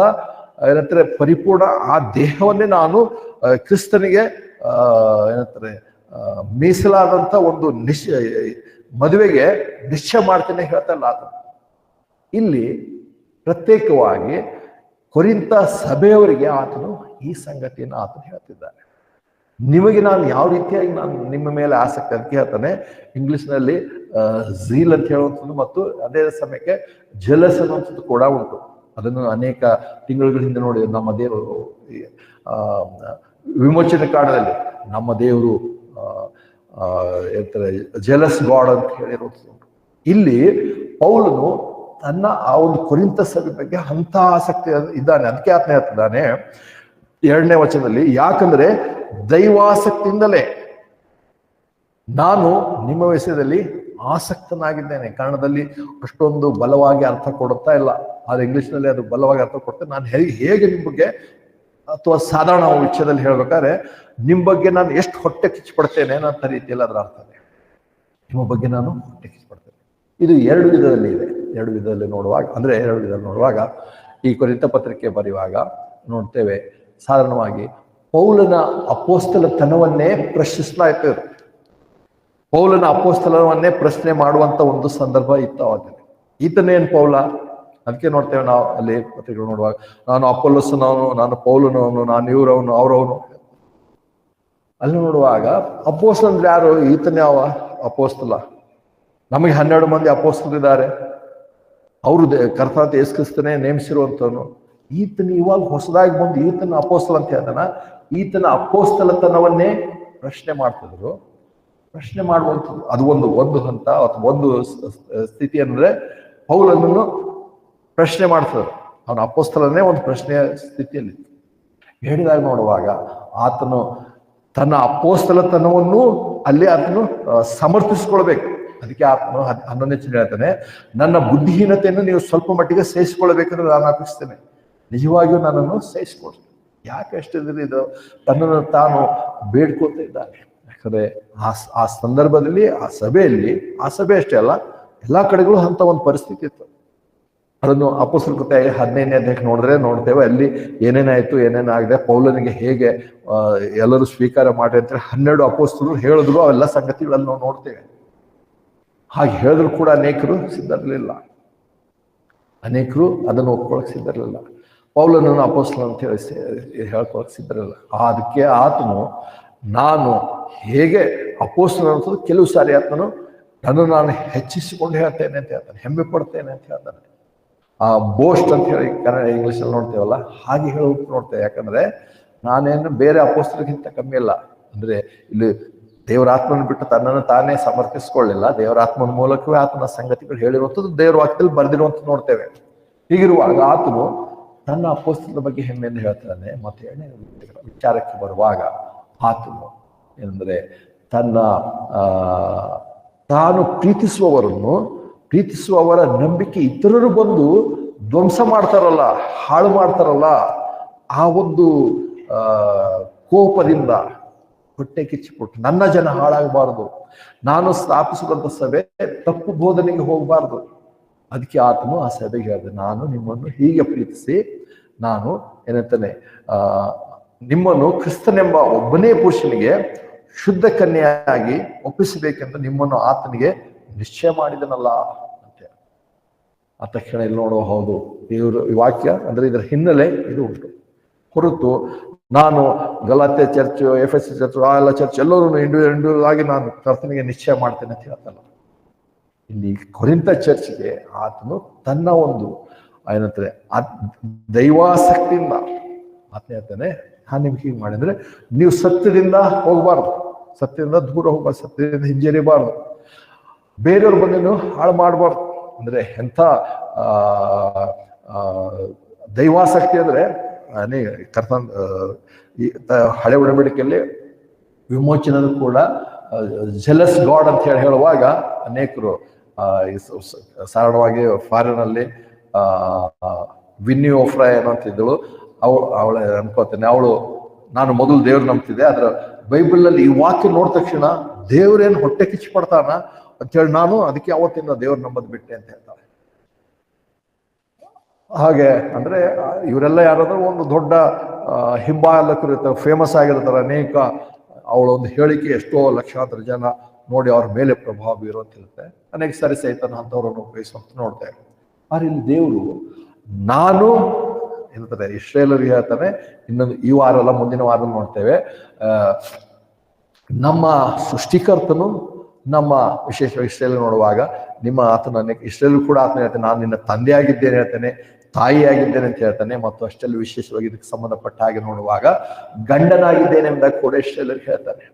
ಏನಂತಾರೆ ಪರಿಪೂರ್ಣ ಆ ದೇಹವನ್ನೇ ನಾನು ಕ್ರಿಸ್ತನಿಗೆ ಏನಂತಾರೆ ಮೀಸಲಾದಂಥ ಒಂದು ಮದುವೆಗೆ ನಿಶ್ಚಯ ಮಾಡ್ತೇನೆ ಹೇಳ್ತಲ್ಲ ಆತ. ಇಲ್ಲಿ ಪ್ರತ್ಯೇಕವಾಗಿ ಕೊರಿಂಥ ಸಭೆಯವರಿಗೆ ಆತನು ಈ ಸಂಗತಿಯನ್ನು ಆತನು ಹೇಳ್ತಿದ್ದಾನೆ. ನಿಮಗೆ ನಾನು ಯಾವ ರೀತಿಯಾಗಿ ನಾನು ನಿಮ್ಮ ಮೇಲೆ ಆಸಕ್ತಿ ಅದಕ್ಕೆ ಹೇಳ್ತಾನೆ. ಇಂಗ್ಲಿಷ್ನಲ್ಲಿ ಝೀಲ್ ಅಂತ ಹೇಳುವಂಥದ್ದು ಮತ್ತು ಅದೇ ಸಮಯಕ್ಕೆ ಜೆಲಸ್ ಅನ್ನುವಂಥದ್ದು ಕೂಡ ಉಂಟು. ಅದನ್ನು ಅನೇಕ ತಿಂಗಳ ಹಿಂದೆ ನೋಡಿ ನಮ್ಮ ದೇವರು ವಿಮೋಚನೆ ಕಾಂಡದಲ್ಲಿ ನಮ್ಮ ದೇವರು ಜೆಲಸ್ ಗಾಡ್ ಅಂತ ಹೇಳಿರುವಂಥದ್ದು ಉಂಟು. ಇಲ್ಲಿ ಪೌಲನು ತನ್ನ ಆ ಒಂದು ಕೊರಿಂಥ ಸಭೆ ಬಗ್ಗೆ ಅಂತ ಆಸಕ್ತಿ ಇದ್ದಾನೆ. ಅದಕ್ಕೆ ಆತನ ಹೇಳ್ತಿದ್ದಾನೆ 2ನೇ ವಚನದಲ್ಲಿ, ಯಾಕಂದ್ರೆ ದೈವಾಸಕ್ತಿಯಿಂದಲೇ ನಾನು ನಿಮ್ಮ ವಿಷಯದಲ್ಲಿ ಆಸಕ್ತನಾಗಿದ್ದೇನೆ. ಕನ್ನಡದಲ್ಲಿ ಅಷ್ಟೊಂದು ಬಲವಾಗಿ ಅರ್ಥ ಕೊಡುತ್ತಾ ಇಲ್ಲ, ಆದ್ರೆ ಇಂಗ್ಲಿಷ್ನಲ್ಲಿ ಅದು ಬಲವಾಗಿ ಅರ್ಥ ಕೊಡ್ತೇನೆ. ನಾನು ಹೇಗೆ ನಿಮ್ಮ ಬಗ್ಗೆ ಅಥವಾ ಸಾಧಾರಣ ವಿಷಯದಲ್ಲಿ ಹೇಳ್ಬೇಕಾದ್ರೆ ನಿಮ್ಮ ಬಗ್ಗೆ ನಾನು ಎಷ್ಟು ಹೊಟ್ಟೆ ಕಿಚ್ಚುಪಡ್ತೇನೆ ಅಂತ ರೀತಿಯಲ್ಲಿ ಅದರ ಅರ್ಥ ಇದೆ. ನಿಮ್ಮ ಬಗ್ಗೆ ನಾನು ಹೊಟ್ಟೆ ಕಿಚ್ಚುಪಡ್ತೇನೆ. ಇದು 2 ವಿಧದಲ್ಲಿ ಇದೆ. 2 ವಿಧದಲ್ಲಿ ನೋಡುವಾಗ ಅಂದ್ರೆ 2 ವಿಧದಲ್ಲಿ ನೋಡುವಾಗ ಈ ಕೊರಿಂಥ ಪತ್ರಿಕೆ ಬರೆಯುವಾಗ ನೋಡ್ತೇವೆ, ಸಾಧಾರಣವಾಗಿ ಪೌಲನ ಅಪೋಸ್ತಲತನವನ್ನೇ ಪ್ರಶ್ನಿಸ್ತಾ ಇರ್ತೇವೆ. ಪೌಲನ ಅಪೋಸ್ತಲವನ್ನೇ ಪ್ರಶ್ನೆ ಮಾಡುವಂತ ಒಂದು ಸಂದರ್ಭ ಇತ್ತು ಅವಾಗ. ಈತನೇನ್ ಪೌಲ? ಅದಕ್ಕೆ ನೋಡ್ತೇವೆ ನಾವು ಅಲ್ಲಿ ಪತ್ರಿಕೆಗಳು ನೋಡುವಾಗ, ನಾನು ಅಪೊಲ್ಲೋಸನವನು, ನಾನು ಪೌಲನವನು, ನಾನು ಇವರವನು, ಅವರವನು. ಅಲ್ಲಿ ನೋಡುವಾಗ ಅಪೋಸ್ತಲ ಅಂದ್ರೆ ಯಾರು? ಈತನೇ ಯಾವ ಅಪೋಸ್ತಲ? ನಮಗೆ 12 ಮಂದಿ ಅಪೋಸ್ತಲರಿದ್ದಾರೆ. ಅವರು ಕರ್ತನಾದ ಯೇಸು ಕ್ರಿಸ್ತನೇ ನೇಮಿಸಿರುವಂತವನು. ಈತನ ಇವಾಗ ಹೊಸದಾಗಿ ಬಂದು ಈತನ ಅಪೋಸ್ತಲ ಅಂತ ಹೇಳ್ತಾನ. ಈತನ ಅಪೋಸ್ತಲತನವನ್ನೇ ಪ್ರಶ್ನೆ ಮಾಡ್ತಿದ್ರು. ಪ್ರಶ್ನೆ ಮಾಡುವಂಥದ್ದು ಅದು ಒಂದು ಹಂತ ಅಥವಾ ಒಂದು ಸ್ಥಿತಿ ಅಂದ್ರೆ ಪೌಲನನ್ನು ಪ್ರಶ್ನೆ ಮಾಡ್ತಿದ್ರು. ಅವನ ಅಪೋಸ್ತಲನೇ ಒಂದು ಪ್ರಶ್ನೆಯ ಸ್ಥಿತಿಯಲ್ಲಿ ಹೇಳಿದಾಗ ನೋಡುವಾಗ ಆತನು ತನ್ನ ಅಪೋಸ್ತಲತನವನ್ನು ಅಲ್ಲಿ ಆತನು ಸಮರ್ಥಿಸ್ಕೊಳ್ಬೇಕು. ಅದಕ್ಕೆ ಆತನು 11ನೇ ವಚನ ಹೇಳ್ತಾನೆ, ನನ್ನ ಬುದ್ಧಿಹೀನತೆಯನ್ನು ನೀವು ಸ್ವಲ್ಪ ಮಟ್ಟಿಗೆ ಸಹಿಸಿಕೊಳ್ಬೇಕಂದ್ರೆ ನಾನು ಅಪೇಕ್ಷಿಸ್ತೇನೆ. ನಿಜವಾಗಿಯೂ ನನ್ನನ್ನು ಸಹಿಸಿಕೊಡ್ತೇನೆ. ಯಾಕೆ ಅಷ್ಟಿದ್ರೆ ಇದು ತನ್ನನ್ನು ತಾನು ಬೇಡ್ಕೊಳ್ತಾ ಇದ್ದಾನೆ. ಯಾಕಂದ್ರೆ ಆ ಸಂದರ್ಭದಲ್ಲಿ ಆ ಸಭೆ ಅಷ್ಟೇ ಅಲ್ಲ, ಎಲ್ಲಾ ಕಡೆಗಳು ಅಂತ ಒಂದು ಪರಿಸ್ಥಿತಿ ಇತ್ತು. ಅದನ್ನು ಅಪೊಸ್ತಲರ ಕೃತ್ಯ 15ನೇ ಅಧ್ಯಾಯಕ್ಕೆ ನೋಡ್ತೇವೆ. ಅಲ್ಲಿ ಏನೇನಾಯ್ತು, ಏನೇನಾಗಿದೆ, ಪೌಲನಿಗೆ ಹೇಗೆ ಎಲ್ಲರೂ ಸ್ವೀಕಾರ ಮಾಡಿ ಅಂತ 12 ಅಪೊಸ್ತಲರು ಹೇಳಿದ್ರು. ಅವೆಲ್ಲ ಸಂಗತಿಗಳಲ್ಲಿ ನಾವು ನೋಡ್ತೇವೆ. ಹಾಗೆ ಹೇಳಿದ್ರು ಕೂಡ ಅನೇಕರು ಸಿದ್ಧರಿರಲಿಲ್ಲ. ಅನೇಕರು ಅದನ್ನು ಒಪ್ಕೊಳಕ್ ಸಿದ್ಧರಿರಲಿಲ್ಲ. ಪೌಲನನ್ನು ಅಪೊಸ್ತಲ ಅಂತ ಹೇಳಿ ಹೇಳ್ಕೊಳಕ್ ಸಿದ್ಧರಿರಲಿಲ್ಲ. ಅದಕ್ಕೆ ಆತನು ನಾನು ಹೇಗೆ ಅಪೊಸ್ತಲ ಅನ್ನೋದು ಕೆಲವು ಸಾರಿ ಆತನು ನಾನು ಹೆಚ್ಚಿಸಿಕೊಂಡು ಹೇಳ್ತೇನೆ ಅಂತ ಹೇಳ್ತಾನೆ, ಹೆಮ್ಮೆ ಪಡ್ತೇನೆ ಅಂತ ಹೇಳ್ತಾನೆ. ಬೋಸ್ಟ್ ಅಂತ ಹೇಳಿ ಕನ್ನಡ ಇಂಗ್ಲಿಷಲ್ಲಿ ನೋಡ್ತೇವಲ್ಲ, ಹಾಗೆ ಹೇಳೋದು ನೋಡ್ತೇವೆ. ಯಾಕಂದ್ರೆ ನಾನೇನು ಬೇರೆ ಅಪೊಸ್ತಲಕ್ಕಿಂತ ಕಮ್ಮಿ ಇಲ್ಲ. ಅಂದ್ರೆ ಇಲ್ಲಿ ದೇವರ ಆತ್ಮನ ಬಿಟ್ಟು ತನ್ನನ್ನು ತಾನೇ ಸಮರ್ಥಿಸ್ಕೊಳ್ಳಿಲ್ಲ. ದೇವರ ಆತ್ಮನ ಮೂಲಕವೇ ಆತನ ಸಂಗತಿಗಳು ಹೇಳಿರುವಂಥದ್ದು ದೇವರ ವಾಕ್ಯದಲ್ಲಿ ಬರೆದಿರುವಂಥದ್ದು ನೋಡ್ತೇವೆ. ಹೀಗಿರುವಾಗ ಆತನು ತನ್ನ ಅಪೊಸ್ತಲರ ಬಗ್ಗೆ ಹೆಮ್ಮೆಯನ್ನು ಹೇಳ್ತಾನೆ. ಮತ್ತೆ 2ನೇ ವಿಚಾರಕ್ಕೆ ಬರುವಾಗ ಆತನು ಏನಂದ್ರೆ ತಾನು ಪ್ರೀತಿಸುವವರ ನಂಬಿಕೆ ಇತರರು ಬಂದು ಧ್ವಂಸ ಮಾಡ್ತಾರಲ್ಲ, ಹಾಳು ಮಾಡ್ತಾರಲ್ಲ, ಆ ಒಂದು ಕೋಪದಿಂದ ಹೊಟ್ಟೆ ಕಿಚ್ಚಿಬಿಟ್ಟು ನನ್ನ ಜನ ಹಾಳಾಗಬಾರ್ದು, ನಾನು ಸ್ಥಾಪಿಸಿದಂಥ ಸಭೆ ತಪ್ಪು ಬೋಧನೆಗೆ ಹೋಗಬಾರ್ದು. ಅದಕ್ಕೆ ಆತನು ಆ ಸಭೆಗೆ ಹೇಳಿದೆ, ನಾನು ನಿಮ್ಮನ್ನು ಹೀಗೆ ಪ್ರೀತಿಸಿ ನಾನು ಏನಂತಾನೆ ನಿಮ್ಮನ್ನು ಕ್ರಿಸ್ತನೆಂಬ ಒಬ್ಬನೇ ಪುರುಷನಿಗೆ ಶುದ್ಧ ಕನ್ಯೆಯಾಗಿ ಒಪ್ಪಿಸಬೇಕೆಂದು ನಿಮ್ಮನ್ನು ಆತನಿಗೆ ನಿಶ್ಚಯ ಮಾಡಿದನಲ್ಲ ಅಂತ. ಆ ತಕ್ಷಣ ಇಲ್ಲಿ ನೋಡುವ, ಹೌದು, ದೇವರು ಈ ವಾಕ್ಯ ಅಂದ್ರೆ ಇದರ ಹಿನ್ನೆಲೆ ಇದು ಉಂಟು. ಹೊರತು ನಾನು ಗಲಾತ್ಯ ಚರ್ಚ್, ಎಫೆಸ್ ಚರ್ಚ್, ಆ ಎಲ್ಲ ಚರ್ಚ್ ಎಲ್ಲರೂ ಇಂಡಿವಿಜುವಲ್ ಆಗಿ ನಾನು ಕರ್ತನಿಗೆ ನಿಶ್ಚಯ ಮಾಡ್ತೇನೆ ಅಂತ ಹೇಳ್ತಾನೆ. ಇಲ್ಲಿ ಕೊರಿಂಥ ಚರ್ಚ್ಗೆ ಆತನು ತನ್ನ ಒಂದು ಏನಂತಾರೆ ದೈವಾಸಕ್ತಿಯಿಂದ ಆತನ ಹೇಳ್ತಾನೆ, ನಾನು ನಿಮ್ಗೆ ಹೀಗೆ ಮಾಡಿದ್ರೆ ನೀವು ಸತ್ಯದಿಂದ ಹೋಗಬಾರ್ದು, ಸತ್ಯದಿಂದ ದೂರ ಹೋಗಬಾರ್ದು, ಸತ್ಯದಿಂದ ಹಿಂಜರಿಬಾರ್ದು, ಬೇರೆಯವ್ರ ಬಗ್ಗೆ ನೀವು ಹಾಳು ಮಾಡಬಾರ್ದು. ಅಂದ್ರೆ ಎಂಥ ದೈವಾಸಕ್ತಿ ಅಂದ್ರೆ ಹಳೆ ಒಡಂಬಡಿಕೆಯಲ್ಲಿ ವಿಮೋಚನದ ಕೂಡ ಜೆಲಸ್ ಗಾಡ್ ಅಂತ ಹೇಳುವಾಗ ಅನೇಕರು ಸಾಧಾರಣವಾಗಿ ಫಾರಿನ್ ಅಲ್ಲಿ ವಿನ್ನಿ ಓಫ್ರಾ ಏನಂತಿದ್ದಳು, ಅವಳ ಅನ್ಕೋತೇನೆ, ಅವಳು ನಾನು ಮೊದಲು ದೇವ್ರು ನಂಬ್ತಿದ್ದೆ, ಆದ್ರೆ ಬೈಬಲ್ ಅಲ್ಲಿ ಈ ವಾಕ್ಯ ನೋಡಿದ ತಕ್ಷಣ ದೇವ್ರೇನು ಹೊಟ್ಟೆ ಕಿಚ್ಚು ಪಡ್ತಾನ ಅಂತೇಳಿ ನಾನು ಅದಕ್ಕೆ ಅವತ್ತಿಂದ ದೇವ್ರು ನಂಬದ್ ಬಿಟ್ಟೆ ಅಂತ ಹೇಳ್ತಾರೆ. ಹಾಗೆ ಅಂದ್ರೆ ಇವರೆಲ್ಲ ಯಾರಾದ್ರೂ ಒಂದು ದೊಡ್ಡ ಹಿಂಬಾಲಕರು ಇರ್ತಾರೆ, ಫೇಮಸ್ ಆಗಿರ್ತಾರೆ. ಅನೇಕ ಅವಳ ಒಂದು ಹೇಳಿಕೆ ಎಷ್ಟೋ ಲಕ್ಷಾಂತರ ಜನ ನೋಡಿ ಅವ್ರ ಮೇಲೆ ಪ್ರಭಾವ ಬೀರುವಂತಿರುತ್ತೆ. ಅನೇಕ ಸಾರಿ ಸೈತಾನ ಅಂಥವ್ರನ್ನು ಉಪಯೋಗಿಸುವಂತ ನೋಡ್ತೇವೆ. ಆದ್ರೆ ಇಲ್ಲಿ ದೇವರು ನಾನು ಹೇಳ್ತಾರೆ, ಇಸ್ರೇಲರಿಗೆ ಹೇಳ್ತಾನೆ. ಇನ್ನೊಂದು ಈ ವಾರ ಅಲ್ಲ, ಮುಂದಿನ ವಾರದಲ್ಲಿ ನೋಡ್ತೇವೆ. ನಮ್ಮ ಸೃಷ್ಟಿಕರ್ತನು ನಮ್ಮ ವಿಶೇಷ ಇಸ್ರೇಲ್ ನೋಡುವಾಗ ನಿಮ್ಮ ಆತನ ಇಸ್ರೇಲ್ ಕೂಡ ಆತನ ಹೇಳ್ತಾನೆ, ನಾನು ನಿನ್ನ ತಂದೆಯಾಗಿದ್ದೇನೆ ಹೇಳ್ತಾನೆ, ತಾಯಿಯಾಗಿದ್ದೇನೆ ಅಂತ ಹೇಳ್ತಾನೆ. ಮತ್ತು ಅಷ್ಟೆಲ್ಲ ವಿಶೇಷವಾಗಿ ಇದಕ್ಕೆ ಸಂಬಂಧಪಟ್ಟ ಹಾಗೆ ನೋಡುವಾಗ ಗಂಡನಾಗಿದ್ದೇನೆ ಎಂಬುದಾಗಿ ಕೂಡ ಇಸ್ರೇಲರಿಗೆ ಹೇಳ್ತಾನೆ.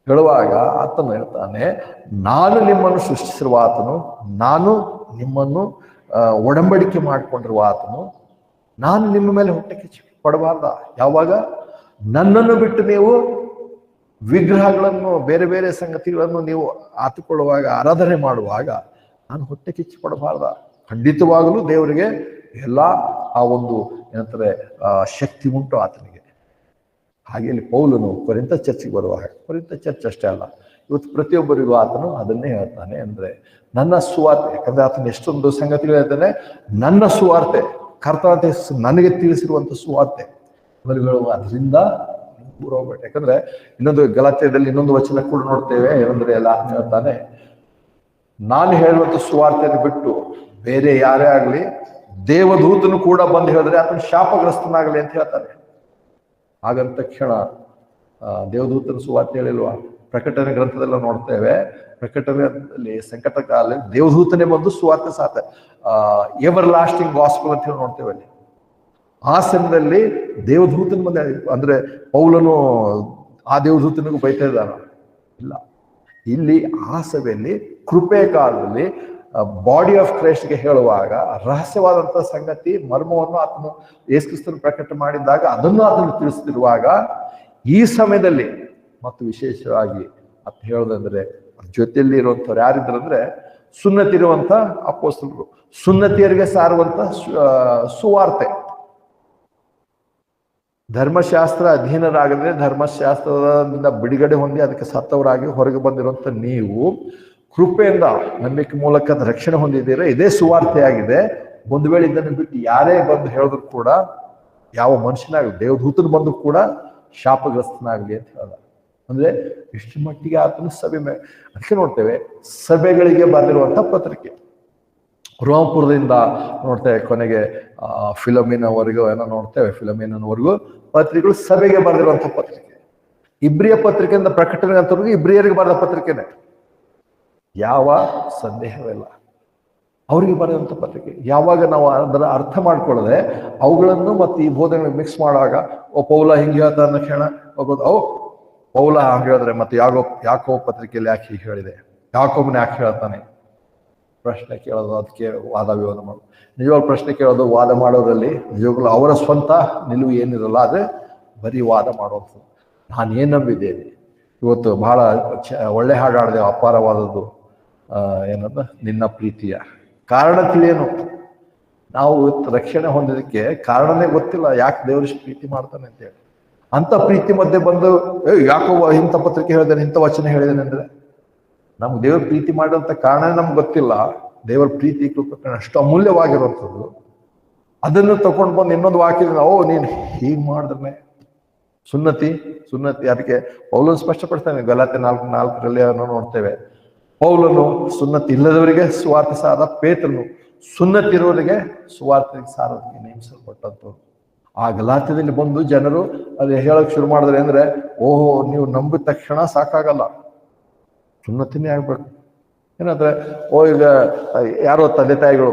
ಹೇಳುವಾಗ ಆತನು ಹೇಳ್ತಾನೆ, ನಾನು ನಿಮ್ಮನ್ನು ಸೃಷ್ಟಿಸಿರುವ ಆತನು, ನಾನು ನಿಮ್ಮನ್ನು ಒಡಂಬಡಿಕೆ ಮಾಡಿಕೊಂಡಿರುವ ಆತನು, ನಾನು ನಿಮ್ಮ ಮೇಲೆ ಹೊಟ್ಟೆ ಕಿಚ್ಚು ಪಡಬಾರ್ದ. ಯಾವಾಗ ನನ್ನನ್ನು ಬಿಟ್ಟು ನೀವು ವಿಗ್ರಹಗಳನ್ನು ಬೇರೆ ಬೇರೆ ಸಂಗತಿಗಳನ್ನು ನೀವು ಆತುಕೊಳ್ಳುವಾಗ, ಆರಾಧನೆ ಮಾಡುವಾಗ ನಾನು ಹೊಟ್ಟೆ ಕಿಚ್ಚು ಪಡಬಾರ್ದ. ಖಂಡಿತವಾಗಲೂ ದೇವರಿಗೆ ಎಲ್ಲ ಆ ಒಂದು ಏನಂತಾರೆ ಶಕ್ತಿ ಉಂಟು ಆತನಿಗೆ. ಹಾಗೆ ಇಲ್ಲಿ ಪೌಲನು ಕೊರಿಂಥ ಚರ್ಚಿಗೆ ಬರುವಾಗ, ಕೊರಿಂಥ ಚರ್ಚ್ ಅಷ್ಟೇ ಅಲ್ಲ, ಇವತ್ತು ಪ್ರತಿಯೊಬ್ಬರಿಗೂ ಆತನು ಅದನ್ನೇ ಹೇಳ್ತಾನೆ. ಅಂದ್ರೆ ನನ್ನ ಸುವಾರ್ತೆ, ಯಾಕಂದ್ರೆ ಆತನ ಎಷ್ಟೊಂದು ಸಂಗತಿಗಳು ಹೇಳ್ತಾನೆ, ನನ್ನ ಸುವಾರ್ತೆ ಕರ್ತನ ನನಗೆ ತಿಳಿಸಿರುವಂತ ಸುವಾರ್ತೆ ಅದರಿಂದ ದೂರ ಹೋಗ್ಬೇಡ. ಯಾಕಂದ್ರೆ ಇನ್ನೊಂದು ಗಲಾತ್ಯದಲ್ಲಿ ಇನ್ನೊಂದು ವಚನ ಕೂಡ ನೋಡ್ತೇವೆ. ಏನಂದ್ರೆ ಎಲ್ಲ ಹೇಳ್ತಾನೆ, ನಾನು ಹೇಳುವಂತ ಸುವಾರ್ತೆಯನ್ನು ಬಿಟ್ಟು ಬೇರೆ ಯಾರೇ ಆಗ್ಲಿ ದೇವದೂತನು ಕೂಡ ಬಂದು ಹೇಳಿದ್ರೆ ಆತನ ಶಾಪಗ್ರಸ್ತನಾಗಲಿ ಅಂತ ಹೇಳ್ತಾನೆ. ಹಾಗಂತ ತಕ್ಷಣ ದೇವದೂತನ ಸುವಾರ್ತೆ ಹೇಳಿಲ್ವಾ? ಪ್ರಕಟಣೆ ಗ್ರಂಥದಲ್ಲ ನೋಡ್ತೇವೆ. ಪ್ರಕಟಣೆಯಲ್ಲಿ ಸಂಕಟ ಕಾಲ ದೇವದೂತನೇ ಬಂದು ಸುವಾರ್ತೆ ಸಾತ ಎವರ್ ಲಾಸ್ಟಿಂಗ್ ಗಾಸ್ಪಲ್ ಅಂತ ಹೇಳಿ ನೋಡ್ತೇವೆ. ಅಲ್ಲಿ ಆ ಸಮಯದಲ್ಲಿ ದೇವದೂತನ ಬಂದ, ಅಂದ್ರೆ ಪೌಲನು ಆ ದೇವದೂತನಿಗೂ ಬೈತಾ ಇದ್ದಾನ ಇಲ್ಲ. ಇಲ್ಲಿ ಆ ಸಭೆಯಲ್ಲಿ ಕೃಪೆ ಕಾಲದಲ್ಲಿ ಬಾಡಿ ಆಫ್ ಕ್ರೈಸ್ಟ್ಗೆ ಹೇಳುವಾಗ ರಹಸ್ಯವಾದಂತಹ ಸಂಗತಿ ಮರ್ಮವನ್ನು ಆತನು ಯೇಸು ಕ್ರಿಸ್ತನು ಪ್ರಕಟ ಮಾಡಿದಾಗ ಅದನ್ನು ಆತನು ತಿಳಿಸ್ತಿರುವಾಗ, ಈ ಸಮಯದಲ್ಲಿ ಮತ್ತು ವಿಶೇಷವಾಗಿ ಅಂತ ಹೇಳೋದಂದ್ರೆ ಜೊತೆಯಲ್ಲಿ ಇರುವಂಥವ್ರು ಯಾರಿದ್ರಂದ್ರೆ ಸುನ್ನತಿ ಇರುವಂತ ಅಪೊಸ್ತಲರು, ಸುನ್ನತಿಯರಿಗೆ ಸಾರುವಂತ ಸುವಾರ್ತೆ. ಧರ್ಮಶಾಸ್ತ್ರ ಅಧೀನರಾಗದೆ ಧರ್ಮಶಾಸ್ತ್ರದಿಂದ ಬಿಡುಗಡೆ ಹೊಂದಿ ಅದಕ್ಕೆ ಸತ್ತವರಾಗಿ ಹೊರಗೆ ಬಂದಿರುವಂತ ನೀವು ಕೃಪೆಯಿಂದ ನಂಬಿಕೆ ಮೂಲಕ ರಕ್ಷಣೆ ಹೊಂದಿದ್ದೀರಾ. ಇದೇ ಸುವಾರ್ತೆಯಾಗಿದೆ. ಒಂದು ವೇಳೆ ಇದನ್ನು ಬಿಟ್ಟು ಯಾರೇ ಬಂದು ಹೇಳಿದ್ರು ಕೂಡ, ಯಾವ ಮನುಷ್ಯನಾಗಲಿ ದೇವದೂತನು ಬಂದು ಕೂಡ ಶಾಪಗ್ರಸ್ತನಾಗಲಿ ಅಂತ ಹೇಳ. ಅಂದ್ರೆ ಇಷ್ಟು ಮಟ್ಟಿಗೆ ಆತನು ಸಭೆ ಅದಕ್ಕೆ ನೋಡ್ತೇವೆ ಸಭೆಗಳಿಗೆ ಬರೆದಿರುವಂತ ಪತ್ರಿಕೆ. ರೋಮಪುರದಿಂದ ನೋಡ್ತೇವೆ, ಕೊನೆಗೆ ಫಿಲೋಮಿನವರೆಗೂ ಏನೋ ನೋಡ್ತೇವೆ, ಫಿಲೋಮಿನವರೆಗೂ ಪತ್ರಿಕೆಗಳು ಸಭೆಗೆ ಬರೆದಿರುವಂತ ಪತ್ರಿಕೆ. ಇಬ್ರಿಯ ಪತ್ರಿಕೆಯಿಂದ ಪ್ರಕಟಣೆ ಅಂತವರೆಗೂ ಇಬ್ರಿಯರಿಗೆ ಬರೆದ ಪತ್ರಿಕೆನೆ, ಯಾವ ಸಂದೇಹವಿಲ್ಲ. ಅವರಿಗೆ ಬರೆದಂಥ ಪತ್ರಿಕೆ. ಯಾವಾಗ ನಾವು ಅದರ ಅರ್ಥ ಮಾಡ್ಕೊಳ್ಳದೆ ಅವುಗಳನ್ನು ಮತ್ತು ಈ ಬೋಧನೆಗಳು ಮಿಕ್ಸ್ ಮಾಡುವಾಗ, ಓ ಪೌಲ ಹಿಂಗೆ ಹೇಳ್ತಾ ಕ್ಷಣ ಹೋಗೋದು, ಪೌಲ ಹಂಗೆ ಹೇಳಿದ್ರೆ ಮತ್ತೆ ಯಾಕೋ ಪತ್ರಿಕೆಯಲ್ಲಿ ಯಾಕೆ ಹೀಗೆ ಹೇಳಿದೆ, ಯಾಕೋಬನ ಯಾಕೆ ಹೇಳ್ತಾನೆ ಪ್ರಶ್ನೆ ಕೇಳೋದು, ಅದಕ್ಕೆ ವಾದ ವಿವಾದ ಮಾಡೋದು. ನಿಜವಾಗ್ಲೂ ಪ್ರಶ್ನೆ ಕೇಳೋದು, ವಾದ ಮಾಡೋದ್ರಲ್ಲಿ ನಿಜವಾಗ್ಲೂ ಅವರ ಸ್ವಂತ ನಿಲುವು ಏನಿರಲ್ಲ, ಆದರೆ ಬರೀ ವಾದ ಮಾಡೋದು. ನಾನು ಏನು ನಂಬಿದ್ದೇನೆ. ಇವತ್ತು ಬಹಳ ಒಳ್ಳೆ ಹಾಡು ಹಾಡಿದೆ, ಅಪಾರವಾದದ್ದು, ಏನಂದ್ರೆ ನಿನ್ನ ಪ್ರೀತಿಯ ಕಾರಣ ತಿಳಿಯೇನು. ನಾವು ರಕ್ಷಣೆ ಹೊಂದೋದಕ್ಕೆ ಕಾರಣನೇ ಗೊತ್ತಿಲ್ಲ, ಯಾಕೆ ದೇವರಿಷ್ಟು ಪ್ರೀತಿ ಮಾಡ್ತಾನೆ ಅಂತೇಳಿ. ಅಂತ ಪ್ರೀತಿ ಮಧ್ಯೆ ಬಂದು ಯಾಕೋ ಇಂಥ ಪತ್ರಿಕೆ ಹೇಳಿದ್ದೇನೆ, ಇಂಥ ವಚನ ಹೇಳಿದ್ದೇನೆ ಅಂದ್ರೆ ನಮ್ಗೆ ದೇವ್ರ ಪ್ರೀತಿ ಮಾಡೋಂಥ ಕಾರಣ ನಮ್ಗೆ ಗೊತ್ತಿಲ್ಲ. ದೇವರ ಪ್ರೀತಿ ಕೃಪೆ ಅಷ್ಟು ಅಮೂಲ್ಯವಾಗಿರುವಂಥದ್ದು. ಅದನ್ನು ತಗೊಂಡು ಬಂದು ಇನ್ನೊಂದು ವಾಕ್ಯ, ನೀನು ಹೀಗೆ ಮಾಡಿದ್ರೆ ಸುನ್ನತಿ ಅದಕ್ಕೆ ಪೌಲನು ಸ್ಪಷ್ಟಪಡ್ತಾನೆ. ಗಲಾತ್ಯ 4:4 ನೋಡ್ತೇವೆ. ಪೌಲನು ಸುನ್ನತಿ ಇಲ್ಲದವರಿಗೆ ಸುವಾರ್ತೆ ಸಾರ, ಪೇತ್ರನು ಸುನ್ನತಿ ಇರುವವರಿಗೆ ಸುವಾರ್ತೆಗೆ ಸಾರೋದಕ್ಕೆ ನೇಮಿಸಲ್ಪಟ್ಟಂಥವ್ರು. ಆ ಗಲಾತ್ಯದಲ್ಲಿ ಬಂದು ಜನರು ಅದು ಹೇಳಕ್ ಶುರು ಮಾಡಿದ್ರೆ ಅಂದ್ರೆ, ಓಹೋ ನೀವು ನಂಬಿದ ತಕ್ಷಣ ಸಾಕಾಗಲ್ಲ, ಸುನ್ನತಿನೇ ಆಗ್ಬೇಕು. ಏನಂದ್ರೆ ಈಗ ಯಾರೋ ತಂದೆ ತಾಯಿಗಳು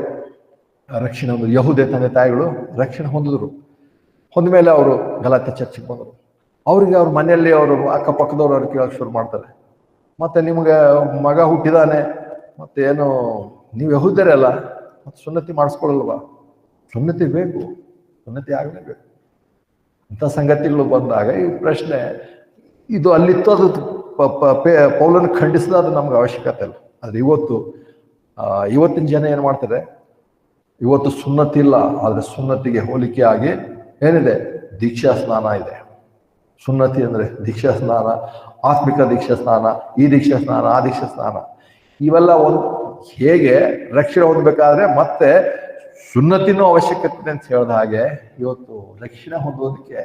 ರಕ್ಷಣೆ ಹೊಂದಿದ್ರು, ಯಹೂದ್ಯ ತಂದೆ ತಾಯಿಗಳು ರಕ್ಷಣೆ ಹೊಂದ ಮೇಲೆ ಅವರು ಗಲಾತ್ಯ ಚರ್ಚೆಗೆ ಬಂದರು. ಅವ್ರಿಗೆ ಅವ್ರ ಮನೆಯಲ್ಲಿ ಅವರು ಅಕ್ಕಪಕ್ಕದವ್ರು ಅವ್ರು ಕೇಳಕ್ ಶುರು ಮಾಡ್ತಾರೆ, ಮತ್ತೆ ನಿಮ್ಗೆ ಮಗ ಹುಟ್ಟಿದಾನೆ, ಮತ್ತೆ ಏನು ನೀವು ಯಹೂದ್ಯರೇ ಅಲ್ಲ, ಮತ್ತೆ ಸುನ್ನತಿ ಮಾಡಿಸ್ಕೊಳ್ಳಲ್ವಾ? ಸುನ್ನತಿ ಬೇಕು, ಸುನ್ನತಿ ಆಗಲೇಬೇಕು. ಇಂಥ ಸಂಗತಿಗಳು ಬಂದಾಗ ಈ ಪ್ರಶ್ನೆ ಇದು ಅಲ್ಲಿತ್ತು. ಅದು ಪೌಲನ ಖಂಡಿಸಿದ, ಅದು ನಮ್ಗೆ ಅವಶ್ಯಕತೆ ಇಲ್ಲ. ಆದ್ರೆ ಇವತ್ತಿನ ಜನ ಏನು ಮಾಡ್ತಾರೆ, ಇವತ್ತು ಸುನ್ನತಿ ಇಲ್ಲ, ಆದ್ರೆ ಸುನ್ನತಿಗೆ ಹೋಲಿಕೆ ಆಗಿ ಏನಿದೆ, ದೀಕ್ಷಾ ಸ್ನಾನ ಇದೆ. ಸುನ್ನತಿ ಅಂದ್ರೆ ದೀಕ್ಷಾ ಸ್ನಾನ, ಆತ್ಮಿಕ ದೀಕ್ಷಾ ಸ್ನಾನ, ಈ ದೀಕ್ಷಾ ಸ್ನಾನ, ಆ ದೀಕ್ಷಾ ಸ್ನಾನ, ಇವೆಲ್ಲ ಹೇಗೆ ರಕ್ಷಣೆ ಹೊಂದಬೇಕಾದ್ರೆ ಮತ್ತೆ ಸುನ್ನತಿನೂ ಅವಶ್ಯಕತೆ ಅಂತ ಹೇಳಿದ ಹಾಗೆ ಇವತ್ತು ರಕ್ಷಣೆ ಹೊಂದೋದಕ್ಕೆ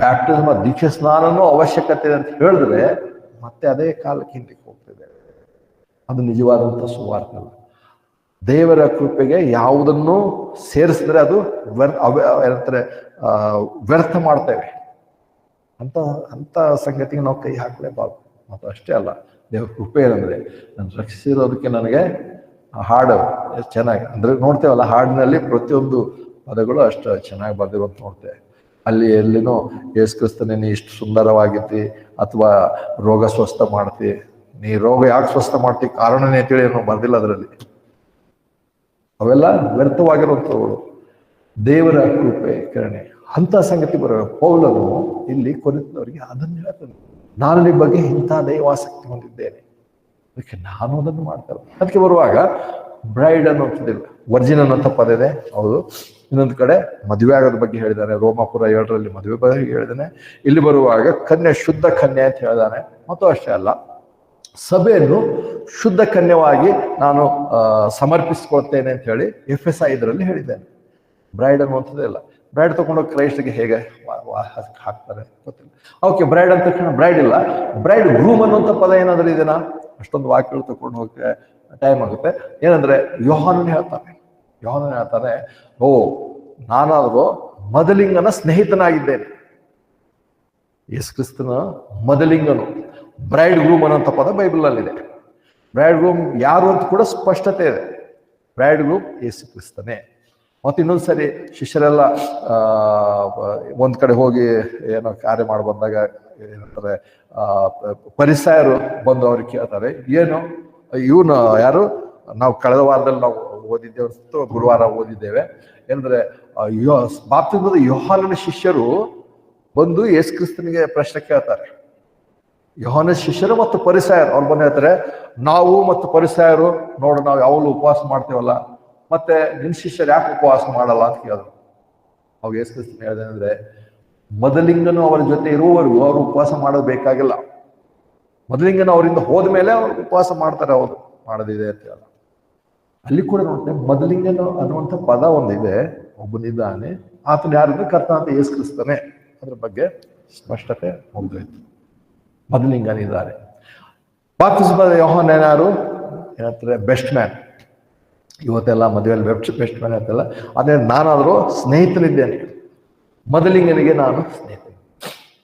ಬ್ಯಾಪ್ಟಿಸಮ್ ದೀಕ್ಷಾ ಸ್ನಾನನೂ ಅವಶ್ಯಕತೆ ಅಂತ ಹೇಳಿದ್ರೆ ಮತ್ತೆ ಅದೇ ಕಾಲಕ್ಕೆ ಹಿಂದಕ್ಕೆ ಹೋಗ್ತದೆ. ಅದು ನಿಜವಾದಂಥ ಸುವಾರ್ತೆ ಅಲ್ಲ. ದೇವರ ಕೃಪೆಗೆ ಯಾವುದನ್ನು ಸೇರಿಸಿದ್ರೆ ಅದು ವ್ಯರ್ಥ ಮಾಡ್ತೇವೆ ಅಂತ ಅಂತ ಸಂಗತಿಗೆ ನಾವು ಕೈ ಹಾಕಲೇಬಾರ್ದು. ಮತ್ತು ಅಷ್ಟೇ ಅಲ್ಲ, ದೇವ್ರ ಕೃಪೆ ಏನಂದ್ರೆ ನಾನು ರಕ್ಷಿಸಿರೋದಕ್ಕೆ ನನಗೆ ಹಾಡು ಎಷ್ಟು ಚೆನ್ನಾಗಿ ಅಂದ್ರೆ ನೋಡ್ತೇವಲ್ಲ, ಹಾಡಿನಲ್ಲಿ ಪ್ರತಿಯೊಂದು ಪದಗಳು ಅಷ್ಟು ಚೆನ್ನಾಗಿ ಬರ್ದಿರೋದು ನೋಡ್ತೇವೆ. ಅಲ್ಲಿ ಎಲ್ಲಿನೋ ಯೇಸು ಕ್ರಿಸ್ತನೇ ನೀ ಇಷ್ಟು ಸುಂದರವಾಗಿದ್ದಿ ಅಥವಾ ರೋಗ ಸ್ವಸ್ಥ ಮಾಡ್ತಿ, ನೀ ರೋಗ ಯಾಕೆ ಸ್ವಸ್ಥ ಮಾಡ್ತಿ ಕಾರಣನೇ ಅಂತೇಳಿ ಏನೋ ಬರ್ದಿಲ್ಲ ಅದರಲ್ಲಿ. ಅವೆಲ್ಲ ವ್ಯರ್ಥವಾಗಿರುವಂಥವುಗಳು. ದೇವರ ಕೃಪೆ ಕರುಣೆ ಅಂತ ಸಂಗತಿ ಬರಬೇಕು. ಪೌಲನು ಇಲ್ಲಿ ಕೊರಿಂಥದವರಿಗೆ ಅದನ್ನು ಹೇಳ್ತಾನೆ, ನಾನು ನಿಮ್ಮ ಬಗ್ಗೆ ಇಂಥ ದೈವಾಸಕ್ತಿ ಹೊಂದಿದ್ದೇನೆ, ಅದಕ್ಕೆ ನಾನು ಅದನ್ನು ಮಾಡ್ತಾರೆ. ಅದಕ್ಕೆ ಬರುವಾಗ ಬ್ರೈಡ್ ಅನ್ನೋಂಥದ್ದಿಲ್ಲ, ವರ್ಜಿನ್ ಅನ್ನೋಂಥ ಪದ ಇದೆ, ಹೌದು. ಇನ್ನೊಂದು ಕಡೆ ಮದುವೆ ಆಗೋದ್ರ ಬಗ್ಗೆ ಹೇಳಿದ್ದಾನೆ, ರೋಮಾಪುರ 7 ಮದುವೆ ಬಗ್ಗೆ ಹೇಳಿದ್ದಾನೆ. ಇಲ್ಲಿ ಬರುವಾಗ ಕನ್ಯೆ, ಶುದ್ಧ ಕನ್ಯೆ ಅಂತ ಹೇಳಿದಾನೆ. ಮತ್ತು ಅಷ್ಟೇ ಅಲ್ಲ, ಸಭೆಯನ್ನು ಶುದ್ಧ ಕನ್ಯವಾಗಿ ನಾನು ಸಮರ್ಪಿಸ್ಕೊಳ್ತೇನೆ ಅಂತ ಹೇಳಿ ಎಫೆಸ 5 ಹೇಳಿದ್ದೇನೆ. ಬ್ರೈಡ್ ಅನ್ನುವಂಥದ್ದೇ ಇಲ್ಲ. ಬ್ರೈಡ್ ತಗೊಂಡೋಗಿ ಕ್ರೈಸ್ಟ್ಗೆ ಹೇಗೆ ಹಾಕ್ತಾರೆ ಗೊತ್ತಿಲ್ಲ. ಓಕೆ, ಬ್ರೈಡ್ ಅಂತ ತಕ್ಷಣ ಬ್ರೈಡ್ ಇಲ್ಲ, ಬ್ರೈಡ್ ಗ್ರೂಮ್ ಅನ್ನುವಂಥ ಪದ ಏನಾದರೂ ಇದೆನಾ? ಅಷ್ಟೊಂದು ವಾಕ್ಯಗಳು ತಗೊಂಡು ಹೋಗಕ್ಕೆ ಟೈಮ್ ಆಗುತ್ತೆ. ಏನಂದ್ರೆ ಯೋಹಾನನ್ ಹೇಳ್ತಾನೆ, ಓ ನಾನಾದರೂ ಮೊದಲಿಂಗನ ಸ್ನೇಹಿತನಾಗಿದ್ದೇನೆ. ಯೇಸು ಕ್ರಿಸ್ತನ ಮೊದಲಿಂಗನು. ಬ್ರೈಡ್ ಗ್ರೂಮ್ ಅನ್ನೋಂಥ ಪದ ಬೈಬಲ್ನಲ್ಲಿದೆ. ಬ್ರೈಡ್ ಗ್ರೂಮ್ ಯಾರು ಅಂತ ಕೂಡ ಸ್ಪಷ್ಟತೆ ಇದೆ. ಬ್ರೈಡ್ ಗ್ರೂಮ್ ಯೇಸು ಕ್ರಿಸ್ತನೇ. ಮತ್ತು ಇನ್ನೊಂದು ಸರಿ ಶಿಷ್ಯರೆಲ್ಲ ಒಂದ್ ಕಡೆ ಹೋಗಿ ಏನೋ ಕಾರ್ಯ ಮಾಡಿ ಬಂದಾಗ ಏನಂತಾರೆ, ಪರಿಸಾಯರು ಬಂದು ಅವ್ರಿಗೆ ಕೇಳ್ತಾರೆ, ಏನು ಇವನು ಯಾರು, ನಾವು ಕಳೆದ ವಾರದಲ್ಲಿ ನಾವು ಓದಿದ್ದೇವೆ, ಗುರುವಾರ ಓದಿದ್ದೇವೆ, ಏನಂದ್ರೆ ಬಾಪ್ತಿಸ್ಮದ ಯೋಹಾನನ ಶಿಷ್ಯರು ಬಂದು ಯೇಸು ಕ್ರಿಸ್ತನಿಗೆ ಪ್ರಶ್ನೆ ಕೇಳ್ತಾರೆ. ಯೋಹಾನನ ಶಿಷ್ಯರು ಮತ್ತು ಪರಿಸಾಯರು ಅವ್ರು ಬಂದು ಹೇಳ್ತಾರೆ, ನಾವು ಮತ್ತು ಪರಿಸಾಯರು ನೋಡು, ನಾವು ಯಾವಾಗಲೂ ಉಪವಾಸ ಮಾಡ್ತೇವಲ್ಲ, ಮತ್ತೆ ನಿನ್ನ ಶಿಷ್ಯರು ಯಾಕೆ ಉಪವಾಸ ಮಾಡಲ್ಲ ಅಂತ ಕೇಳಿದ್ರು. ಅವಾಗ ಯೇಸು ಕ್ರಿಸ್ತನ ಹೇಳಿದ್ರೆ, ಮೊದಲಿಂಗನು ಅವರ ಜೊತೆ ಇರುವವರೆಗೂ ಅವರು ಉಪವಾಸ ಮಾಡೋದು ಬೇಕಾಗಿಲ್ಲ, ಮೊದಲಿಂಗನ ಅವರಿಂದ ಹೋದ ಮೇಲೆ ಅವ್ರು ಉಪವಾಸ ಮಾಡ್ತಾರೆ, ಹೌದು ಮಾಡೋದಿದೆ ಅಂತ ಹೇಳ. ಅಲ್ಲಿ ಕೂಡ ನೋಡ್ತೇವೆ, ಮೊದಲಿಂಗನು ಅನ್ನುವಂಥ ಪದ ಒಂದಿದೆ, ಒಬ್ಬನಿದ್ದಾನೆ, ಆತನ ಯಾರಿದ್ರೆ ಕರ್ತ ಅಂತ ಯೇಸು ಕ್ರಿಸ್ತನೇ. ಅದ್ರ ಬಗ್ಗೆ ಸ್ಪಷ್ಟತೆ ಹೋಗ್ದೋಯ್ತು. ಮೊದಲಿಂಗನಿದ್ದಾರೆ. ಬಾಪ್ತಿಸ್ಮದ ಯೋಹಾನ ಯಾರು ಏನಂತಾರೆ, ಬೆಸ್ಟ್ ಮ್ಯಾನ್. ಇವತ್ತೆಲ್ಲ ಮದುವೆಯಲ್ಲಿ ಬೆಸ್ಟ್ ಮ್ಯಾನ್ ಅಂತೆಲ್ಲ, ಅದೇ ನಾನಾದರೂ ಸ್ನೇಹಿತನಿದ್ದೇನೆ, ಮೊದಲಿಂಗನಿಗೆ ನಾನು ಸ್ನೇಹಿತ.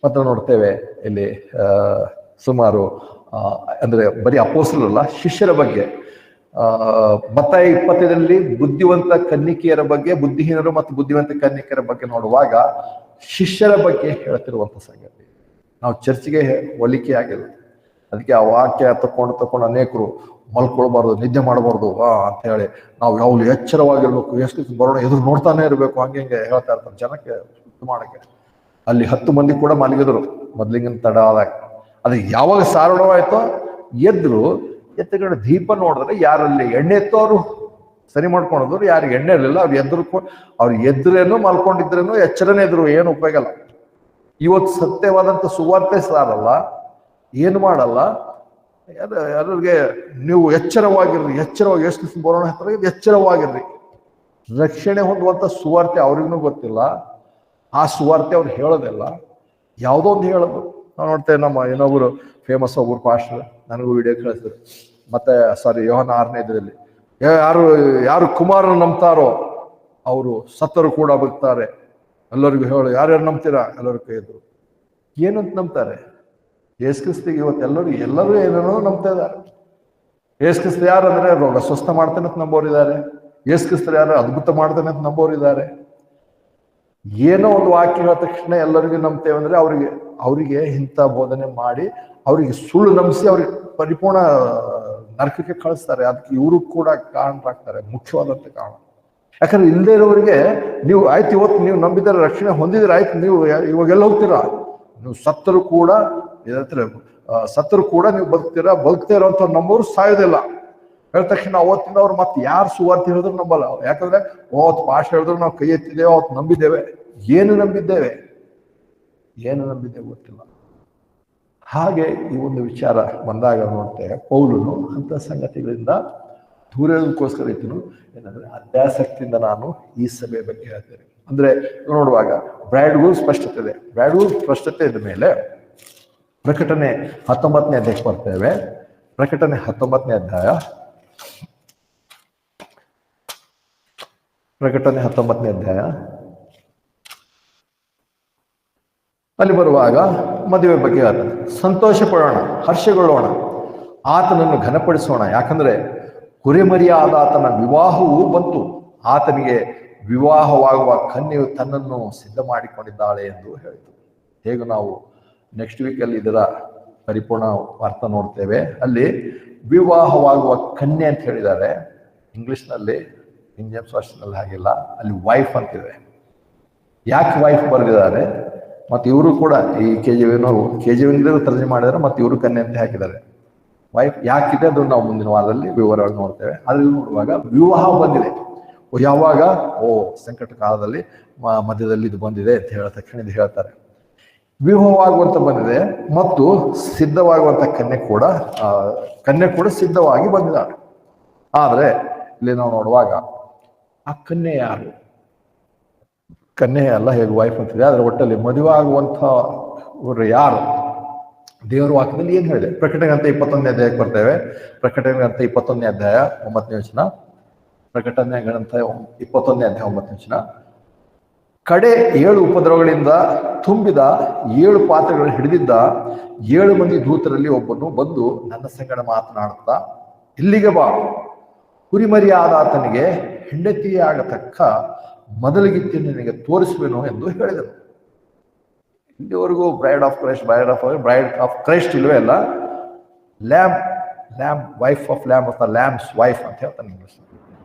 ಮತ್ತು ನೋಡ್ತೇವೆ ಇಲ್ಲಿ ಸುಮಾರು ಅಂದ್ರೆ ಬರೀ ಅಪೋಸ್ತಲರಲ್ಲ, ಶಿಷ್ಯರ ಬಗ್ಗೆ ಮತ್ತಾಯ 20 ಬುದ್ಧಿವಂತ ಕನ್ನಿಕೆಯರ ಬಗ್ಗೆ, ಬುದ್ಧಿಹೀನರು ಮತ್ತು ಬುದ್ಧಿವಂತ ಕನ್ನಿಕೆಯರ ಬಗ್ಗೆ ನೋಡುವಾಗ ಶಿಷ್ಯರ ಬಗ್ಗೆ ಹೇಳ್ತಿರುವಂಥ ಸಂಗತಿ ನಾವು ಚರ್ಚಿಗೆ ಹೋಲಿಕೆ ಆಗಿಲ್ಲ. ಅದಕ್ಕೆ ಆ ವಾಕ್ಯ ತಕೊಂಡು ಅನೇಕರು ಮಲ್ಕೊಳ್ಬಾರ್ದು, ನಿದ್ದೆ ಮಾಡಬಾರ್ದು ಅಂತ ಹೇಳಿ ನಾವು ಯಾವ್ದು ಎಚ್ಚರವಾಗಿರ್ಬೇಕು, ಎಷ್ಟು ಬರೋಣ ಎದುರು ನೋಡ್ತಾನೆ ಇರಬೇಕು, ಹಂಗೆ ಹೇಳ್ತಾ ಇರ್ತಾರೆ ಜನಕ್ಕೆ ಮಾಡಕ್ಕೆ. ಅಲ್ಲಿ 10 ಮಂದಿ ಕೂಡ ಮಲಗಿದ್ರು ಮೊದ್ಲಿಂಗಿನ ತಡ ಆದಾಗ. ಅದಕ್ಕೆ ಯಾವಾಗ ಸಾರಣವಾಯ್ತೋ ಎದ್ರು, ಎತ್ತಗಡೆ ದೀಪ ನೋಡಿದ್ರೆ ಯಾರಲ್ಲಿ ಎಣ್ಣೆ ಎತ್ತೋ ಅವರು ಸರಿ ಮಾಡ್ಕೊಂಡಿದ್ರು, ಯಾರಿಗೆ ಎಣ್ಣೆ ಇರಲಿಲ್ಲ ಅವ್ರು ಎದ್ರೇನು ಮಲ್ಕೊಂಡಿದ್ರೇನು ಎಚ್ಚರನೇ ಇದ್ರು, ಏನು ಉಪಯೋಗ ಇಲ್ಲ. ಇವತ್ತು ಸತ್ಯವಾದಂಥ ಸುವಾರ್ತೆ ಸಾರಲ್ಲ, ಏನು ಮಾಡಲ್ಲ. ಎಲ್ಲರಿಗೆ ನೀವು ಎಚ್ಚರವಾಗಿ ಎಷ್ಟು ಬರೋಣ ಹೇಳ್ತಾರೆ, ಎಚ್ಚರವಾಗಿರ್ರಿ. ರಕ್ಷಣೆ ಹೊಂದುವಂಥ ಸುವಾರ್ತೆ ಅವ್ರಿಗೂ ಗೊತ್ತಿಲ್ಲ, ಆ ಸುವಾರ್ತೆ ಅವ್ರು ಹೇಳೋದಿಲ್ಲ, ಯಾವುದೋ ಒಂದು ಹೇಳೋದು. ನಾವು ನೋಡ್ತೇವೆ, ನಮ್ಮ ಇನ್ನೊಬ್ರು ಫೇಮಸ್ ಒಬ್ಬರು ಪಾಸ್ಟರ್ ನನಗೂ ವಿಡಿಯೋ ಕಳಿಸಿದ್ರು. ಮತ್ತೆ ಯೋಹಾನ 6ನೇ ಯಾರು ಕುಮಾರನ ನಂಬ್ತಾರೋ ಅವರು ಸತ್ತರು ಕೂಡ ಬದುಕ್ತಾರೆ, ಎಲ್ಲರಿಗೂ ಹೇಳು, ಯಾರ್ಯಾರು ನಂಬ್ತೀರಾ ಎಲ್ಲರೂ ಕೈ ಇದ್ರು. ಏನಂತ ನಂಬ್ತಾರೆ? ಯೇಸು ಕ್ರಿಸ್ತಿಗೆ ಇವತ್ತು ಎಲ್ಲರೂ ಏನೇನೋ ನಂಬ್ತಾ ಇದ್ದಾರೆ. ಯೇಸು ಕ್ರಿಸ್ತ ಯಾರು ಅಂದ್ರೆ ರೋಗ ಸ್ವಸ್ಥ ಮಾಡ್ತಾನೆ ಅಂತ ನಂಬೋರಿದ್ದಾರೆ, ಯೇಸು ಕ್ರಿಸ್ತ ಯಾರು ಅದ್ಭುತ ಮಾಡ್ತಾನೆ ಅಂತ ನಂಬೋರಿದ್ದಾರೆ. ಏನೋ ಒಂದು ವಾಕ್ಯ ಹೇಳಿದ ತಕ್ಷಣ ಎಲ್ಲರಿಗೂ ನಂಬ್ತೇವೆ ಅಂದ್ರೆ ಅವರಿಗೆ ಇಂಥ ಬೋಧನೆ ಮಾಡಿ ಅವರಿಗೆ ಸುಳ್ಳು ನಂಬಿಸಿ ಅವ್ರಿಗೆ ಪರಿಪೂರ್ಣ ನರಕಕ್ಕೆ ಕಳಿಸ್ತಾರೆ. ಅದಕ್ಕೆ ಇವರು ಕೂಡ ಕಾರಣರಾಗ್ತಾರೆ, ಮುಖ್ಯವಾದಂಥ ಕಾರಣ. ಯಾಕಂದ್ರೆ ಇಲ್ಲದೆ ಇರೋರಿಗೆ ನೀವು ಆಯ್ತು, ಇವತ್ತು ನೀವು ನಂಬಿದರೆ ರಕ್ಷಣೆ ಹೊಂದಿದ್ರೆ ಆಯ್ತು, ನೀವು ಇವಾಗೆಲ್ಲ ಹೋಗ್ತೀರಾ, ನೀವು ಸತ್ತರು ಕೂಡ ನೀವು ಬದುಕ್ತಾ ಇರೋಂಥ ನಂಬೋರು ಸಾಯೋದಿಲ್ಲ. ಹೇಳಿದ ತಕ್ಷಣ ಅವತ್ತಿಂದ ಅವ್ರು ಮತ್ತೆ ಯಾರು ಸುವಾರ್ತೆ ಹೇಳಿದ್ರು ನಂಬಲ್ಲ. ಯಾಕಂದ್ರೆ ಅವತ್ತು ಪಾಠ ಹೇಳಿದ್ರು ನಾವು ಕೈ ಎತ್ತಿದ್ದೇವೆ, ಅವತ್ತು ನಂಬಿದ್ದೇವೆ. ಏನು ನಂಬಿದ್ದೇವೆ ಗೊತ್ತಿಲ್ಲ. ಹಾಗೆ ಈ ಒಂದು ವಿಚಾರ ಬಂದಾಗ ನೋಡ್ತೇವೆ, ಪೌಲನು ಅಂತ ಸಂಗತಿಗಳಿಂದ ದೂರಕ್ಕೋಸ್ಕರ ಇದ್ದನು. ಏನಂದ್ರೆ ಅತ್ಯಾಸಕ್ತಿಯಿಂದ ನಾನು ಈ ಸಭೆ ಬಗ್ಗೆ ಹೇಳ್ತೇನೆ. ಅಂದ್ರೆ ನೋಡುವಾಗ ಬ್ರೈಡ್ಗೂ ಸ್ಪಷ್ಟತೆ ಇದೆ. ಬ್ರೈಡ್ಗೂ ಸ್ಪಷ್ಟತೆ ಇದ್ದ ಮೇಲೆ ಪ್ರಕಟಣೆ 19ನೇ ಅಧ್ಯಾಯಕ್ಕೆ ಬರ್ತೇವೆ. ಪ್ರಕಟಣೆ 19ನೇ ಅಧ್ಯಾಯ, ಪ್ರಕಟಣೆ 19ನೇ ಅಧ್ಯಾಯ. ಅಲ್ಲಿ ಬರುವಾಗ ಮದುವೆ ಬಗ್ಗೆ ಹೇಳ್ತಾನೆ. ಸಂತೋಷ ಪಡೋಣ, ಹರ್ಷಗೊಳ್ಳೋಣ, ಆತನನ್ನು ಘನಪಡಿಸೋಣ, ಯಾಕಂದ್ರೆ ಕುರಿಮರಿಯಾದ ಆತನ ವಿವಾಹವು ಬಂತು, ಆತನಿಗೆ ವಿವಾಹವಾಗುವ ಕನ್ಯೆಯು ತನ್ನನ್ನು ಸಿದ್ಧ ಮಾಡಿಕೊಂಡಿದ್ದಾಳೆ ಎಂದು ಹೇಳಿತು. ಹೇಗೂ ನಾವು ನೆಕ್ಸ್ಟ್ ವೀಕಲ್ಲಿ ಇದರ ಪರಿಪೂರ್ಣ ಅರ್ಥ ನೋಡ್ತೇವೆ. ಅಲ್ಲಿ ವಿವಾಹವಾಗುವ ಕನ್ಯೆ ಅಂತ ಹೇಳಿದ್ದಾರೆ. ಇಂಗ್ಲಿಷ್ನಲ್ಲಿ, ಇಂಡಿಯನ್ ಭಾಷೆನಲ್ಲಿ ಹಾಗಿಲ್ಲ, ಅಲ್ಲಿ ವೈಫ್ ಅಂತಿದೆ. ಯಾಕೆ ವೈಫ್ ಬರೆದಿದ್ದಾರೆ? ಮತ್ತು ಇವರು ಕೂಡ ಈ KJV ತರ್ಜಮೆ ಮಾಡಿದ್ದಾರೆ, ಮತ್ತು ಇವರು ಕನ್ಯೆ ಅಂತ ಹಾಕಿದ್ದಾರೆ. ವೈಫ್ ಯಾಕಿದೆ ಅದು ನಾವು ಮುಂದಿನ ವಾರದಲ್ಲಿ ವಿವರವಾಗಿ ನೋಡ್ತೇವೆ. ಅದ್ರಲ್ಲಿ ನೋಡುವಾಗ ವಿವಾಹ ಬಂದಿದೆ. ಯಾವಾಗ? ಸಂಕಟ ಕಾಲದಲ್ಲಿ ಮಧ್ಯದಲ್ಲಿ ಇದು ಬಂದಿದೆ ಅಂತ ಹೇಳೋ ತಕ್ಷಣ ಇದು ಹೇಳ್ತಾರೆ. ವಿವಾಹವಾಗುವಂತ ಬಂದಿದೆ ಮತ್ತು ಸಿದ್ಧವಾಗುವಂತ ಕನ್ಯೆ ಕೂಡ ಸಿದ್ಧವಾಗಿ ಬಂದಿದ್ದಾಳೆ. ಆದ್ರೆ ಇಲ್ಲಿ ನಾವು ನೋಡುವಾಗ ಆ ಕನ್ಯೆ ಯಾರು? ಕನ್ಯೆ ಅಲ್ಲ, ಹೇಗೆ ವೈಫ್ ಅಂತಿದೆ. ಆದ್ರೆ ಒಟ್ಟಲ್ಲಿ ಮದುವೆ ಆಗುವಂಥವ್ರು ಯಾರು? ದೇವರ ವಾಕ್ಯದಲ್ಲಿ ಏನ್ ಹೇಳಿದೆ? ಪ್ರಕಟಣೆ ಗ್ರಂಥ 21ನೇ ಅಧ್ಯಾಯಕ್ಕೆ ಬರ್ತೇವೆ. ಪ್ರಕಟಣೆ ಗ್ರಂಥ 21ನೇ ಅಧ್ಯಾಯ 9ನೇ ವಚನ. ಪ್ರಕಟಣೆ ಗ್ರಂಥ 21ನೇ ಅಧ್ಯಾಯ 9ನೇ ವಚನ. ಕಡೆ 7 ಉಪದ್ರವಗಳಿಂದ ತುಂಬಿದ 7 ಪಾತ್ರೆಗಳು ಹಿಡಿದಿದ್ದ 7 ಮಂದಿ ದೂತರಲ್ಲಿ ಒಬ್ಬನು ಬಂದು ನನ್ನ ಸಂಗಡ ಮಾತನಾಡುತ್ತಾ, ಇಲ್ಲಿಗೆ ಬಾ, ಕುರಿಮರಿಯಾದ ಆತನಿಗೆ ಹೆಂಡತಿಯಾಗತಕ್ಕ ಮೊದಲಿಗಿತ್ತಿನ ನಿನಗೆ ತೋರಿಸುವೆನು ಎಂದು ಹೇಳಿದನು. ಇಲ್ಲಿವರೆಗೂ ಬ್ರೈಡ್ ಆಫ್ ಕ್ರೈಸ್ಟ್ ಇಲ್ವೇ ಅಲ್ಲ. ವೈಫ್ ಆಫ್ ಲ್ಯಾಂಬ್ಸ್ ವೈಫ್ ಅಂತ ಹೇಳ್ತಾನೆ ಇಂಗ್ಲಿಷ್.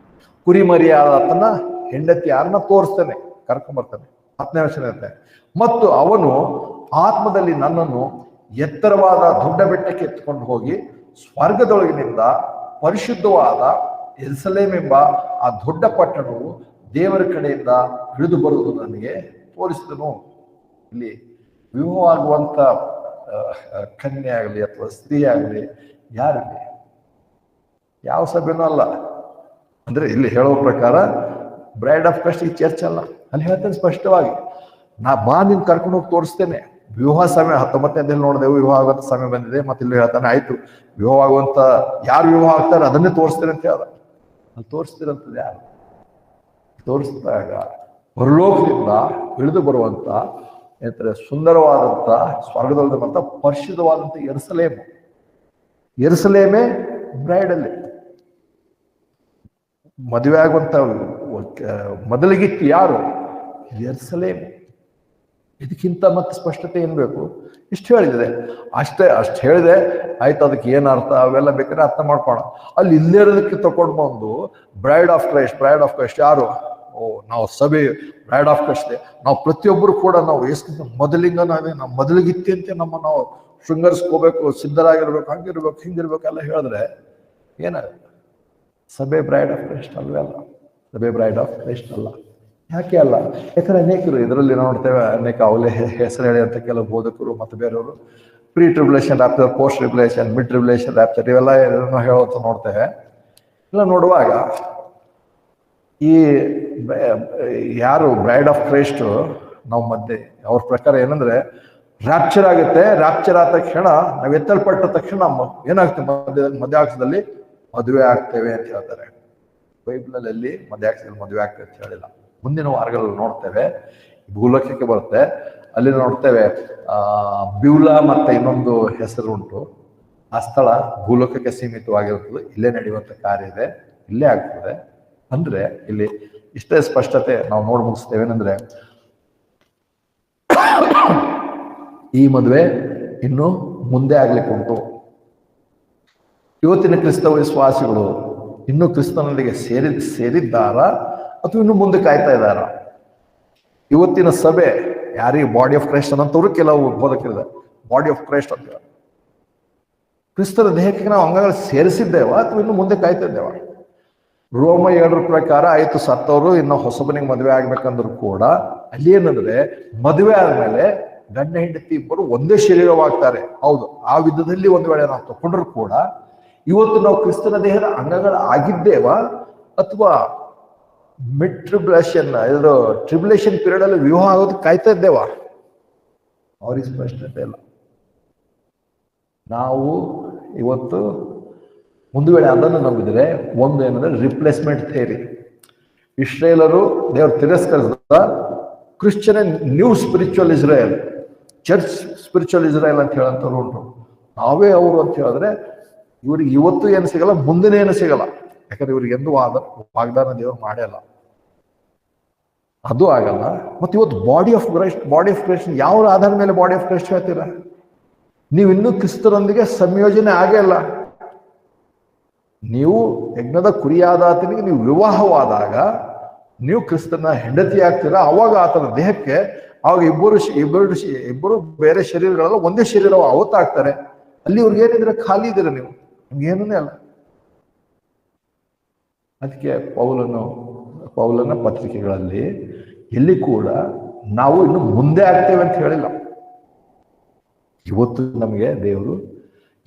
ಕುರಿಮರಿಯಾದ ಆತನ ಹೆಂಡತಿ ಯಾರನ್ನ ತೋರಿಸ್ತಾನೆ, ಕರ್ಕೊಂಡ್ಬರ್ತಾನೆ. 10ನೇ ವಚನ ಇರುತ್ತೆ. ಮತ್ತು ಅವನು ಆತ್ಮದಲ್ಲಿ ನನ್ನನ್ನು ಎತ್ತರವಾದ ದೊಡ್ಡ ಬೆಟ್ಟಕ್ಕೆ ಎತ್ಕೊಂಡು ಹೋಗಿ ಸ್ವರ್ಗದೊಳಗಿನಿಂದ ಪರಿಶುದ್ಧವಾದ ಯೆರೂಸಲೇಮ್ ಎಂಬ ಆ ದೊಡ್ಡ ಪಟ್ಟಣವು ದೇವರ ಕಡೆಯಿಂದ ಇಳಿದು ಬರುವುದು ನನಗೆ ತೋರಿಸಿದನು. ಇಲ್ಲಿ ವಿವಾಹ ಆಗುವಂತ ಕನ್ಯೆ ಆಗಲಿ ಅಥವಾ ಸ್ತ್ರೀ ಆಗಲಿ ಯಾರಿದೆ? ಯಾವ ಸಭೆನೂ ಅಲ್ಲ. ಅಂದ್ರೆ ಇಲ್ಲಿ ಹೇಳೋ ಪ್ರಕಾರ ಬ್ರೈಡ್ ಆಫ್ ಕ್ರೈಸ್ಟ್ ಈ ಚರ್ಚ್ ಅಲ್ಲ. ಅಲ್ಲಿ ಹೇಳ್ತೇನೆ ಸ್ಪಷ್ಟವಾಗಿ, ನಿನ್ ಕರ್ಕೊಂಡು ಹೋಗಿ ತೋರಿಸ್ತೇನೆ. ವಿವಾಹ ಸಮಯ 19ನೇ ಅಧ್ಯಾಯದಲ್ಲಿ ನೋಡಿದೆವು, ವಿವಾಹ ಆಗುವಂತ ಸಮಯ ಬಂದಿದೆ. ಮತ್ತೆ ಇಲ್ಲಿ ಹೇಳ್ತಾನೆ, ಆಯ್ತು ವಿವಾಹ ಆಗುವಂತ ಯಾರು ವಿವಾಹ ಆಗ್ತಾರೆ ಅದನ್ನೇ ತೋರಿಸ್ತೇನೆ ಅಂತ ಹೇಳ್ದ. ಅಲ್ಲಿ ತೋರಿಸ್ತಿರಂತದ್ದು ಯಾರು? ತೋರಿಸಿದಾಗ ಪರಲೋಕದಿಂದ ಇಳಿದು ಬರುವಂತ ಸುಂದರವಾದಂತ ಸ್ವರ್ಗದಲ್ಲಿರುವಂತ ಪರಿಶುದ್ಧವಾದಂತ ಯೆರೂಸಲೇಮೇ ಬ್ರೈಡಲ್ಲಿ ಮದುವೆ ಆಗುವಂತ ಮೊದಲಿಗಿತ್ತು ಯಾರು? ಯೆರೂಸಲೇಮ್. ಇದಕ್ಕಿಂತ ಮತ್ತೆ ಸ್ಪಷ್ಟತೆ ಏನ್ ಬೇಕು? ಇಷ್ಟು ಹೇಳಿದೆ, ಅಷ್ಟು ಹೇಳಿದೆ ಆಯ್ತು. ಅದಕ್ಕೆ ಏನ್ ಅರ್ಥ ಅವೆಲ್ಲ ಬೇಕಾದ್ರೆ ಅರ್ಥ ಮಾಡ್ಕೋಣ. ಅಲ್ಲಿ ಇಲ್ಲಿರೋದಕ್ಕೆ ತಗೊಂಡು ಬಂದು ಬ್ರೈಡ್ ಆಫ್ ಕ್ರೈಸ್ಟ್ ಯಾರು? ನಾವು ಸಭೆ ಬ್ರೈಡ್ ಆಫ್ ಕ್ರೈಸ್ಟ್. ನಾವು ಪ್ರತಿಯೊಬ್ಬರು ಕೂಡ ನಾವು ಎಷ್ಟು ಮೊದಲಿಂದ ನಾವು ಮೊದಲಿಗಿತ್ತಿ ಅಂತ ನಾವು ಶೃಂಗರಿಸ್ಕೋಬೇಕು, ಸಿದ್ಧರಾಗಿರ್ಬೇಕು, ಹಂಗಿರ್ಬೇಕು, ಹಿಂಗಿರ್ಬೇಕು ಎಲ್ಲ ಹೇಳಿದ್ರೆ ಏನಾಗುತ್ತೆ? ಸಭೆ ಬ್ರೈಡ್ ಆಫ್ ಕ್ರೈಸ್ಟ್ ಅಲ್ವೇ ಅಲ್ಲ. ಸಭೆ ಬ್ರೈಡ್ ಆಫ್ ಕ್ರೈಸ್ಟ್ ಅಲ್ಲ. ಯಾಕೆ ಅಲ್ಲ? ಯಾಕಂದ್ರೆ ಅನೇಕರು ಇದರಲ್ಲಿ ನೋಡ್ತೇವೆ, ಅನೇಕ ಅವಲೇ ಹೆಸರು ಹೇಳಿ ಅಂತ ಕೆಲವು ಬೋಧಕರು ಮತ್ತು ಬೇರೆಯವರು pre tribulation rapture, post tribulation, mid tribulation rapture ಇವೆಲ್ಲ ಹೇಳೋದು ನೋಡ್ತೇವೆ. ಇಲ್ಲ ನೋಡುವಾಗ ಈ ಯಾರು ಬ್ರೈಡ್ ಆಫ್ ಕ್ರೈಸ್ಟ್ ನಾವು ಮಧ್ಯೆ ಅವ್ರ ಪ್ರಕಾರ ಏನಂದ್ರೆ ರ್ಯಾಪ್ಚರ್ ಆಗುತ್ತೆ. ರ್ಯಾಪ್ಚರ್ ಆದ ತಕ್ಷಣ ನಾವು ಎತ್ತಲ್ಪಟ್ಟ ತಕ್ಷಣ ಏನಾಗ್ತದೆ? ಮಧ್ಯಾಕಾಶದಲ್ಲಿ ಮದುವೆ ಆಗ್ತೇವೆ ಅಂತ ಹೇಳ್ತಾರೆ. ಬೈಬಲಲ್ಲಿ ಮಧ್ಯಾಕಾಶದಲ್ಲಿ ಮದುವೆ ಆಗ್ತೇವೆ ಅಂತ ಹೇಳಿಲ್ಲ. ಮುಂದಿನ ವಾರಗಳಲ್ಲಿ ನೋಡ್ತೇವೆ, ಭೂಲೋಕಕ್ಕೆ ಬರುತ್ತೆ. ಅಲ್ಲಿ ನೋಡ್ತೇವೆ ಬ್ಯೂಲಾ ಮತ್ತೆ ಇನ್ನೊಂದು ಹೆಸರು ಉಂಟು. ಆ ಸ್ಥಳ ಭೂಲೋಕಕ್ಕೆ ಸೀಮಿತವಾಗಿರುತ್ತದೆ. ಇಲ್ಲೇ ನಡೆಯುವಂತ ಕಾರ್ಯ ಇದೆ, ಇಲ್ಲೇ ಆಗ್ತದೆ. ಅಂದ್ರೆ ಇಲ್ಲಿ ಇಷ್ಟೇ ಸ್ಪಷ್ಟತೆ ನಾವು ನೋಡಿ ಮುಗಿಸ್ತೇವೆ. ಏನಂದ್ರೆ ಈ ಮದುವೆ ಇನ್ನು ಮುಂದೆ ಆಗ್ಲಿಕ್ಕೆ ಉಂಟು. ಇವತ್ತಿನ ಕ್ರಿಸ್ತ ವಿಶ್ವಾಸಿಗಳು ಇನ್ನು ಕ್ರಿಸ್ತನಲ್ಲಿಗೆ ಸೇರಿದ್ದಾರ ಅಥವಾ ಇನ್ನು ಮುಂದೆ ಕಾಯ್ತಾ ಇದ್ದಾರ? ಇವತ್ತಿನ ಸಭೆ ಯಾರಿಗೆ ಬಾಡಿ ಆಫ್ ಕ್ರೈಸ್ಟ್ ಅನ್ನೋರು ಕೆಲವು ಬೋಧಕರಿದ್ದಾರೆ. ಬಾಡಿ ಆಫ್ ಕ್ರೈಸ್ಟ್ ಅಂತ ಕ್ರಿಸ್ತನ ದೇಹಕ್ಕೆ ನಾವು ಅಂಗಗಳು ಸೇರಿಸಿದ್ದೇವ ಅಥವಾ ಇನ್ನು ಮುಂದೆ ಕಾಯ್ತಾ ಇದ್ದೇವ? ರೋಮ 7 ಪ್ರಕಾರ ಆಯ್ತು, ಸತ್ತವರು ಇನ್ನು ಹೊಸಬನಿಗೆ ಮದುವೆ ಆಗ್ಬೇಕಂದ್ರು ಕೂಡ ಅಲ್ಲಿ ಏನಂದ್ರೆ ಮದುವೆ ಆದ್ಮೇಲೆ ಗಂಡ ಹೆಂಡತಿ ಇಬ್ಬರು ಒಂದೇ ಶರೀರವಾಗ್ತಾರೆ. ಹೌದು, ಆ ವಿಧದಲ್ಲಿ ಒಂದು ವೇಳೆ ನಾವು ತಗೊಂಡ್ರು ಕೂಡ ಇವತ್ತು ನಾವು ಕ್ರಿಸ್ತನ ದೇಹದ ಅಂಗಗಳು ಆಗಿದ್ದೇವ ಅಥವಾ ಮಿಡ್ ಟ್ರಿಬ್ಯುಲೇಷನ್ ಟ್ರಿಬ್ಯುಲೇಷನ್ ಪೀರಿಯಡ್ ಅಲ್ಲಿ ವಿವಾಹ ಆಗೋದಕ್ಕೆ ಕಾಯ್ತಾ ಇದ್ದೇವ? ಅವ್ರಿಗೆ ಸ್ಪಷ್ಟತೆ ಇಲ್ಲ. ನಾವು ಇವತ್ತು ಒಂದು ವೇಳೆ ಅದನ್ನು ನಂಬಿದರೆ ಒಂದು ಏನಂದ್ರೆ ರಿಪ್ಲೇಸ್ಮೆಂಟ್ ಥಿಯರಿ. ಇಸ್ರೇಲರು ದೇವರು ತಿರಸ್ಕರಿಸಿದ Christian new spiritual Israel, church spiritual Israel ಅಂತ ಹೇಳಂತವ್ರು ಉಂಟು. ನಾವೇ ಅವರು ಅಂತ ಹೇಳಿದ್ರೆ ಇವ್ರಿಗೆ ಇವತ್ತು ಏನು ಸಿಗಲ್ಲ, ಮುಂದಿನ ಏನು ಸಿಗಲ್ಲ. ಯಾಕಂದ್ರೆ ಇವ್ರಿಗೆ ಎಂದೂ ವಾಗ್ದಾನ ದೇವರು ಮಾಡಲ್ಲ, ಅದು ಆಗಲ್ಲ. ಮತ್ತೆ ಇವತ್ತು ಬಾಡಿ ಆಫ್ ಕ್ರೈಸ್ಟ್ ಯಾವ ಆಧಾರ ಮೇಲೆ ಬಾಡಿ ಆಫ್ ಕ್ರೈಸ್ಟ್ ಹೇಳ್ತೀರಾ? ನೀವು ಇನ್ನೂ ಕ್ರಿಸ್ತರೊಂದಿಗೆ ಸಂಯೋಜನೆ ಆಗೇ ಇಲ್ಲ. ನೀವು ಯಜ್ಞದ ಕುರಿಯಾದಾತನಿಗೆ ನೀವು ವಿವಾಹವಾದಾಗ ನೀವು ಕ್ರಿಸ್ತನ ಹೆಂಡತಿ ಆಗ್ತೀರಾ. ಅವಾಗ ಆತನ ದೇಹಕ್ಕೆ ಅವಾಗ ಇಬ್ಬರು ಬೇರೆ ಶರೀರಗಳೆಲ್ಲ ಒಂದೇ ಶರೀರ ಅವತ್ತಾಗ್ತಾರೆ. ಅಲ್ಲಿ ಇವ್ರಿಗೆ ಏನಿದ್ರೆ ಖಾಲಿ ಇದ್ದೀರ ನೀವು, ನಿಮ್ಗೆ ಏನೂ ಅಲ್ಲ. ಅದಕ್ಕೆ ಪೌಲನ ಪತ್ರಿಕೆಗಳಲ್ಲಿ ಎಲ್ಲಿ ಕೂಡ ನಾವು ಇನ್ನು ಮುಂದೆ ಆಗ್ತೇವೆ ಅಂತ ಹೇಳಿಲ್ಲ. ಇವತ್ತು ನಮಗೆ ದೇವರು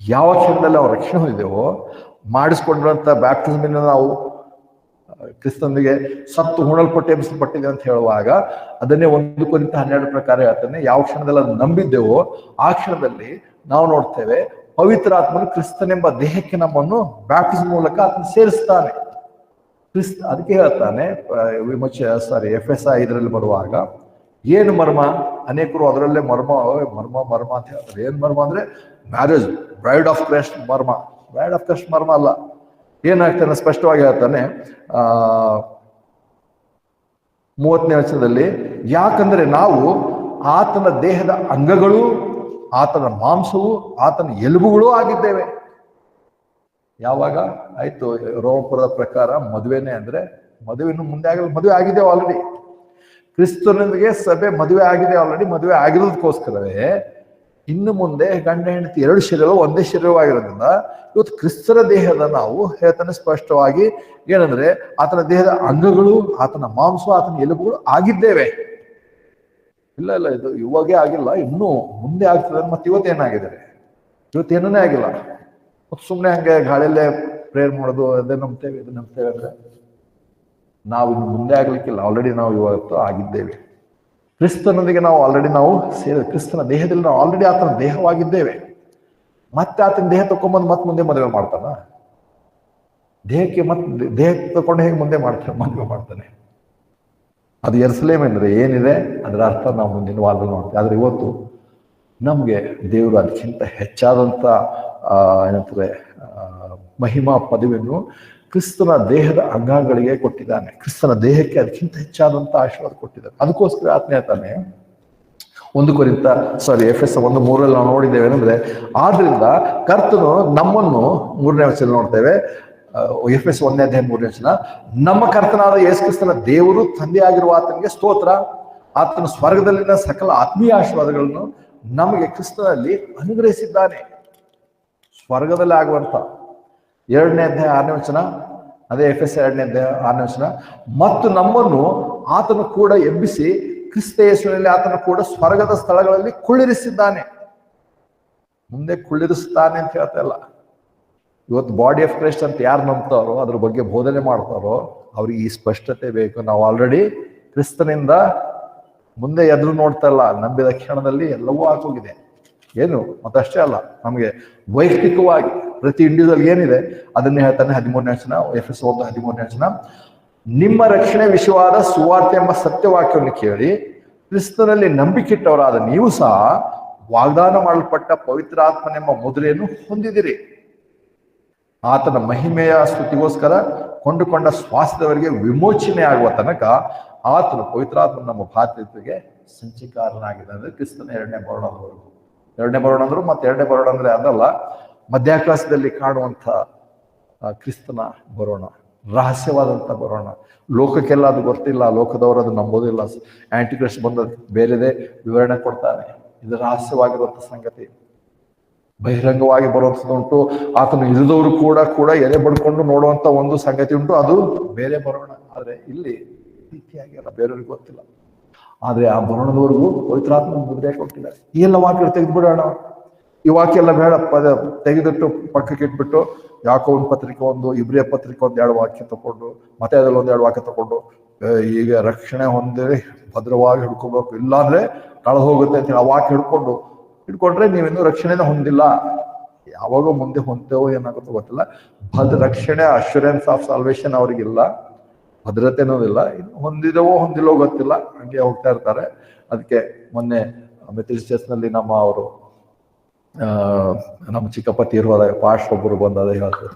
ಯಾವ ಕ್ಷಣದಲ್ಲಿ ನಾವು ರಕ್ಷಣೆ ಹೊಂದಿದ್ದೇವೋ ಮಾಡಿಸ್ಕೊಂಡಿರುವಂಥ ಬ್ಯಾಪ್ಟಿಸಮಿನ ನಾವು ಕ್ರಿಸ್ತನಿಗೆ ಸತ್ತು ಹೂಣಲ್ಪಟ್ಟು ಎಬ್ಬಿಸಲ್ಪಟ್ಟಿದೆ ಅಂತ ಹೇಳುವಾಗ ಅದನ್ನೇ 1 ಕೊರಿಂಥ 12 ಪ್ರಕಾರ ಹೇಳ್ತಾನೆ. ಯಾವ ಕ್ಷಣದಲ್ಲಿ ಅದು ನಂಬಿದ್ದೇವೋ ಆ ಕ್ಷಣದಲ್ಲಿ ನಾವು ನೋಡ್ತೇವೆ ಪವಿತ್ರ ಆತ್ಮನು ಕ್ರಿಸ್ತನೆಂಬ ದೇಹಕ್ಕೆ ನಮ್ಮನ್ನು ಬ್ಯಾಪ್ಟಿಸಮ್ ಮೂಲಕ ಆತನ ಸೇರಿಸ್ತಾನೆ. ಅದಕ್ಕೆ ಹೇಳ್ತಾನೆ ಎಫೆಸ 5 ಬರುವಾಗ ಏನು ಮರ್ಮ, ಅನೇಕರು ಅದರಲ್ಲೇ ಮರ್ಮ ಅಂತ ಹೇಳ್ತಾರೆ. ಏನ್ ಮರ್ಮ ಅಂದ್ರೆ ಮ್ಯಾರೇಜ್, ಬ್ರೈಡ್ ಆಫ್ ಕ್ರೈಸ್ಟ್ ಮರ್ಮ. ಬ್ರೈಡ್ ಆಫ್ ಕ್ರೈಸ್ಟ್ ಮರ್ಮ ಅಲ್ಲ. ಏನಾಗ್ತಾನೆ ಸ್ಪಷ್ಟವಾಗಿ ಹೇಳ್ತಾನೆ 30ನೇ ವಚನದಲ್ಲಿ, ಯಾಕಂದ್ರೆ ನಾವು ಆತನ ದೇಹದ ಅಂಗಗಳು, ಆತನ ಮಾಂಸವು, ಆತನ ಎಲುಬುಗಳು ಆಗಿದ್ದೇವೆ. ಯಾವಾಗ ಆಯ್ತು? ರೋಮಪುರದ ಪ್ರಕಾರ ಮದುವೆನೇ ಅಂದ್ರೆ ಮದುವೆ ಇನ್ನು ಮುಂದೆ ಆಗಲ್ಲ, ಮದುವೆ ಆಗಿದ್ದೇವೆ ಆಲ್ರೆಡಿ. ಕ್ರಿಸ್ತನಿಗೆ ಸಭೆ ಮದುವೆ ಆಗಿದೆ ಆಲ್ರೆಡಿ. ಮದುವೆ ಆಗಿರೋದಕ್ಕೋಸ್ಕರವೇ ಇನ್ನು ಮುಂದೆ ಗಂಡ ಹೆಂಡತಿ 2 ಶರೀರ ಒಂದೇ ಶರೀರವಾಗಿರೋದ್ರಿಂದ ಇವತ್ತು ಕ್ರಿಸ್ತರ ದೇಹದ ನಾವು ಹೇಳ್ತಾನೆ ಸ್ಪಷ್ಟವಾಗಿ ಏನಂದ್ರೆ ಆತನ ದೇಹದ ಅಂಗಗಳು, ಆತನ ಮಾಂಸ, ಆತನ ಎಲುಬುಗಳು ಆಗಿದ್ದೇವೆ. ಇಲ್ಲ ಇದು ಇವಾಗೇ ಆಗಿಲ್ಲ, ಇನ್ನೂ ಮುಂದೆ ಆಗ್ತದೆ. ಮತ್ತೆ ಇವತ್ತೇನಾಗಿದ್ದಾರೆ? ಇವತ್ತೇನೇ ಆಗಿಲ್ಲ. ಮತ್ತೆ ಸುಮ್ಮನೆ ಹಂಗೆ ಗಾಳಿಯಲ್ಲೇ ಪ್ರೇಯರ್ ಮಾಡೋದು, ಅದೇ ನಂಬ್ತೇವೆ ಇದು ನಂಬ್ತೇವೆ ಅಂದ್ರೆ ನಾವು ಇನ್ನು ಮುಂದೆ ಆಗ್ಲಿಕ್ಕಿಲ್ಲ. ಆಲ್ರೆಡಿ ನಾವು ಇವತ್ತು ಆಗಿದ್ದೇವೆ. ಕ್ರಿಸ್ತನೊಂದಿಗೆ ನಾವು ಆಲ್ರೆಡಿ ನಾವು ಕ್ರಿಸ್ತನ ದೇಹದಲ್ಲಿ ನಾವು ಆಲ್ರೆಡಿ ಆತನ ದೇಹವಾಗಿದ್ದೇವೆ. ಮತ್ತೆ ಆತನ ದೇಹ ತಕೊಂಡ್ಬಂದು ಮತ್ತೆ ಮುಂದೆ ಮದುವೆ ಮಾಡ್ತಾನ? ದೇಹಕ್ಕೆ ತಗೊಂಡು ಹೇಗೆ ಮದುವೆ ಮಾಡ್ತಾನೆ? ಅದು ಯೆರೂಸಲೇಮ್ ಅಂದ್ರೆ ಏನಿದೆ ಅದರ ಅರ್ಥ ನಾವು ಮುಂದಿನ ವಾರದಲ್ಲಿ ನೋಡ್ತೀವಿ. ಆದ್ರೆ ಇವತ್ತು ನಮ್ಗೆ ದೇವರು ಅದಕ್ಕಿಂತ ಹೆಚ್ಚಾದಂತ ಏನಂತಾರೆ ಮಹಿಮಾ ಪದವಿಯನ್ನು ಕ್ರಿಸ್ತನ ದೇಹದ ಅಂಗಾಂಗಗಳಿಗೆ ಕೊಟ್ಟಿದ್ದಾನೆ. ಕ್ರಿಸ್ತನ ದೇಹಕ್ಕೆ ಅದಕ್ಕಿಂತ ಹೆಚ್ಚಾದಂತ ಆಶೀರ್ವಾದ ಕೊಟ್ಟಿದ್ದಾನೆ. ಅದಕ್ಕೋಸ್ಕರ ಆತ್ಮ ಹೇಳ್ತಾನೆ 1 ಕೊರಿಂಥ ಎಫೆಸ 1:3 ನಾವು ನೋಡಿದ್ದೇವೆ ಏನಂದ್ರೆ, ಆದ್ರಿಂದ ಕರ್ತನು ನಮ್ಮನ್ನು 3ನೇ ವಚನ ನೋಡ್ತೇವೆ. ಎಫೆಸ 1:3 ನಮ್ಮ ಕರ್ತನಾದ ಯೇಸು ಕ್ರಿಸ್ತನ ದೇವರು ತಂದೆಯಾಗಿರುವ ಆತನಿಗೆ ಸ್ತೋತ್ರ. ಆತನು ಸ್ವರ್ಗದಲ್ಲಿನ ಸಕಲ ಆತ್ಮೀಯ ಆಶೀರ್ವಾದಗಳನ್ನು ನಮಗೆ ಕ್ರಿಸ್ತನಲ್ಲಿ ಅನುಗ್ರಹಿಸಿದ್ದಾನೆ. ಸ್ವರ್ಗದಲ್ಲಿ ಆಗುವಂತ 2ನೇ ಅಧ್ಯಾಯ 6ನೇ ವಚನ, ಅದೇ ಎಫೆಸ 2ನೇ ಅಧ್ಯಾಯ 6ನೇ ವಚನ, ಮತ್ತು ನಮ್ಮನ್ನು ಆತನು ಕೂಡ ಎಬ್ಬಿಸಿ ಕ್ರಿಸ್ತ ಯೇಸುವಿನಲ್ಲಿ ಆತನು ಕೂಡ ಸ್ವರ್ಗದ ಸ್ಥಳಗಳಲ್ಲಿ ಕುಳ್ಳಿರಿಸಿದ್ದಾನೆ. ಮುಂದೆ ಕುಳ್ಳಿರಿಸ್ತಾನೆ ಅಂತ ಹೇಳ್ತಾ ಇಲ್ಲ. ಇವತ್ತು ಬಾಡಿ ಆಫ್ ಕ್ರೈಸ್ಟ್ ಅಂತ ಯಾರು ನಂಬ್ತಾರೋ, ಅದ್ರ ಬಗ್ಗೆ ಬೋಧನೆ ಮಾಡ್ತಾರೋ ಅವ್ರಿಗೆ ಈ ಸ್ಪಷ್ಟತೆ ಬೇಕು. ನಾವು ಆಲ್ರೆಡಿ ಕ್ರಿಸ್ತನಿಂದ ಮುಂದೆ ಎದುರು ನೋಡ್ತಾ ಇಲ್ಲ. ನಂಬಿದ ಕ್ಷಣದಲ್ಲಿ ಎಲ್ಲವೂ ಆಗೋಗಿದೆ. ಏನು ಮತ್ತಷ್ಟೇ ಅಲ್ಲ, ನಮಗೆ ವೈಯಕ್ತಿಕವಾಗಿ ಪ್ರತಿ ಇಂಡಿವಿಜುವಲ್ ಏನಿದೆ ಅದನ್ನೇ ಹೇಳ್ತಾನೆ 13ನೇ ವಚನ, ಎಫೆಸ 1:13ನೇ ವಚನ. ನಿಮ್ಮ ರಕ್ಷಣೆ ವಿಷಯವಾದ ಸುವಾರ್ತೆ ಎಂಬ ಸತ್ಯವಾಕ್ಯವನ್ನು ಕೇಳಿ ಕ್ರಿಸ್ತನಲ್ಲಿ ನಂಬಿಕೆಟ್ಟವರಾದ ನೀವು ಸಹ ವಾಗ್ದಾನ ಮಾಡಲ್ಪಟ್ಟ ಪವಿತ್ರಾತ್ಮನೆಂಬ ಮುದ್ರೆಯನ್ನು ಹೊಂದಿದಿರಿ. ಆತನ ಮಹಿಮೆಯ ಸ್ತುತಿಗೋಸ್ಕರ ಕೊಂಡುಕೊಂಡ ಸ್ವಾಸ್ಥ್ಯದವರಿಗೆ ವಿಮೋಚನೆ ಆಗುವ ತನಕ ಆತನು ಪವಿತ್ರಾತ್ಮ ನಮ್ಮ ಬಾಧ್ಯತೆಗೆ ಸಂಚಿಕಾರನಾಗಿದೆ. ಅಂದ್ರೆ ಕ್ರಿಸ್ತನ 2ನೇ ಬರೋಣದವರೆಗೂ. 2ನೇ ಬರೋಣ ಅಂದ್ರು ಮತ್ತೆ 2ನೇ ಬರೋಣ ಅಂದ್ರೆ ಅದಲ್ಲ, ಮಧ್ಯಾಕಾಶದಲ್ಲಿ ಕಾಣುವಂಥ ಕ್ರಿಸ್ತನ ಬರೋಣ, ರಹಸ್ಯವಾದಂಥ ಬರೋಣ. ಲೋಕಕ್ಕೆಲ್ಲ ಅದು ಗೊತ್ತಿಲ್ಲ, ಲೋಕದವರು ಅದು ನಂಬೋದಿಲ್ಲ. ಆಂಟಿಕ್ರಿಸ್ಟ್ ಬಂದ ಬೇರೆದೇ ವಿವರಣೆ ಕೊಡ್ತಾನೆ. ಇದು ರಹಸ್ಯವಾಗಿರುವಂಥ ಸಂಗತಿ. ಬಹಿರಂಗವಾಗಿ ಬರುವಂಥದ್ದುಂಟು. ಆತನು ಇರಿದವರು ಕೂಡ ಎದೆ ಬಡ್ಕೊಂಡು ನೋಡುವಂಥ ಒಂದು ಸಂಗತಿ ಉಂಟು, ಅದು ಬೇರೆ ಬರೋಣ. ಆದ್ರೆ ಇಲ್ಲಿ ರೀತಿಯಾಗಿಲ್ಲ, ಬೇರೆಯವ್ರಿಗೆ ಗೊತ್ತಿಲ್ಲ. ಆದ್ರೆ ಆ ಬರೋಣದವರೆಗೂ ಪವಿತ್ರಾತ್ಮ ಮುದ್ರೆ ಕೊಟ್ಟಿದ್ದಾರೆ. ಈ ಎಲ್ಲ ವಾಕ್ಯ ತೆಗೆದ್ಬಿಡೋಣ. ಈ ವಾಕ್ಯ ಎಲ್ಲ ಬೇಡ, ತೆಗೆದಿಟ್ಟು ಪಕ್ಕಕ್ಕೆ ಇಟ್ಬಿಟ್ಟು ಯಾಕೋಬನ ಪತ್ರಿಕೆ 1, ಇಬ್ರಿಯ ಪತ್ರಿಕೆ 1-2 ವಾಕ್ಯ ತಗೊಂಡು, ಮತ್ತೆ ಅದ್ರಲ್ಲಿ 1-2 ವಾಕ್ಯ ತಗೊಂಡು ಈಗ ರಕ್ಷಣೆ ಹೊಂದಿ ಭದ್ರವಾಗಿ ಹಿಡ್ಕೋಬೇಕು, ಇಲ್ಲಾಂದ್ರೆ ಕಳೆದು ಹೋಗುತ್ತೆ ಅಂತ ಆ ವಾಕ್ಯ ಹಿಡ್ಕೊಂಡ್ರೆ ನೀವಿನ್ನೂ ರಕ್ಷಣೆನ ಹೊಂದಿಲ್ಲ. ಯಾವಾಗ ಮುಂದೆ ಹೊಂತೇವೋ ಏನಾಗುತ್ತೋ ಗೊತ್ತಿಲ್ಲ. ರಕ್ಷಣೆ ಅಶ್ಯೂರೆನ್ಸ್ ಆಫ್ ಸಾಲ್ವೇಷನ್ ಅವ್ರಿಗಿಲ್ಲ, ಭದ್ರತೆ ಅನ್ನೋದಿಲ್ಲ. ಇನ್ನು ಹೊಂದಿದವೋ ಹೊಂದಿಲ್ಲೋ ಗೊತ್ತಿಲ್ಲ, ಹಂಗೆ ಹೋಗ್ತಾ ಇರ್ತಾರೆ. ಅದಕ್ಕೆ ಮೊನ್ನೆ ಮೆಥಡಿಸ್ಟ್ ಚರ್ಚ್ನಲ್ಲಿ ನಮ್ಮ ಚಿಕ್ಕಪ್ಪ ತೀರ್ವಾದಾಗ ಪಾಸ್ಟ್ ಒಬ್ಬರು ಬಂದದ ಹೇಳಿದ್ರು.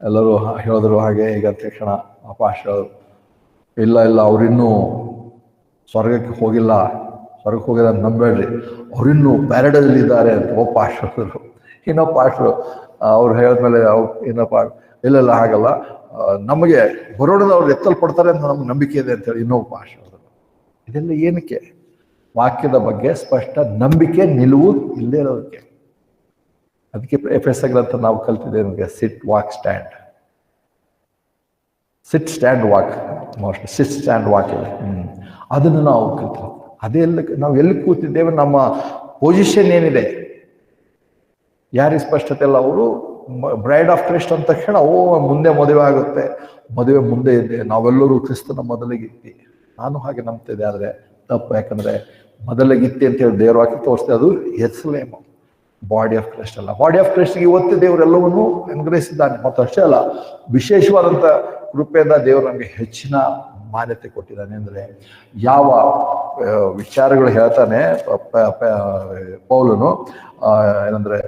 ಎಲ್ಲರೂ ಹೇಳಿದ್ರು ಹಾಗೆ ಈಗ ತಕ್ಷಣ ಪಾಸ್ಟ್ ಹೇಳಿದ್ರು, ಇಲ್ಲ ಅವ್ರಿನ್ನೂ ಸ್ವರ್ಗಕ್ಕೆ ಹೋಗಿಲ್ಲ ಅಂತ ನಂಬೇಡ್ರಿ, ಅವ್ರಿನ್ನೂ ಪ್ಯಾರಡೈಸಲ್ಲಿ ಇದ್ದಾರೆ ಅಂತ ಒಬ್ಬ ಪಾಸ್ಟ್ ಹೇಳಿದ್ರು. ಇನ್ನೊಬ್ಬ ಪಾಸ್ಟ್ರು ಅವ್ರು ಹೇಳಿದ್ಮೇಲೆ ಇಲ್ಲ ಹಾಗಲ್ಲ, ನಮಗೆ ಬರೋಣದವ್ರು ಎತ್ತಲ್ಪಡ್ತಾರೆ ಅಂತ ನಮ್ಗೆ ನಂಬಿಕೆ ಇದೆ ಅಂತೇಳಿ ಇನ್ನೊಬ್ಬ ಪಾಸ್ಟ್ ಹೇಳಿದ್ರು. ಇದೆಲ್ಲ ಏನಕ್ಕೆ? ವಾಕ್ಯದ ಬಗ್ಗೆ ಸ್ಪಷ್ಟ ನಂಬಿಕೆ ನಿಲುವು ಇಲ್ಲೇ ಇರೋದಕ್ಕೆ. ಅದಕ್ಕೆ ಎಫೆಸ ಗ್ರಂಥ ನಾವು ಕಲ್ತಿದ್ದೇವೆ ನಮಗೆ ಸಿಟ್ ವಾಕ್ ಸ್ಟ್ಯಾಂಡ್, ಸಿಟ್ ಸ್ಟ್ಯಾಂಡ್ ವಾಕ್, ಸಿಟ್ ಸ್ಟ್ಯಾಂಡ್ ವಾಕ್ ಇದೆ. ಅದನ್ನು ನಾವು ಕಲ್ತೀವಿ. ನಾವು ಎಲ್ಲಿ ಕೂತಿದ್ದೇವೆ, ನಮ್ಮ ಪೊಸಿಷನ್ ಏನಿದೆ, ಯಾರಿಗೆ ಸ್ಪಷ್ಟತೆ ಇಲ್ಲ. ಅವರು ಬ್ರೈಡ್ ಆಫ್ ಕ್ರಿಸ್ಟ್ ಅಂದ ತಕ್ಷಣ ಮುಂದೆ ಮದುವೆ ಆಗುತ್ತೆ, ಮದುವೆ ಮುಂದೆ ಇದೆ, ನಾವೆಲ್ಲರೂ ಕ್ರಿಸ್ತನ ಮೊದಲಿಗಿತ್ತಿ. ನಾನು ಹಾಗೆ ನಂಬ್ತಿದ್ದೆ, ಆದರೆ ತಪ್ಪು. ಯಾಕಂದ್ರೆ ಮೊದಲಿಗಿತ್ತಿ ಅಂತ ಹೇಳಿ ದೇವ್ರ ವಾಕ್ಯ ತೋರಿಸ್ತೇವೆ, ಅದು ಯೆರೂಸಲೇಮ್, ಬಾಡಿ ಆಫ್ ಕ್ರೈಸ್ಟ್ ಅಲ್ಲ. ಬಾಡಿ ಆಫ್ ಕ್ರೈಸ್ಟ್ಗೆ ಇವತ್ತು ದೇವರೆಲ್ಲವನ್ನೂ ಅನುಗ್ರಹಿಸಿದ್ದಾನೆ. ಮತ್ತು ಅಷ್ಟೇ ಅಲ್ಲ, ವಿಶೇಷವಾದಂಥ ಕೃಪೆಯಿಂದ ದೇವರು ನಮಗೆ ಹೆಚ್ಚಿನ ಮಾನ್ಯತೆ ಕೊಟ್ಟಿದ್ದಾನೆ. ಅಂದರೆ ಯಾವ ವಿಚಾರಗಳು ಹೇಳ್ತಾನೆ ಪೌಲನು, ಏನಂದ್ರೆ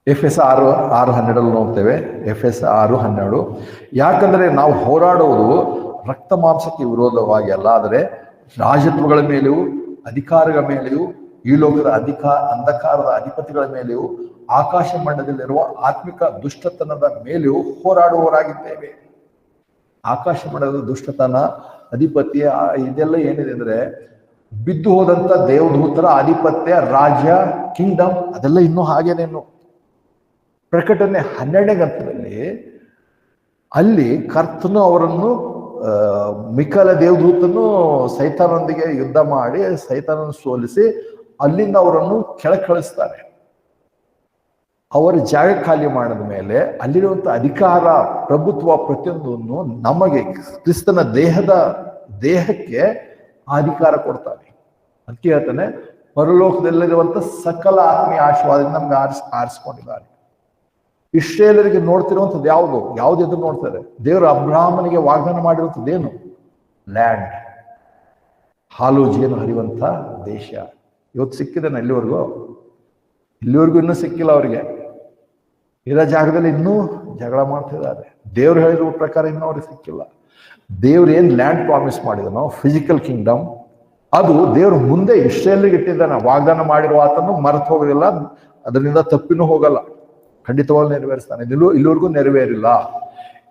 ಎಫೆಸ 6:12 ನೋಡ್ತೇವೆ. ಎಫೆಸ 6:12, ಯಾಕಂದ್ರೆ ನಾವು ಹೋರಾಡುವುದು ರಕ್ತ ಮಾಂಸಕ್ಕೆ ವಿರೋಧವಾಗಿ ಅಲ್ಲ, ಆದರೆ ರಾಜತ್ವಗಳ ಮೇಲೆಯೂ ಅಧಿಕಾರಗಳ ಮೇಲೆಯೂ ಈ ಲೋಕದ ಅಂಧಕಾರದ ಅಧಿಪತಿಗಳ ಮೇಲೆಯೂ ಆಕಾಶ ಮಂಡಲದಲ್ಲಿರುವ ಆತ್ಮಿಕ ದುಷ್ಟತನದ ಮೇಲೆಯೂ ಹೋರಾಡುವವರಾಗಿದ್ದೇವೆ. ಆಕಾಶ ಮಂಡಲದ ದುಷ್ಟತನ, ಅಧಿಪತಿ, ಇದೆಲ್ಲ ಏನಿದೆ ಅಂದ್ರೆ ಬಿದ್ದು ಹೋದಂತ ದೇವದೂತರ ಆಧಿಪತ್ಯ, ರಾಜ್ಯ, ಕಿಂಗ್ಡಮ್, ಅದೆಲ್ಲ ಇನ್ನೂ ಹಾಗೇನೇನು. ಪ್ರಕಟಣೆ 12ನೇ ಗ್ರಂಥದಲ್ಲಿ ಅಲ್ಲಿ ಕರ್ತನು ಅವರನ್ನು ಮಿಕಾಲ ದೇವದೂತನು ಸೈತಾನೊಂದಿಗೆ ಯುದ್ಧ ಮಾಡಿ ಸೈತಾನನ್ನು ಸೋಲಿಸಿ ಅಲ್ಲಿಂದ ಅವರನ್ನು ಕೆಳಗೆ ಕಳಿಸ್ತಾರೆ. ಅವರ ಜಾಗ ಖಾಲಿ ಮಾಡಿದ ಮೇಲೆ ಅಲ್ಲಿರುವಂಥ ಅಧಿಕಾರ, ಪ್ರಭುತ್ವ ಪ್ರತಿಯೊಂದನ್ನು ನಮಗೆ ಕ್ರಿಸ್ತನ ದೇಹಕ್ಕೆ ಅಧಿಕಾರ ಕೊಡ್ತಾನೆ. ಅದಕ್ಕೆ ಹೇಳ್ತಾನೆ, ಪರಲೋಕದಲ್ಲಿರುವಂಥ ಸಕಲ ಆತ್ಮೀಯ ಆಶೀರ್ವಾದದಿಂದ ನಮ್ಗೆ ಆರಿಸ್ಕೊಂಡಿದ್ದಾರೆ. ಇಸ್ರಾಯೇಲರಿಗೆ ನೋಡ್ತಿರುವಂಥದ್ದು ಯಾವ್ದು ಎದುರು ನೋಡ್ತಾರೆ? ದೇವರು ಅಬ್ರಹಾಮನಿಗೆ ವಾಗ್ದಾನ ಮಾಡಿರುವಂಥದ್ದೇನು? ಲ್ಯಾಂಡ್, ಹಾಲು ಜೇನು ಹರಿಯುವಂಥ ದೇಶ. ಇವತ್ತು ಸಿಕ್ಕಿದ್ದಾನೆ ಇಲ್ಲಿವರೆಗೂ ಇನ್ನೂ ಸಿಕ್ಕಿಲ್ಲ ಅವರಿಗೆ. ಇರೋ ಜಾಗದಲ್ಲಿ ಇನ್ನೂ ಜಗಳ ಮಾಡ್ತಿದ್ದಾರೆ. ದೇವ್ರು ಹೇಳಿರೋ ಪ್ರಕಾರ ಇನ್ನೂ ಅವ್ರಿಗೆ ಸಿಕ್ಕಿಲ್ಲ. ದೇವ್ರು ಏನ್ ಲ್ಯಾಂಡ್ ಪ್ರಾಮಿಸ್ ಮಾಡಿದನೋ, ಫಿಸಿಕಲ್ ಕಿಂಗ್ಡಮ್, ಅದು ದೇವ್ರು ಮುಂದೆ ಇಸ್ರಾಯೇಲಿಗೆ ಇಟ್ಟಿದ್ದಾನೆ. ವಾಗ್ದಾನ ಮಾಡಿರುವ ಆತನು ಮರೆತು ಹೋಗೋದಿಲ್ಲ, ಅದರಿಂದ ತಪ್ಪಿನೂ ಹೋಗಲ್ಲ, ಖಂಡಿತವಾಗಿ ನೆರವೇರಿಸ್ತಾನೆ. ಇಲ್ಲಿವರೆಗೂ ನೆರವೇರಿಲ್ಲ.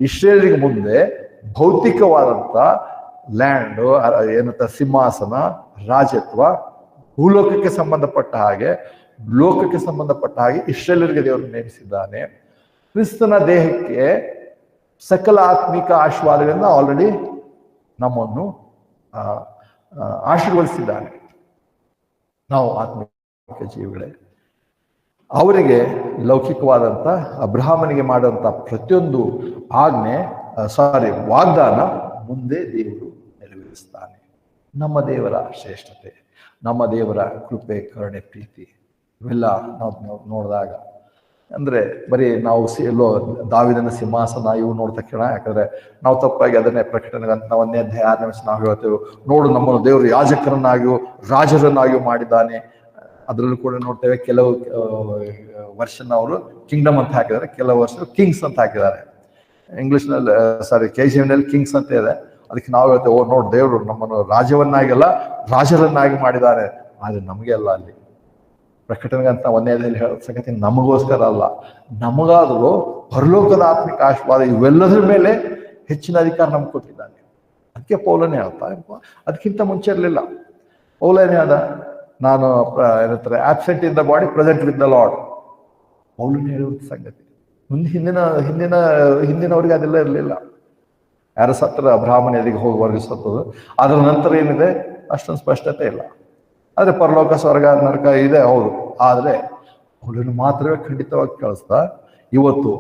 ಇಸ್ರಾಯೇಲಿಗೆ ಮುಂದೆ ಭೌತಿಕವಾದಂಥ ಲ್ಯಾಂಡ್, ಏನಂತ ಸಿಂಹಾಸನ, ರಾಜತ್ವ, ಭೂಲೋಕಕ್ಕೆ ಸಂಬಂಧಪಟ್ಟ ಹಾಗೆ, ಲೋಕಕ್ಕೆ ಸಂಬಂಧಪಟ್ಟ ಹಾಗೆ ಇಸ್ರಾಯೇಲರಿಗೆ ದೇವರು ನೇಮಿಸಿದ್ದಾನೆ. ಕ್ರಿಸ್ತನ ದೇಹಕ್ಕೆ ಸಕಲ ಆತ್ಮಿಕ ಆಶೀರ್ವಾದಗಳಿಂದ ಆಲ್ರೆಡಿ ನಮ್ಮನ್ನು ಆಶೀರ್ವದಿಸಿದ್ದಾನೆ. ನಾವು ಆತ್ಮಿಕ ಜೀವಿಗಳೇ. ಅವರಿಗೆ ಲೌಕಿಕವಾದಂಥ ಅಬ್ರಹಾಮನಿಗೆ ಮಾಡುವಂಥ ಪ್ರತಿಯೊಂದು ವಾಗ್ದಾನ ಮುಂದೆ ದೇವರು ನೆರವೇರಿಸ್ತಾನೆ. ನಮ್ಮ ದೇವರ ಶ್ರೇಷ್ಠತೆ, ನಮ್ಮ ದೇವರ ಕೃಪೆ, ಕರುಣೆ, ಪ್ರೀತಿ ಇವೆಲ್ಲ ನಾವು ನೋಡಿದಾಗ, ಅಂದ್ರೆ ಬರೀ ನಾವು ಎಲ್ಲೋ ದಾವಿದನ ಸಿಂಹಾಸನ ಇವು ನೋಡ್ತಾ ಕೇಳ. ಯಾಕಂದ್ರೆ ನಾವು ತಪ್ಪಾಗಿ ಅದನ್ನೇ ಪ್ರಕಟಣೆ 1ನೇ ಅಧ್ಯಾಯ 6ನೇ ವಚನ ನಾವು ಹೇಳ್ತೇವೆ, ನೋಡು ನಮ್ಮನ್ನು ದೇವರು ಯಾಜಕರನ್ನಾಗಿಯೂ ರಾಜರನ್ನಾಗಿಯೂ ಮಾಡಿದ್ದಾನೆ. ಅದರಲ್ಲೂ ಕೂಡ ನೋಡ್ತೇವೆ, ಕೆಲವು ವರ್ಷನ ಅವರು ಕಿಂಗ್ಡಮ್ ಅಂತ ಹಾಕಿದ್ದಾರೆ, ಕೆಲವು ವರ್ಷ ಕಿಂಗ್ಸ್ ಅಂತ ಹಾಕಿದ್ದಾರೆ. ಇಂಗ್ಲಿಷ್ನಲ್ಲಿ KJV ಕಿಂಗ್ಸ್ ಅಂತ ಇದೆ. ಅದಕ್ಕೆ ನಾವು ಹೇಳ್ತೇವೆ, ನೋಡು ದೇವರು ನಮ್ಮನ್ನು ರಾಜ್ಯವನ್ನಾಗಿಲ್ಲ ರಾಜರನ್ನಾಗಿ ಮಾಡಿದ್ದಾರೆ. ಆದ್ರೆ ನಮಗೆ ಅಲ್ಲ. ಅಲ್ಲಿ ಪ್ರಕಟಣೆ ಅಂತ 1ನೇ ಅಧ್ಯಾಯದಲ್ಲಿ ಹೇಳೋ ಸಂಗತಿ ನಮಗೋಸ್ಕರ ಅಲ್ಲ, ನಮಗಾದರೂ ಪರಲೋಕದ ಆತ್ಮಿಕ ಆಶೀರ್ವಾದ ಇವೆಲ್ಲದ್ರ ಮೇಲೆ ಹೆಚ್ಚಿನ ಅಧಿಕಾರ ನಮ್ಗೆ ಕೊಟ್ಟಿದ್ದಾನೆ. ಅದಕ್ಕೆ ಪೌಲನೇ ಹೇಳ್ತಾ, ಅದಕ್ಕಿಂತ ಮುಂಚೆ ಇರಲಿಲ್ಲ. ಪೌಲನೇ ಅದ, ನಾನು ಏನಂತಾರೆ, absent in the body present with the Lord. ಪೌಲನೇ ಹೇಳುವಂಥ ಸಂಗತಿ. ಹಿಂದಿನವ್ರಿಗೆ ಅದೆಲ್ಲ ಇರಲಿಲ್ಲ. ಯಾರ ಸತ್ರ ಬ್ರಾಹ್ಮಣ ಎದಿಗೆ ಹೋಗಿ ವರ್ಗಿಸೋದು, ಅದರ ನಂತರ ಏನಿದೆ ಅಷ್ಟೊಂದು ಸ್ಪಷ್ಟತೆ ಇಲ್ಲ. ಆದರೆ ಪರಲೋಕ, ಸ್ವರ್ಗ, ನರಕ ಇದೆ, ಹೌದು. ಆದರೆ ಅವಳನ್ನು ಮಾತ್ರವೇ ಖಂಡಿತವಾಗಿ ಕಳಿಸ್ತಾ, ಇವತ್ತು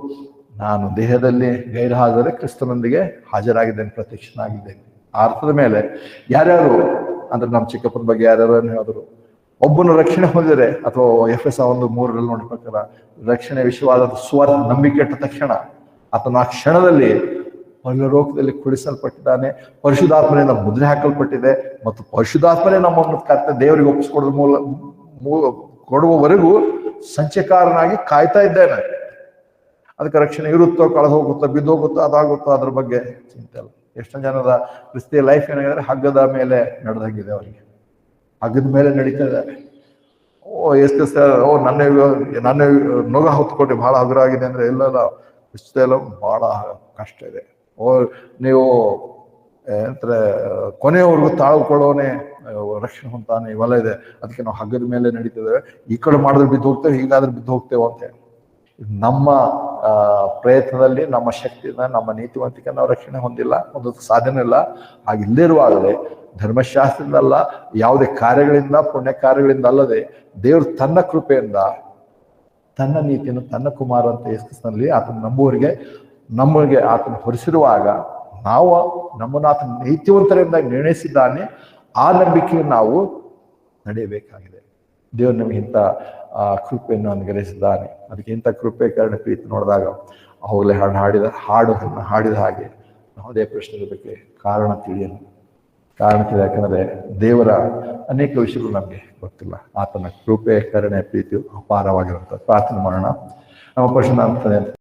ನಾನು ದೇಹದಲ್ಲಿ ಗೈರುಹಾಜರೇ ಕ್ರಿಸ್ತನೊಂದಿಗೆ ಹಾಜರಾಗಿದ್ದೇನೆ, ಪ್ರತ್ಯಕ್ಷನಾಗಿದ್ದೇನೆ. ಆ ಅರ್ಥದ ಮೇಲೆ ಯಾರ್ಯಾರು ಅಂದ್ರೆ ನಮ್ಮ ಚಿಕ್ಕಪ್ಪನ ಬಗ್ಗೆ ಯಾರ್ಯಾರು ಹೇಳಿದ್ರು, ಒಬ್ಬನ ರಕ್ಷಣೆ ಹೊಂದಿದರೆ ಅಥವಾ FS 1:3 ನೋಡಿದ ಪ್ರಕಾರ ರಕ್ಷಣೆ ವಿಷಯವಾದ ನಂಬಿಕೆ ಇಟ್ಟ ತಕ್ಷಣ ಆತನ ಆ ಕ್ಷಣದಲ್ಲಿ ಪರಲೋಕದಲ್ಲಿ ಕುಳಿಸಲ್ಪಟ್ಟಿದ್ದಾನೆ. ಪರಿಶುದ್ಧಾತ್ಮನಿಂದ ಮುದ್ರೆ ಹಾಕಲ್ಪಟ್ಟಿದೆ ಮತ್ತು ಪರಿಶುದ್ಧಾತ್ಮನೇ ನಮ್ಮನ್ನು ದೇವರಿಗೆ ಒಪ್ಪಿಸಿಕೊಡೋದ್ರ ಕೊಡುವವರೆಗೂ ಸಂಚಕಾರನಾಗಿ ಕಾಯ್ತಾ ಇದ್ದೇನೆ. ಅದಕ್ಕೆ ರಕ್ಷಣೆ ಇರುತ್ತೋ, ಕಳೆದು ಹೋಗುತ್ತೋ, ಬಿದ್ದೋಗುತ್ತೋ, ಅದಾಗುತ್ತೋ ಅದ್ರ ಬಗ್ಗೆ ಚಿಂತೆ ಇಲ್ಲ. ಎಷ್ಟೊಂದು ಜನದ ಕ್ರಿಸ್ತಿಯ ಲೈಫ್ ಏನಾಗಿದ್ರೆ ಹಗ್ಗದ ಮೇಲೆ ನಡೆದಾಗಿದೆ. ಅವರಿಗೆ ಹಗ್ಗದ ಮೇಲೆ ನಡೀತಾ ಇದ್ದಾರೆ. ಎಷ್ಟು ನನ್ನ ನೊಗ ಹೊತ್ಕೊಟ್ಟು ಬಹಳ ಹಗುರ ಆಗಿದೆ ಅಂದ್ರೆ ಇಲ್ಲ, ಕ್ರಿಸ್ತಿಯಲ್ಲ ಬಹಳ ಕಷ್ಟ ಇದೆ. ನೀವು ಅಂದ್ರೆ ಕೊನೆಯವರೆಗೂ ತಾಳ್ಕೊಳ್ಳೋನೆ ರಕ್ಷಣೆ ಹೊಂತಾನೆ ಇವೆಲ್ಲ ಇದೆ. ಅದಕ್ಕೆ ನಾವು ಹಗ್ಗದ ಮೇಲೆ ನಡೀತಿದ್ದೇವೆ. ಈ ಕಡೆ ಮಾಡಿದ್ರೆ ಬಿದ್ದು ಹೋಗ್ತೇವೆ, ಹೀಗಾದ್ರೆ ಬಿದ್ದು ಹೋಗ್ತೇವೆ ಅಂತ ಹೇಳಿ ನಮ್ಮ ಪ್ರಯತ್ನದಲ್ಲಿ, ನಮ್ಮ ಶಕ್ತಿಯಿಂದ, ನಮ್ಮ ನೀತಿವಂತಿಕೆ ನಾವು ರಕ್ಷಣೆ ಹೊಂದಿಲ್ಲ, ಹೊಂದೋದಕ್ಕೆ ಸಾಧ್ಯನೇ ಇಲ್ಲ. ಹಾಗಿಲ್ಲದಿರುವಾಗಲೇ ಧರ್ಮಶಾಸ್ತ್ರದಿಂದಲ್ಲ, ಯಾವುದೇ ಕಾರ್ಯಗಳಿಂದ, ಪುಣ್ಯ ಕಾರ್ಯಗಳಿಂದ ಅಲ್ಲದೆ ದೇವರು ತನ್ನ ಕೃಪೆಯಿಂದ ತನ್ನ ನೀತಿಯನ್ನು ತನ್ನ ಕುಮಾರ ಅಂತ ಯೇಸುನಲ್ಲಿ ಆತನ ನಂಬುವರಿಗೆ ನಮಗೆ ಆತನ ಹೊರಿಸಿರುವಾಗ ನಾವು ನಮ್ಮನ್ನು ಆತನ ನೀತಿವಂತರಿಂದ ನಿರ್ಣಯಿಸಿದ್ದಾನೆ. ಆ ನಂಬಿಕೆಯನ್ನು ನಾವು ನಡೆಯಬೇಕಾಗಿದೆ. ದೇವರು ನಮಗೆ ಇಂಥ ಕೃಪೆಯನ್ನು ಅನುಗ್ರಹಿಸಿದ್ದಾನೆ. ಅದಕ್ಕೆ ಇಂಥ ಕೃಪೆ ಕರುಣೆ ಪ್ರೀತಿ ನೋಡಿದಾಗ ಅವಾಗಲೇ ಹಾಡನ್ನು ಹಾಡಿದ ಹಾಗೆ ಯಾವುದೇ ಪ್ರಶ್ನೆಗಳ ಬಗ್ಗೆ ಕಾರಣ ತಿಳಿಯಲ್ಲ. ಯಾಕಂದ್ರೆ ದೇವರ ಅನೇಕ ವಿಷಯಗಳು ನಮಗೆ ಗೊತ್ತಿಲ್ಲ. ಆತನ ಕೃಪೆ ಕರುಣೆ ಪ್ರೀತಿ ಅಪಾರವಾಗಿರುತ್ತದೆ. ಪ್ರಾರ್ಥನೆ ಮಾಡೋಣ. ನಮ್ಮ ಪ್ರಶ್ನೆ